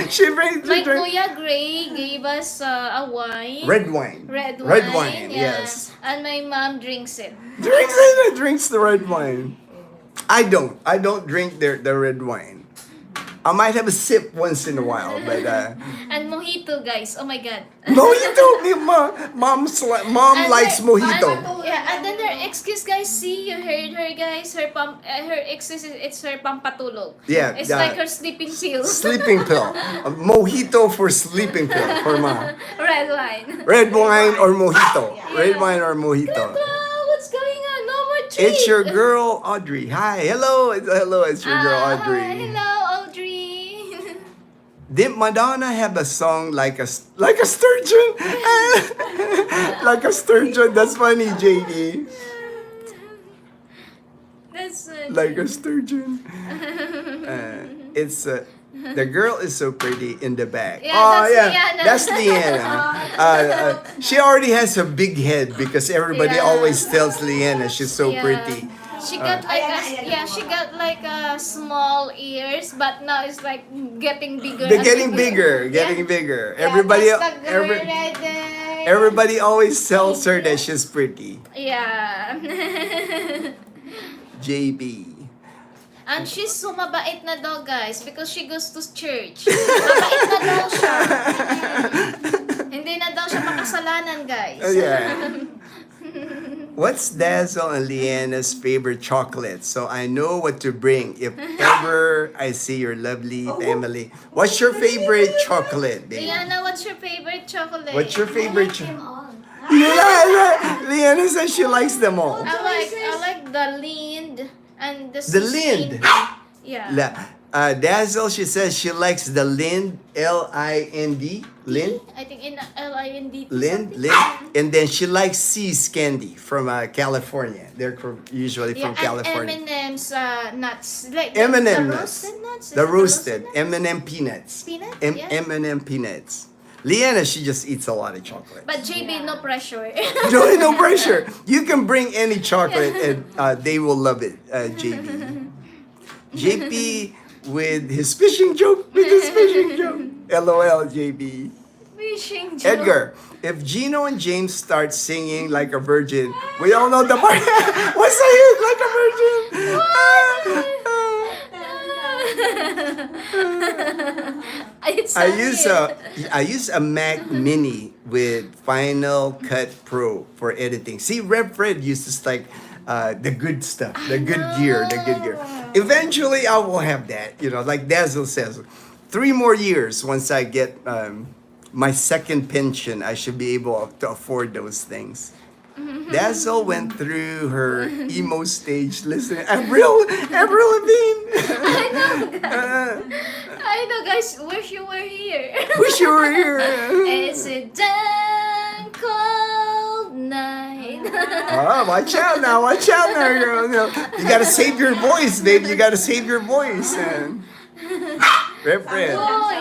She brings My the drink. Kuya Gray gave us a wine. Red wine. Red wine. Red wine, Yeah. yes. And my mom drinks it. Drinks the red wine. I don't. I don't drink the red wine. I might have a sip once in a while, but And mojito, guys. Oh my God. mojito. Mom And likes her- mojito. Yeah, and then her excuse, guys. See, you heard her, guys. Her excuse is it's her pampatulog. Yeah, It's yeah. like her sleeping pills. Sleeping pill. A mojito for sleeping pill for mom. Red wine. Red wine or mojito. Red wine or mojito. Hello, what's going on? No more treat. It's your girl Audrey. Hi, hello, hello. It's your girl Hi, Audrey. hello, Audrey. Did Madonna have a song like a sturgeon? Like a sturgeon. That's funny, JD. That's Like a sturgeon. It's the girl is so pretty in the back. Yeah, Oh that's yeah, Leanna. that's Leanna. She already has a big head because everybody Yeah. always tells Leanna she's so Yeah. pretty. She got she got like small ears, but now it's like getting bigger. They're and getting bigger, getting Yeah. bigger. Yeah, Everybody, that's the girl right there. everybody always tells her that she's pretty. Yeah. JB. And she's so mabait na daw, guys, because she goes to church. Mabait na daw siya. Hindi na daw siya makasalanan, guys. Yeah. What's Dazzle and Leanna's favorite chocolate? So I know what to bring if ever I see your lovely family. What's your favorite chocolate, babe? Liana, what's your favorite chocolate? What's your favorite Them chocolate? all. Yeah, Leanna says she likes them all. I like the Lind and the The Lind. Yeah. Dazzle, she says she likes the Lind, Lind, Lind, I think in Lind. Lind, and then she likes C's candy from California. They're usually from California. And M&M's nuts. Like M&M the nuts. roasted nuts. The Is it roasted nuts? M&M peanuts. Peanuts? Yeah. M&M peanuts. Leanna, she just eats a lot of chocolate. But JB, no pressure. No pressure. You can bring any chocolate and they will love it, JB. JP with his fishing joke. LOL, JB. Fishing joke. Edgar, if Ginno and James start singing like a virgin, we all know the part. What's the hit? Like a virgin. I use a Mac Mini with Final Cut Pro for editing. See, Rev Fred uses like the good stuff, the good gear. Eventually, I will have that. You know, like Dazzle says, 3 more years once I get my second pension, I should be able to afford those things. Dazzle went through her emo stage listening. Avril Lavigne. I know, guys. Wish you were here. Wish you were here. It's a damn cold night. Oh, watch out now, girl. You gotta save your voice, baby. You gotta save your voice.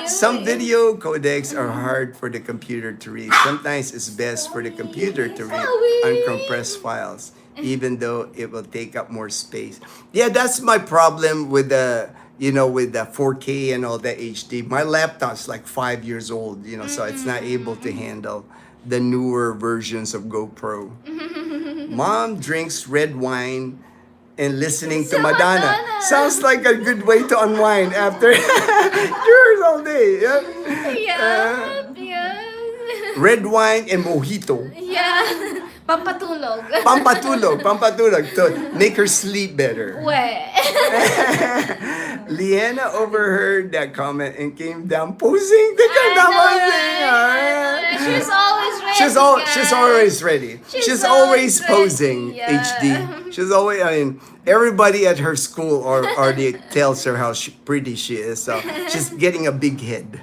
Some video codecs are hard for the computer to read. Sometimes it's best for the computer to read uncompressed files, even though it will take up more space. Yeah, that's my problem with the, with the 4K and all the HD. My laptop's like 5 years old, so it's not able to handle the newer versions of GoPro. Mom drinks red wine and listening to Madonna. Sounds like a good way to unwind after yours all day. Yeah. Red wine and mojito. Yeah. Pampatulog. Pampatulog to make her sleep better. Leanna overheard that comment and came down posing. She's always ready. She's always ready. She's always posing. Yeah. HD. She's always. Everybody at her school already tells her how pretty she is. So she's getting a big head.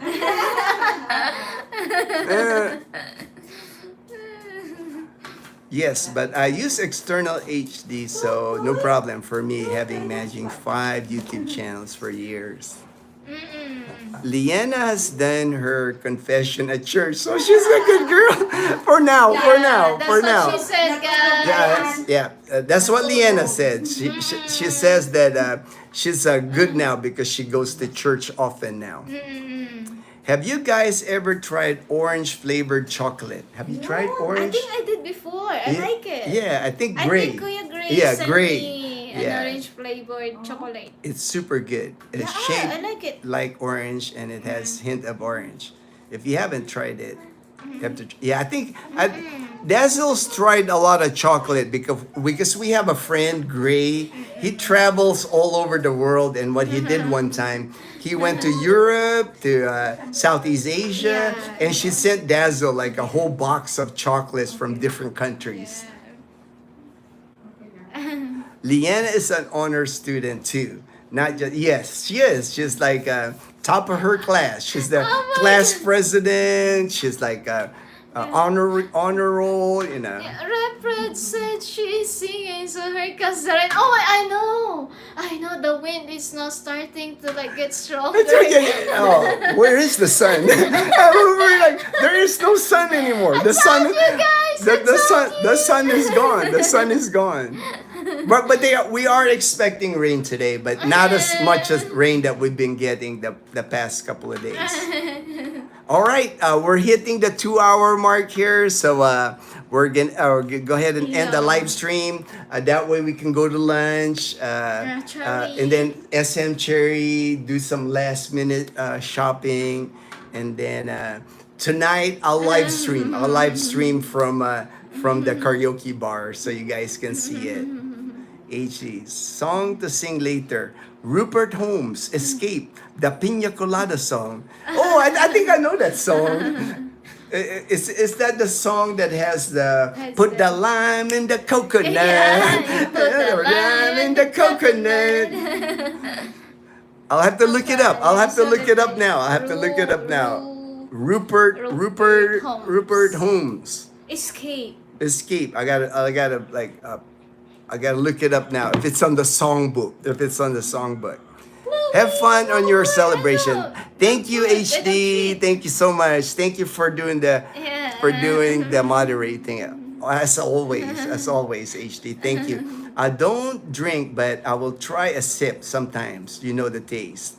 Yes, but I use external HD, so no problem for me having managing 5 YouTube channels for years. Leanna has done her confession at church, so she's a good girl for now. That's what she said, guys. That's what Leanna said. She says that she's good now because she goes to church often now. Have you guys ever tried orange flavored chocolate? Have you tried I orange? think I did before. I like it. Yeah, I think I Gray. think Kuya Gray Yeah, sent Gray. me an Yeah. orange flavored chocolate. It's super good. It's Yeah, shaped I like it. like orange and it has hint of orange. If you haven't tried it, you have to. Yeah, I think Dazzle's tried a lot of chocolate because we have a friend Gray. He travels all over the world, and what he did one time, he went to Europe, to Southeast Asia, Yeah. and she sent Dazzle like a whole box of chocolates from different countries. Leanna is an honor student too. Not just yes, she is. She's like top of her class. She's the Oh my class God. president. She's like honor roll. You know. Yeah, Red said she's singing, so her cousin. Oh, I know. The wind is now starting to like get stronger. It's okay. Oh, where is the sun? We're like, there is no sun anymore. The sun. told you guys, The sun is gone. The sun is gone. But we are expecting rain today, but not as much as rain that we've been getting the past couple of days. All right, we're hitting the 2-hour mark here, so we're gonna go ahead and end the Yeah. live stream. That way we can go to lunch, Cherry. and then SM Cherry do some last minute shopping, and then tonight I'll live stream. I'll live stream from the karaoke bar, so you guys can see it. HG song to sing later. Rupert Holmes, Escape, the Pina Colada song. Oh, I think I know that song. Is that the song that has the Has put the- the lime in the coconut? Yeah, you put the lime in the coconut. I'll have to look it up. I'll have to look it up now. I'll have to look it up now. Rupert Holmes. Holmes. Escape. Escape. I gotta look it up now. If it's on the songbook. Have fun on your celebration. Thank you, HD. Thank you so much. Thank you for doing the moderating. As always, HD. Thank you. I don't drink, but I will try a sip sometimes. You know the taste.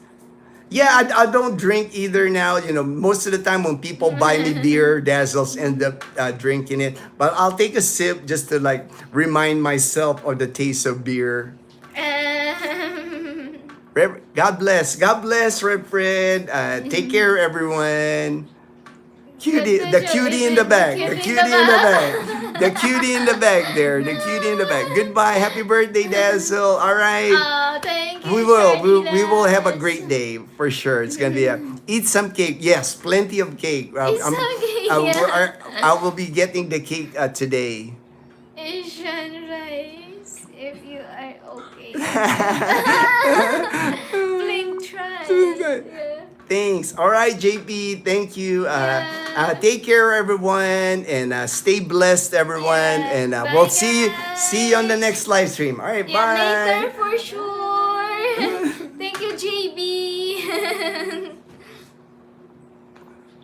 Yeah, I don't drink either now. You know, most of the time when people buy me beer, Dazzles end up drinking it. But I'll take a sip just to like remind myself of the taste of beer. God bless, Rev Fred. Take care, everyone. The cutie in the back. The cutie in the back. The cutie in the back there. The cutie in the back. Goodbye. Happy birthday, Dazzle. All right. Oh, thank you. We will have a great day for sure. It's gonna be eat some cake. Yes, plenty of cake. Eat some cake, yeah. I will be getting the cake today. Asian rice, if you are okay. Blink try. Yeah. Thanks. All right, JP. Thank you. Take care, everyone, and stay blessed, everyone. Yeah, And bye, we'll see guys. you on the next live stream. All right, Yeah, bye. later for sure.